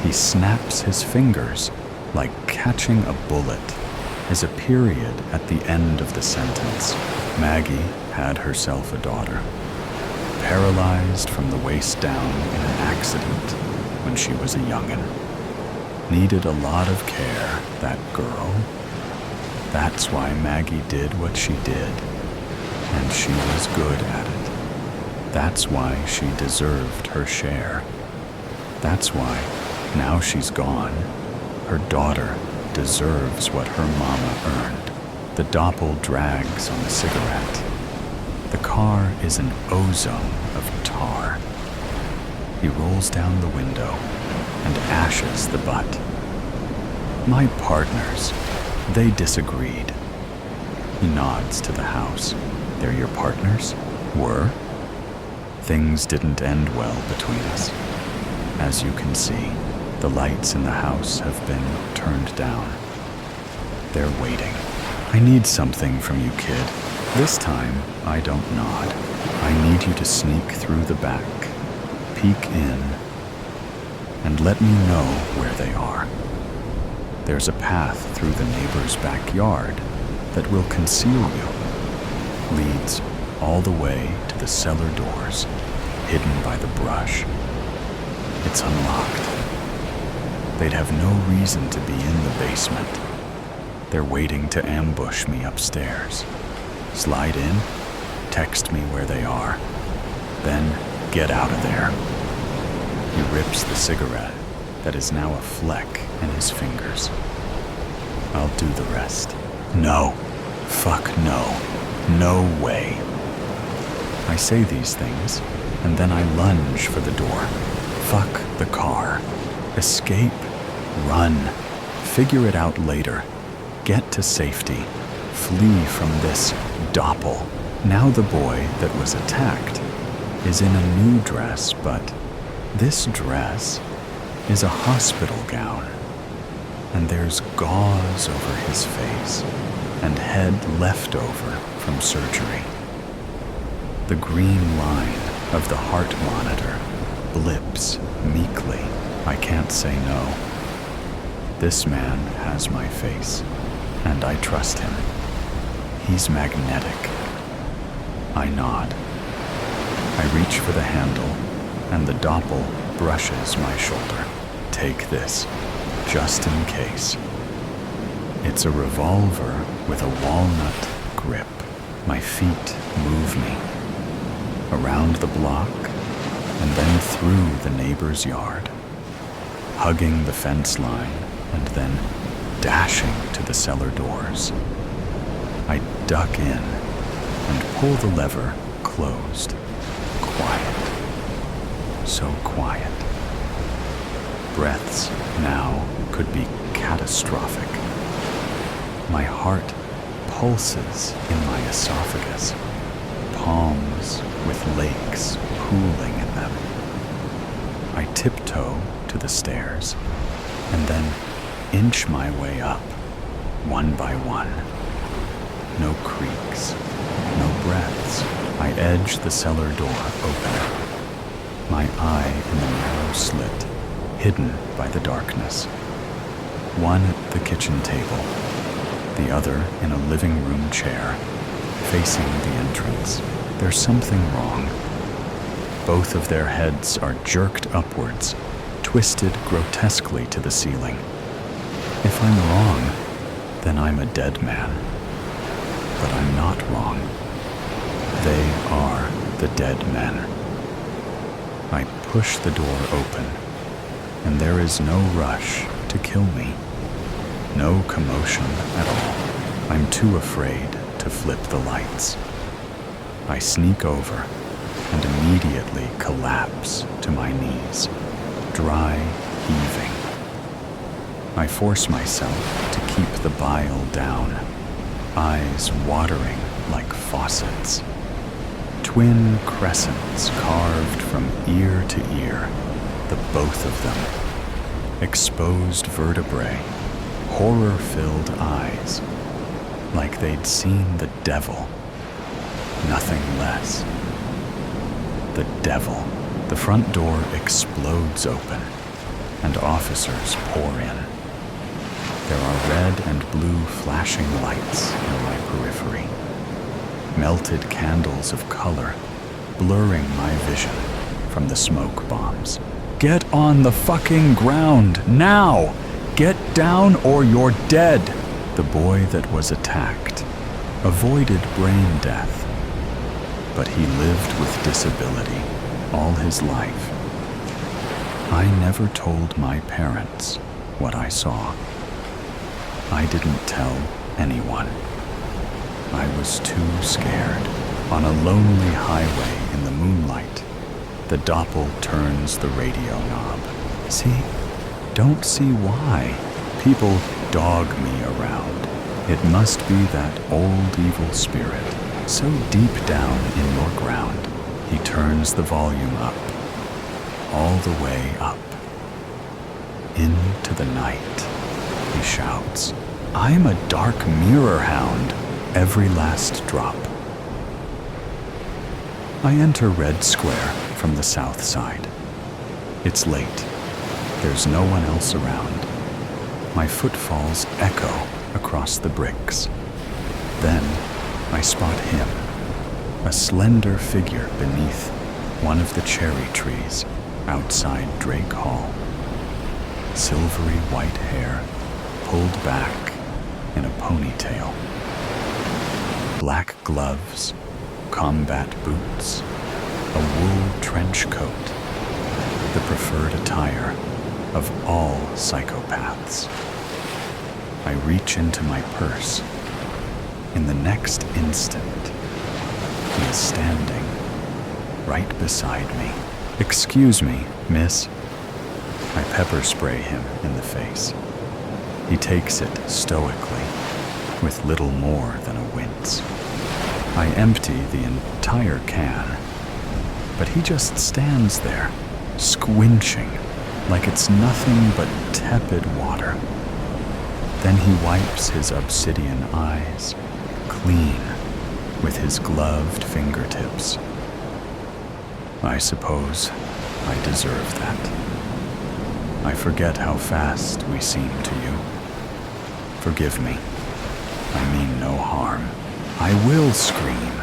He snaps his fingers like catching a bullet. Is a period at the end of the sentence. Maggie had herself a daughter, paralyzed from the waist down in an accident when she was a youngin'. Needed a lot of care, that girl. That's why Maggie did what she did, and she was good at it. That's why she deserved her share. That's why, now she's gone, her daughter deserves what her mama earned. The Doppel drags on the cigarette. The car is an ozone of tar. He rolls down the window and ashes the butt. My partners, they disagreed. He nods to the house. They're your partners? Were? Things didn't end well between us. As you can see, the lights in the house have been turned down. They're waiting. I need something from you, kid. This time, I don't nod. I need you to sneak through the back, peek in, and let me know where they are. There's a path through the neighbor's backyard that will conceal you. Leads all the way to the cellar doors, hidden by the brush. It's unlocked. They'd have no reason to be in the basement. They're waiting to ambush me upstairs. Slide in, text me where they are, then get out of there. He rips the cigarette that is now a fleck in his fingers. I'll do the rest. No. Fuck no. No way. I say these things, and then I lunge for the door. Fuck the car. Escape. Run. Figure it out later. Get to safety. Flee from this Doppel. Now the boy that was attacked is in a new dress, but this dress is a hospital gown. And there's gauze over his face and head left over from surgery. The green line of the heart monitor blips meekly. I can't say no. This man has my face, and I trust him. He's magnetic. I nod. I reach for the handle, and the Doppel brushes my shoulder. take this, just in case. It's a revolver with a walnut grip. My feet move me. Around the block, and then through the neighbor's yard. Hugging the fence line, and then dashing to the cellar doors. I duck in and pull the lever closed. Quiet. So quiet. Breaths now could be catastrophic. My heart pulses in my esophagus. Palms with lakes pooling in them. I tiptoe to the stairs and then inch my way up, one by one. No creaks, no breaths. I edge the cellar door open. My eye in the narrow slit, hidden by the darkness. One at the kitchen table, the other in a living room chair, facing the entrance. There's something wrong. Both of their heads are jerked upwards, twisted grotesquely to the ceiling. If I'm wrong, then I'm a dead man. But I'm not wrong. They are the dead men. I push the door open, and there is no rush to kill me. No commotion at all. I'm too afraid to flip the lights. I sneak over and immediately collapse to my knees, dry heaving. I force myself to keep the bile down, eyes watering like faucets. Twin crescents carved from ear to ear, the both of them. Exposed vertebrae, horror-filled eyes, like they'd seen the devil, nothing less. The devil. The front door explodes open, and officers pour in. There are red and blue flashing lights in my periphery. Melted candles of color, blurring my vision from the smoke bombs. Get on the fucking ground, now! Get down or you're dead! The boy that was attacked avoided brain death, but he lived with disability all his life. I never told my parents what I saw. I didn't tell anyone. I was too scared. On a lonely highway in the moonlight, the Doppel turns the radio knob. See? Don't see why. People dog me around. It must be that old evil spirit, so deep down in your ground. He turns the volume up, all the way up. Into the night, he shouts. I'm a dark mirror hound, every last drop. I enter Red Square from the south side. It's late. There's no one else around. My footfalls echo across the bricks. Then I spot him, a slender figure beneath one of the cherry trees outside Drake Hall. Silvery white hair pulled back in a ponytail. Black gloves, combat boots, a wool trench coat, the preferred attire of all psychopaths. I reach into my purse. In the next instant, he is standing right beside me. Excuse me, miss. I pepper spray him in the face. He takes it stoically, with little more than a wince. I empty the entire can, but he just stands there, squinching, like it's nothing but tepid water. Then he wipes his obsidian eyes clean with his gloved fingertips. I suppose I deserve that. I forget how fast we seem to you. Forgive me. I mean no harm. I will scream.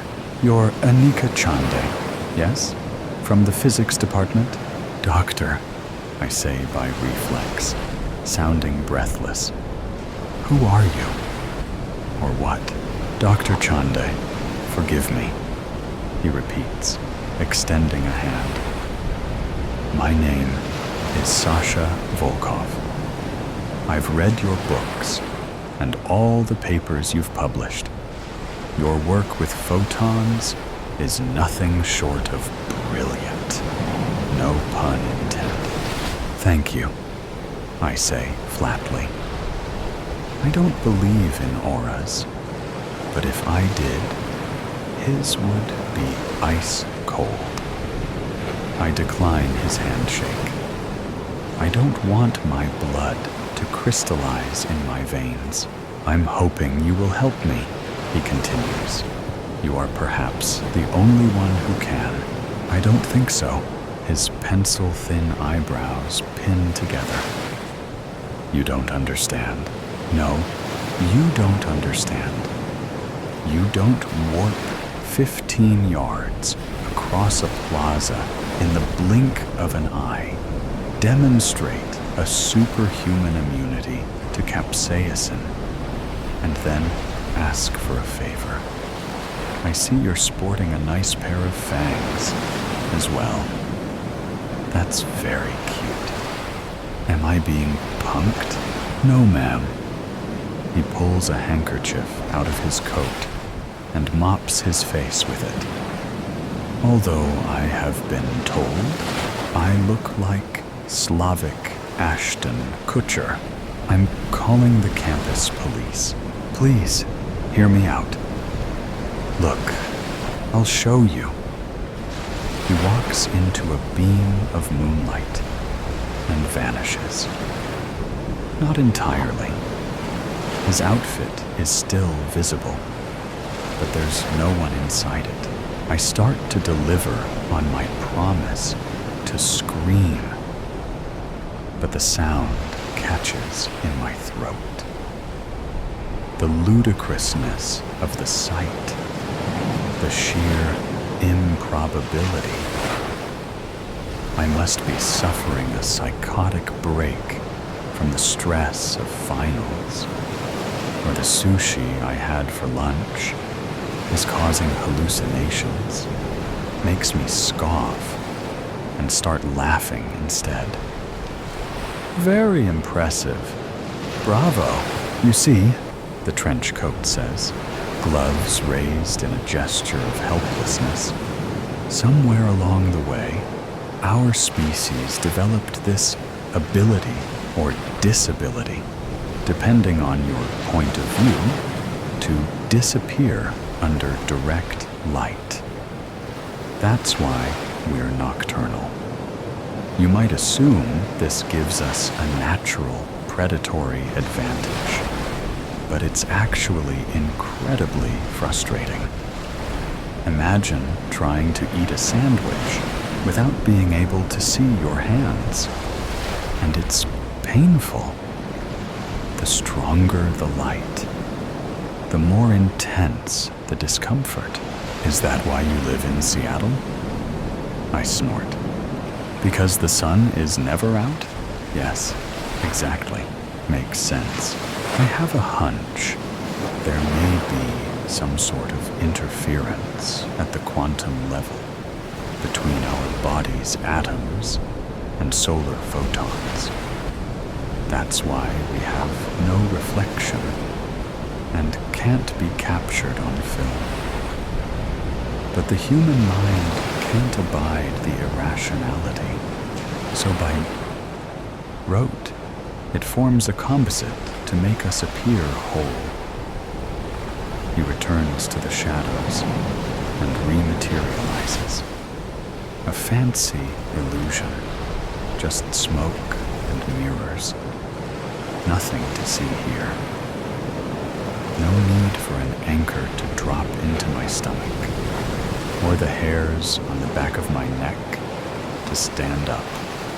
You're Anika Chande, yes? From the physics department? Doctor, I say by reflex, sounding breathless. Who are you? Or what? Dr. Chande, forgive me, he repeats, extending a hand. My name is Sasha Volkov. I've read your books and all the papers you've published. Your work with photons is nothing short of brilliant. No pun intended. Thank you, I say flatly. I don't believe in auras, but if I did, his would be ice cold. I decline his handshake. I don't want my blood to crystallize in my veins. I'm hoping you will help me, he continues. You are perhaps the only one who can. I don't think so. His pencil-thin eyebrows pin together. You don't understand. No, you don't understand. You don't warp 15 yards across a plaza in the blink of an eye, demonstrate a superhuman immunity to capsaicin, and then ask for a favor. I see you're sporting a nice pair of fangs as well. That's very cute. Am I being punked? No, ma'am. He pulls a handkerchief out of his coat and mops his face with it. Although I have been told I look like Slavic Ashton Kutcher. I'm calling the campus police. Please, hear me out. Look, I'll show you. He walks into a beam of moonlight and vanishes. Not entirely. His outfit is still visible, but there's no one inside it. I start to deliver on my promise to scream, but the sound catches in my throat. The ludicrousness of the sight, the sheer improbability. I must be suffering a psychotic break from the stress of finals, or the sushi I had for lunch is causing hallucinations, makes me scoff and start laughing instead. Very impressive. Bravo. You see, the trench coat says, gloves raised in a gesture of helplessness. Somewhere along the way, our species developed this ability or disability, depending on your point of view, to disappear under direct light. That's why we're nocturnal. You might assume this gives us a natural predatory advantage, but it's actually incredibly frustrating. Imagine trying to eat a sandwich without being able to see your hands, and it's painful. The stronger the light, the more intense the discomfort. Is that why you live in Seattle? I snort. Because the sun is never out? Yes, exactly. Makes sense. I have a hunch there may be some sort of interference at the quantum level between our body's atoms and solar photons. That's why we have no reflection and can't be captured on film. But the human mind can't abide the irrationality, so by rote, it forms a composite to make us appear whole. He returns to the shadows and rematerializes. A fancy illusion, just smoke and mirrors. Nothing to see here. No need for an anchor to drop into my stomach, or the hairs on the back of my neck to stand up.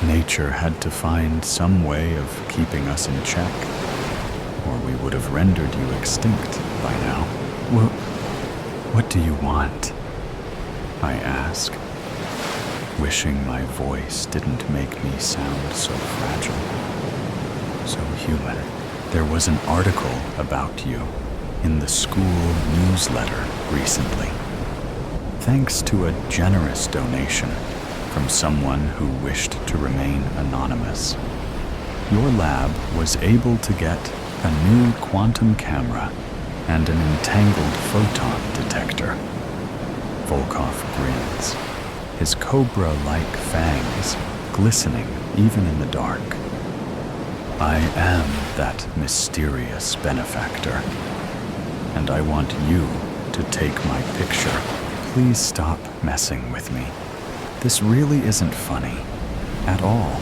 Nature had to find some way of keeping us in check, or we would have rendered you extinct by now. Well, what do you want? I ask. wishing my voice didn't make me sound so fragile, so human. There was an article about you in the school newsletter recently. Thanks to a generous donation from someone who wished to remain anonymous, your lab was able to get a new quantum camera and an entangled photon detector. Volkov grins, his cobra-like fangs glistening even in the dark. I am that mysterious benefactor, and I want you to take my picture. Please stop messing with me. This really isn't funny at all.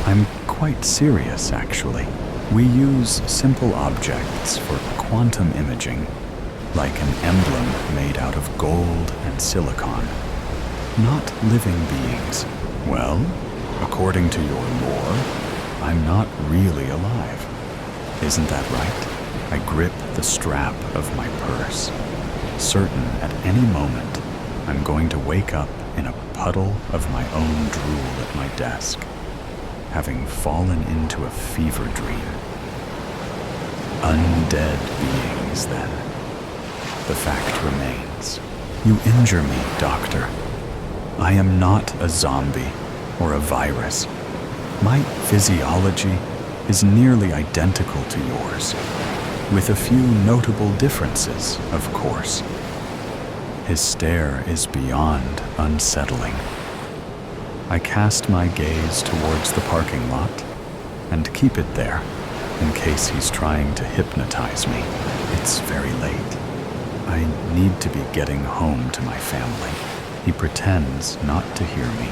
I'm quite serious, actually. We use simple objects for quantum imaging, like an emblem made out of gold and silicon, not living beings. Well, according to your lore, I'm not really alive. Isn't that right? I grip the strap of my purse, certain at any moment I'm going to wake up in a puddle of my own drool at my desk, having fallen into a fever dream. Undead beings, then. The fact remains. You injure me, Doctor. I am not a zombie or a virus. My physiology is nearly identical to yours, with a few notable differences, of course. His stare is beyond unsettling. I cast my gaze towards the parking lot and keep it there in case he's trying to hypnotize me. It's very late. I need to be getting home to my family. He pretends not to hear me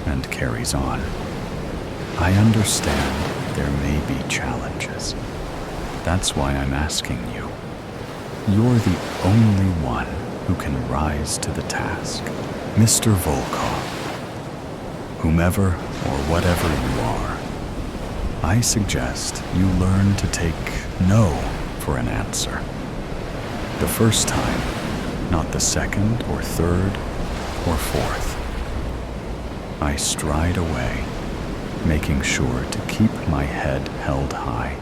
and carries on. I understand there may be challenges. That's why I'm asking you. You're the only one who can rise to the task. Mr. Volkov, whomever or whatever you are, I suggest you learn to take no for an answer. The first time, not the second or third or fourth. I stride away, making sure to keep my head held high,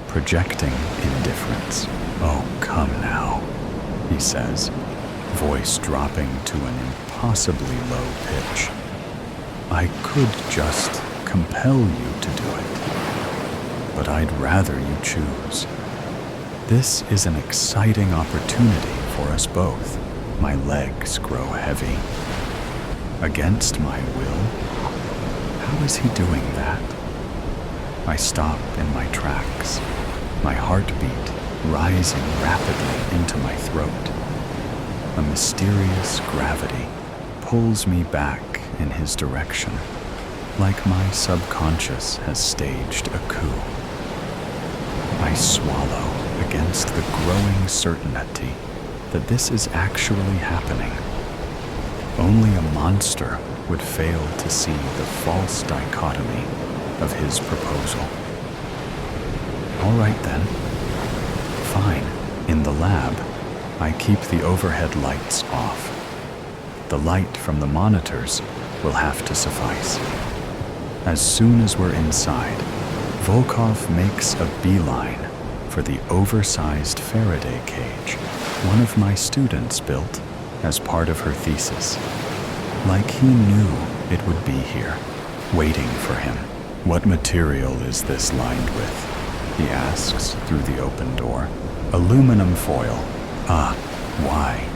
projecting indifference. Oh, come now, he says, voice dropping to an impossibly low pitch. I could just compel you to do it, but I'd rather you choose. This is an exciting opportunity for us both. My legs grow heavy. Against my will? How is he doing that? I stop in my tracks, my heartbeat rising rapidly into my throat. A mysterious gravity pulls me back in his direction, like my subconscious has staged a coup. I swallow against the growing certainty that this is actually happening. Only a monster would fail to see the false dichotomy of his proposal. All right then. Fine. In the lab, I keep the overhead lights off. The light from the monitors will have to suffice. As soon as we're inside, Volkov makes a beeline for the oversized Faraday cage one of my students built as part of her thesis. Like he knew it would be here, waiting for him. What material is this lined with? He asks through the open door. Aluminum foil. Ah, why?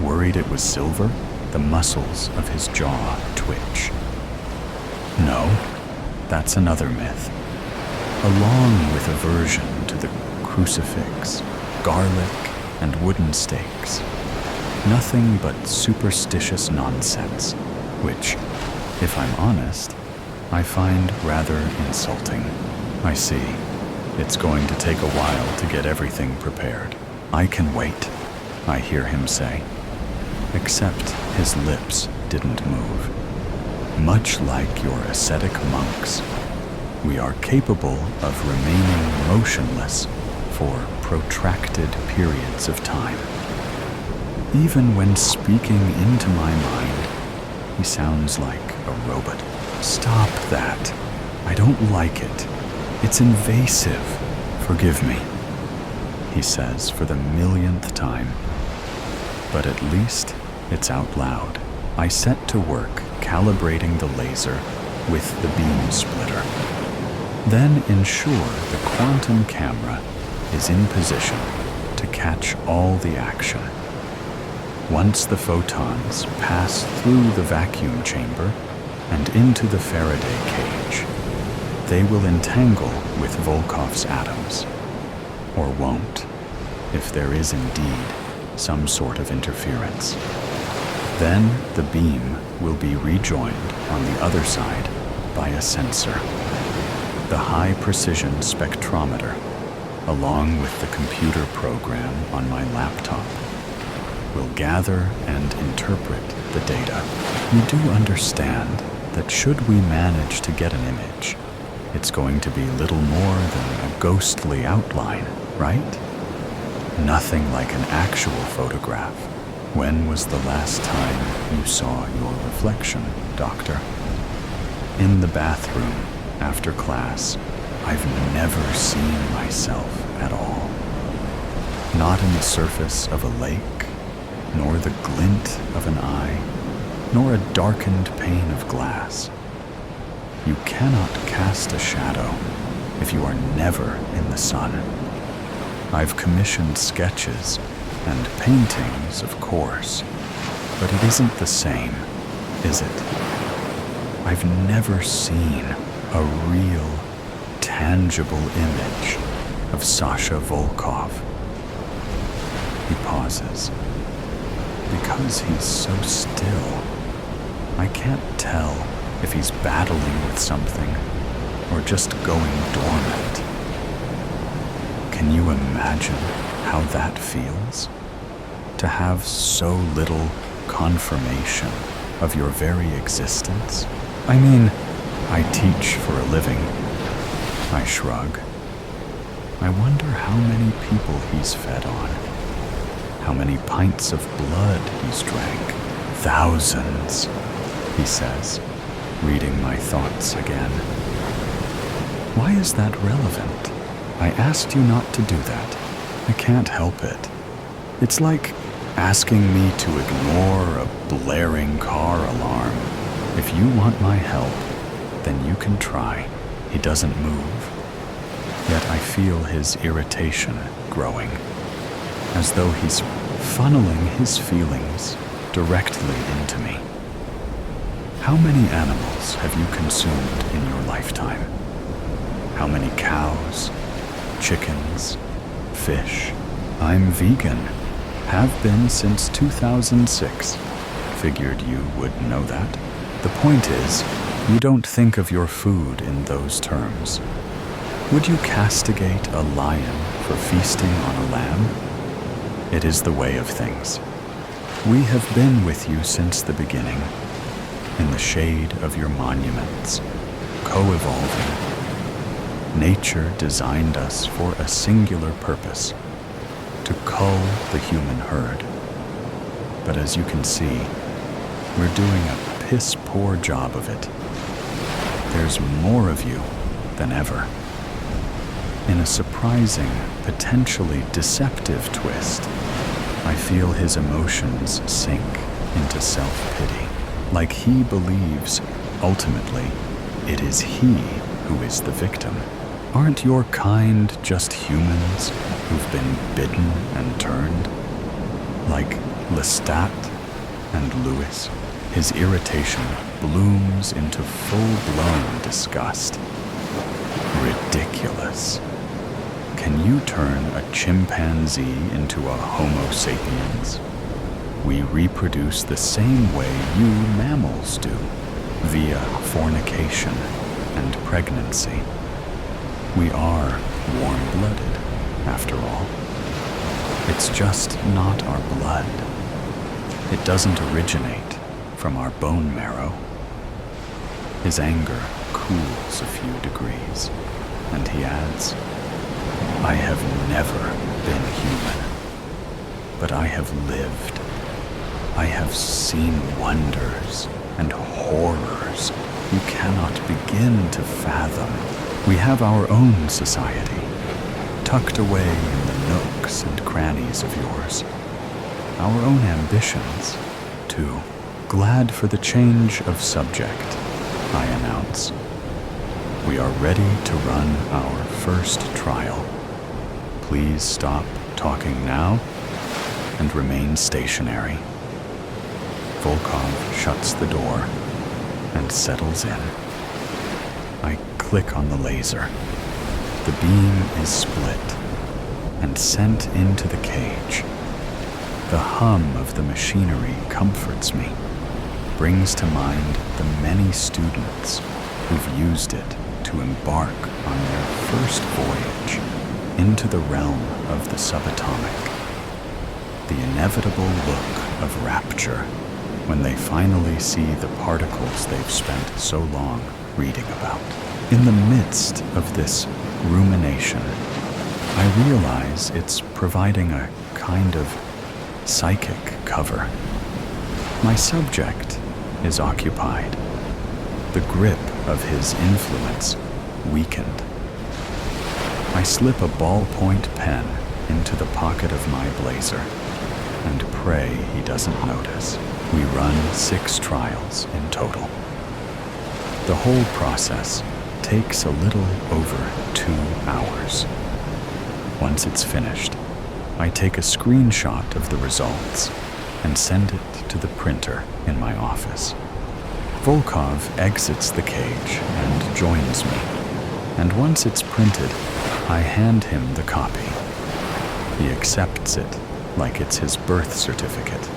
Worried it was silver? The muscles of his jaw twitch. No, that's another myth. Along with aversion to the crucifix, garlic, and wooden stakes. Nothing but superstitious nonsense, which, if I'm honest, I find rather insulting. I see. It's going to take a while to get everything prepared. I can wait, I hear him say. Except his lips didn't move. Much like your ascetic monks, we are capable of remaining motionless for protracted periods of time. Even when speaking into my mind, He sounds like a robot. Stop that. I don't like it. It's invasive. Forgive me, he says for the millionth time. But at least it's out loud. I set to work calibrating the laser with the beam splitter. Then ensure the quantum camera is in position to catch all the action. Once the photons pass through the vacuum chamber and into the Faraday cage, they will entangle with Volkov's atoms, or won't, if there is indeed some sort of interference. Then the beam will be rejoined on the other side by a sensor. The high-precision spectrometer, along with the computer program on my laptop, will gather and interpret the data. You do understand that should we manage to get an image, it's going to be little more than a ghostly outline, right? Nothing like an actual photograph. When was the last time you saw your reflection, Doctor? In the bathroom, after class, I've never seen myself at all. Not in the surface of a lake, nor the glint of an eye, nor a darkened pane of glass. You cannot cast a shadow if you are never in the sun. I've commissioned sketches and paintings, of course, but it isn't the same, is it? I've never seen a real, tangible image of Sasha Volkov. He pauses. Because he's so still, I can't tell if he's battling with something or just going dormant. Can you imagine how that feels? To have so little confirmation of your very existence? I mean, I teach for a living. I shrug. I wonder how many people he's fed on. How many pints of blood he's drank. Thousands, he says, reading my thoughts again. Why is that relevant? I asked you not to do that. I can't help it. It's like asking me to ignore a blaring car alarm. If you want my help, then you can try. He doesn't move. Yet I feel his irritation growing, as though he's funneling his feelings directly into me. How many animals have you consumed in your lifetime? How many cows, chickens, fish? I'm vegan. Have been since 2006. Figured you would know that. The point is, you don't think of your food in those terms. Would you castigate a lion for feasting on a lamb? It is the way of things. We have been with you since the beginning, in the shade of your monuments, co-evolving. Nature designed us for a singular purpose, to cull the human herd. But as you can see, we're doing a piss-poor job of it. There's more of you than ever. In a surprising, potentially deceptive twist, I feel his emotions sink into self-pity, like he believes, ultimately, it is he who is the victim. Aren't your kind just humans who've been bitten and turned? Like Lestat and Lewis, his irritation blooms into full-blown disgust. Ridiculous. Can you turn a chimpanzee into a Homo sapiens? We reproduce the same way you mammals do, via fornication and pregnancy. We are warm-blooded, after all. It's just not our blood. It doesn't originate from our bone marrow. His anger cools a few degrees, and he adds, I have never been human, but I have lived. I have seen wonders and horrors you cannot begin to fathom. We have our own society, tucked away in the nooks and crannies of yours. Our own ambitions, too. Glad for the change of subject, I announce. We are ready to run our first trial. Please stop talking now and remain stationary. Volkov shuts the door and settles in. I click on the laser. The beam is split and sent into the cage. The hum of the machinery comforts me, brings to mind the many students who've used it to embark on their first voyage into the realm of the subatomic. The inevitable look of rapture when they finally see the particles they've spent so long reading about. In the midst of this rumination, I realize it's providing a kind of psychic cover. My subject is occupied, the grip of his influence weakened. I slip a ballpoint pen into the pocket of my blazer and pray he doesn't notice. We run 6 trials in total. The whole process takes a little over 2 hours. Once it's finished, I take a screenshot of the results and send it to the printer in my office. Volkov exits the cage and joins me, and once it's printed, I hand him the copy. He accepts it like it's his birth certificate.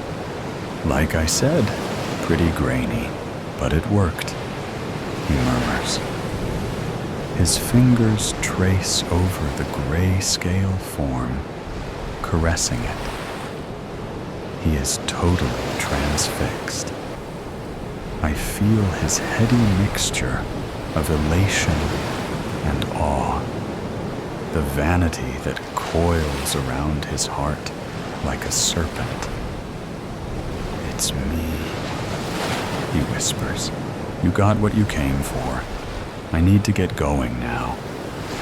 Like I said, pretty grainy, but it worked, he murmurs. His fingers trace over the grayscale form, caressing it. He is totally transfixed. I feel his heady mixture of elation and awe, the vanity that coils around his heart like a serpent. It's me, he whispers. You got what you came for. I need to get going now.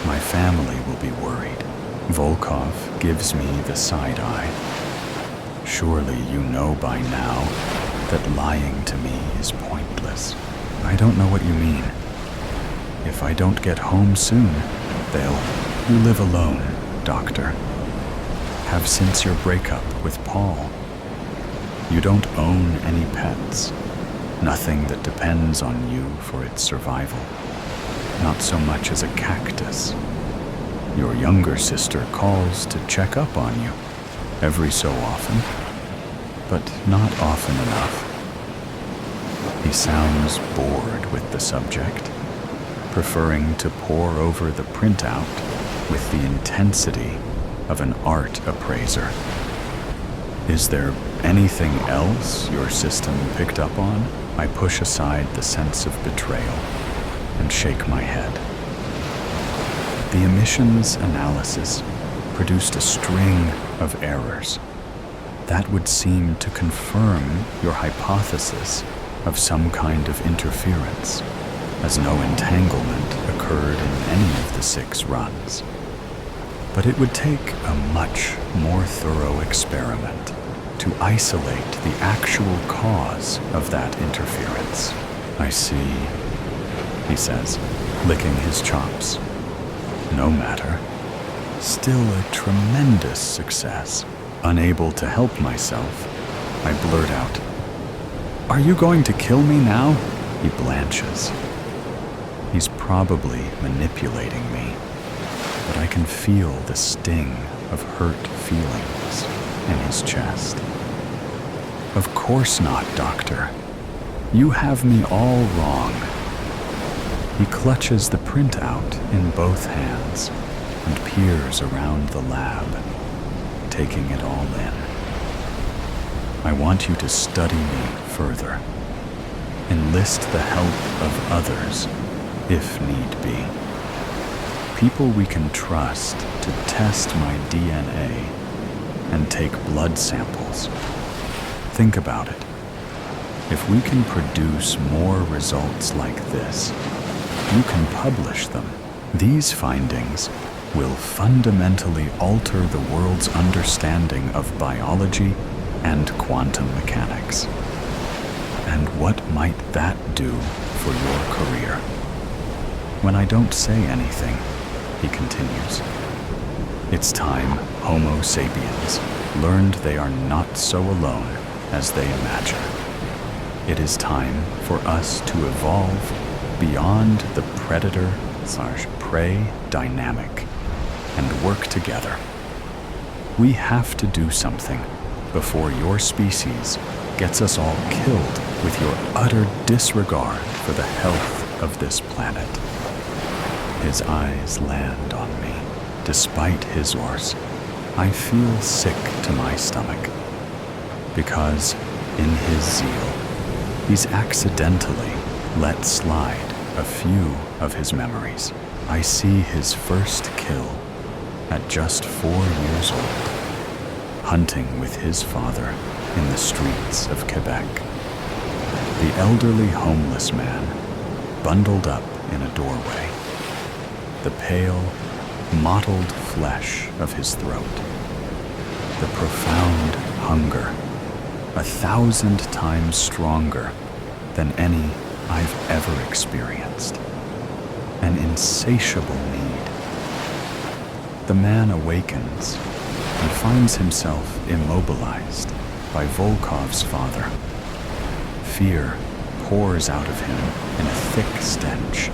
My family will be worried. Volkov gives me the side eye. Surely you know by now that lying to me is pointless. I don't know what you mean. If I don't get home soon, you live alone, Doctor. Have since your breakup with Paul. You don't own any pets. Nothing that depends on you for its survival. Not so much as a cactus. Your younger sister calls to check up on you every so often, but not often enough. He sounds bored with the subject, preferring to pore over the printout with the intensity of an art appraiser. Is there anything else your system picked up on? I push aside the sense of betrayal and shake my head. The emissions analysis produced a string of errors. That would seem to confirm your hypothesis of some kind of interference, as no entanglement occurred in any of the 6 runs. But it would take a much more thorough experiment to isolate the actual cause of that interference. I see, he says, licking his chops. No matter. Still a tremendous success. Unable to help myself, I blurt out, "Are you going to kill me now?" He blanches. He's probably manipulating me, but I can feel the sting of hurt feelings in his chest. Of course not, Doctor. You have me all wrong. He clutches the printout in both hands and peers around the lab, taking it all in. I want you to study me further. Enlist the help of others, if need be. People we can trust to test my DNA and take blood samples. Think about it. If we can produce more results like this, you can publish them. These findings will fundamentally alter the world's understanding of biology and quantum mechanics. And what might that do for your career? When I don't say anything, he continues, it's time Homo sapiens learned they are not so alone as they imagine. It is time for us to evolve beyond the predator/prey dynamic and work together. We have to do something before your species gets us all killed with your utter disregard for the health of this planet. His eyes land on me. Despite his orders, I feel sick to my stomach, because in his zeal, he's accidentally let slide a few of his memories. I see his first kill at just 4 years old, hunting with his father in the streets of Quebec. The elderly homeless man bundled up in a doorway, the pale, mottled flesh of his throat, the profound hunger, 1,000 times stronger than any I've ever experienced, an insatiable need. The man awakens and finds himself immobilized by Volkov's father. Fear pours out of him in a thick stench.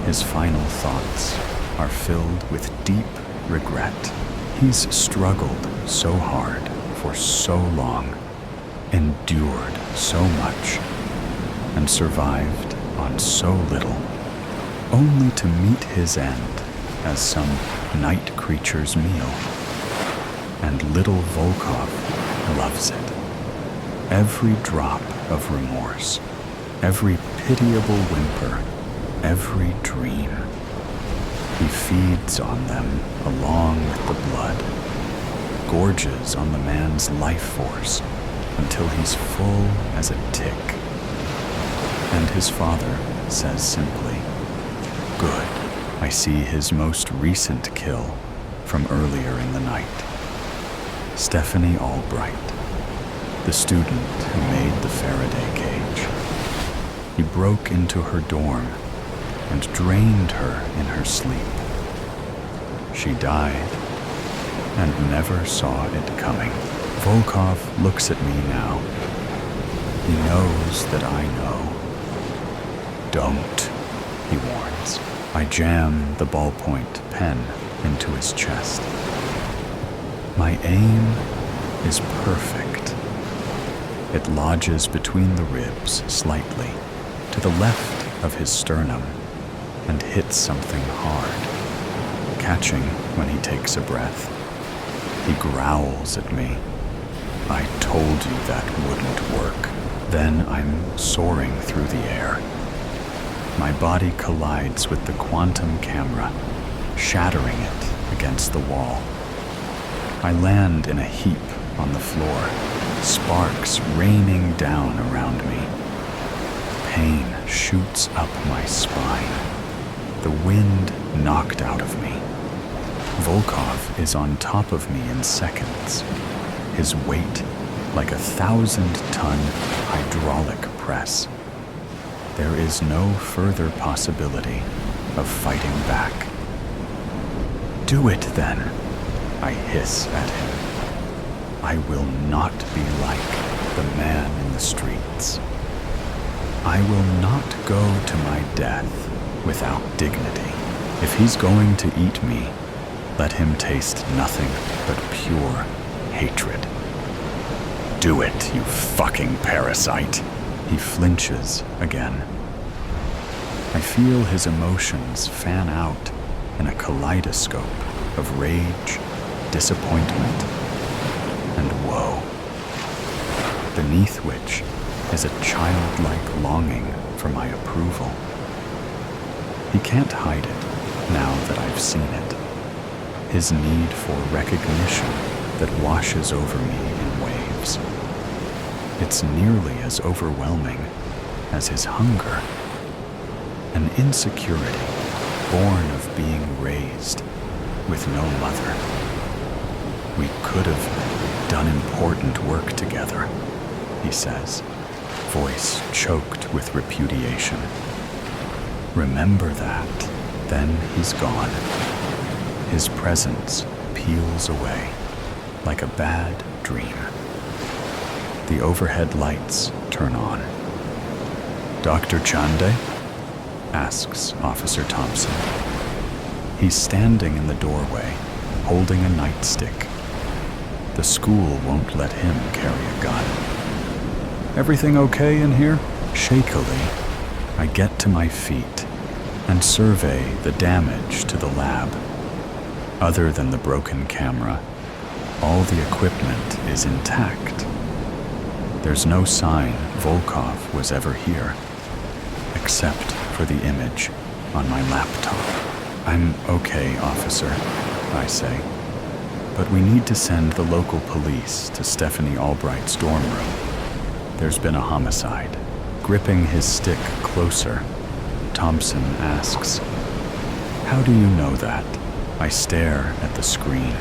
His final thoughts are filled with deep regret. He's struggled so hard for so long, endured so much, and survived on so little, only to meet his end as some night creature's meal. And little Volkov loves it. Every drop of remorse, every pitiable whimper, every dream. He feeds on them along with the blood, gorges on the man's life force until he's full as a tick. And his father says simply, "Good." I see his most recent kill from earlier in the night. Stephanie Albright, the student who made the Faraday cage. He broke into her dorm and drained her in her sleep. She died and never saw it coming. Volkov looks at me now. He knows that I know. Don't, he warns. I jam the ballpoint pen into his chest. My aim is perfect. It lodges between the ribs slightly, to the left of his sternum, and hits something hard, catching when he takes a breath. He growls at me. I told you that wouldn't work. Then I'm soaring through the air. My body collides with the quantum camera, shattering it against the wall. I land in a heap on the floor, sparks raining down around me. Pain shoots up my spine. The wind knocked out of me. Volkov is on top of me in seconds, his weight like a 1,000-ton hydraulic press. There is no further possibility of fighting back. Do it then, I hiss at him. I will not be like the man in the streets. I will not go to my death without dignity. If he's going to eat me, let him taste nothing but pure hatred. Do it, you fucking parasite. He flinches again. I feel his emotions fan out in a kaleidoscope of rage, disappointment, and woe, beneath which is a childlike longing for my approval. He can't hide it now that I've seen it. His need for recognition that washes over me in waves. It's nearly as overwhelming as his hunger. An insecurity born of being raised with no mother. We could have done important work together, he says, voice choked with repudiation. Remember that, then he's gone. His presence peels away like a bad dream. The overhead lights turn on. Dr. Chande? Asks Officer Thompson. He's standing in the doorway, holding a nightstick. The school won't let him carry a gun. Everything okay in here? Shakily, I get to my feet and survey the damage to the lab. Other than the broken camera, all the equipment is intact. There's no sign Volkov was ever here, except for the image on my laptop. I'm okay, officer, I say, but we need to send the local police to Stephanie Albright's dorm room. There's been a homicide. Gripping his stick closer, Thompson asks, "How do you know that?" I stare at the screen.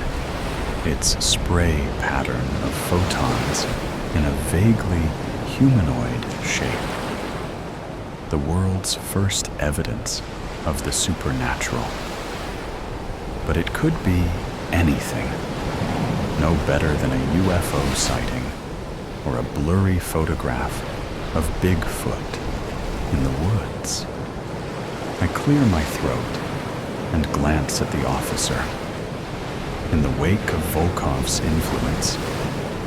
Its spray pattern of photons in a vaguely humanoid shape. The world's first evidence of the supernatural. But it could be anything. No better than a UFO sighting or a blurry photograph of Bigfoot in the woods. I clear my throat and glance at the officer. In the wake of Volkov's influence,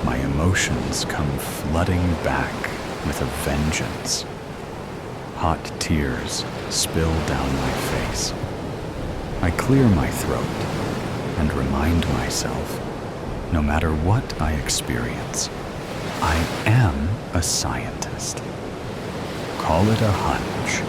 my emotions come flooding back with a vengeance. Hot tears spill down my face. I clear my throat and remind myself, no matter what I experience, I am a scientist. Call it a hunch,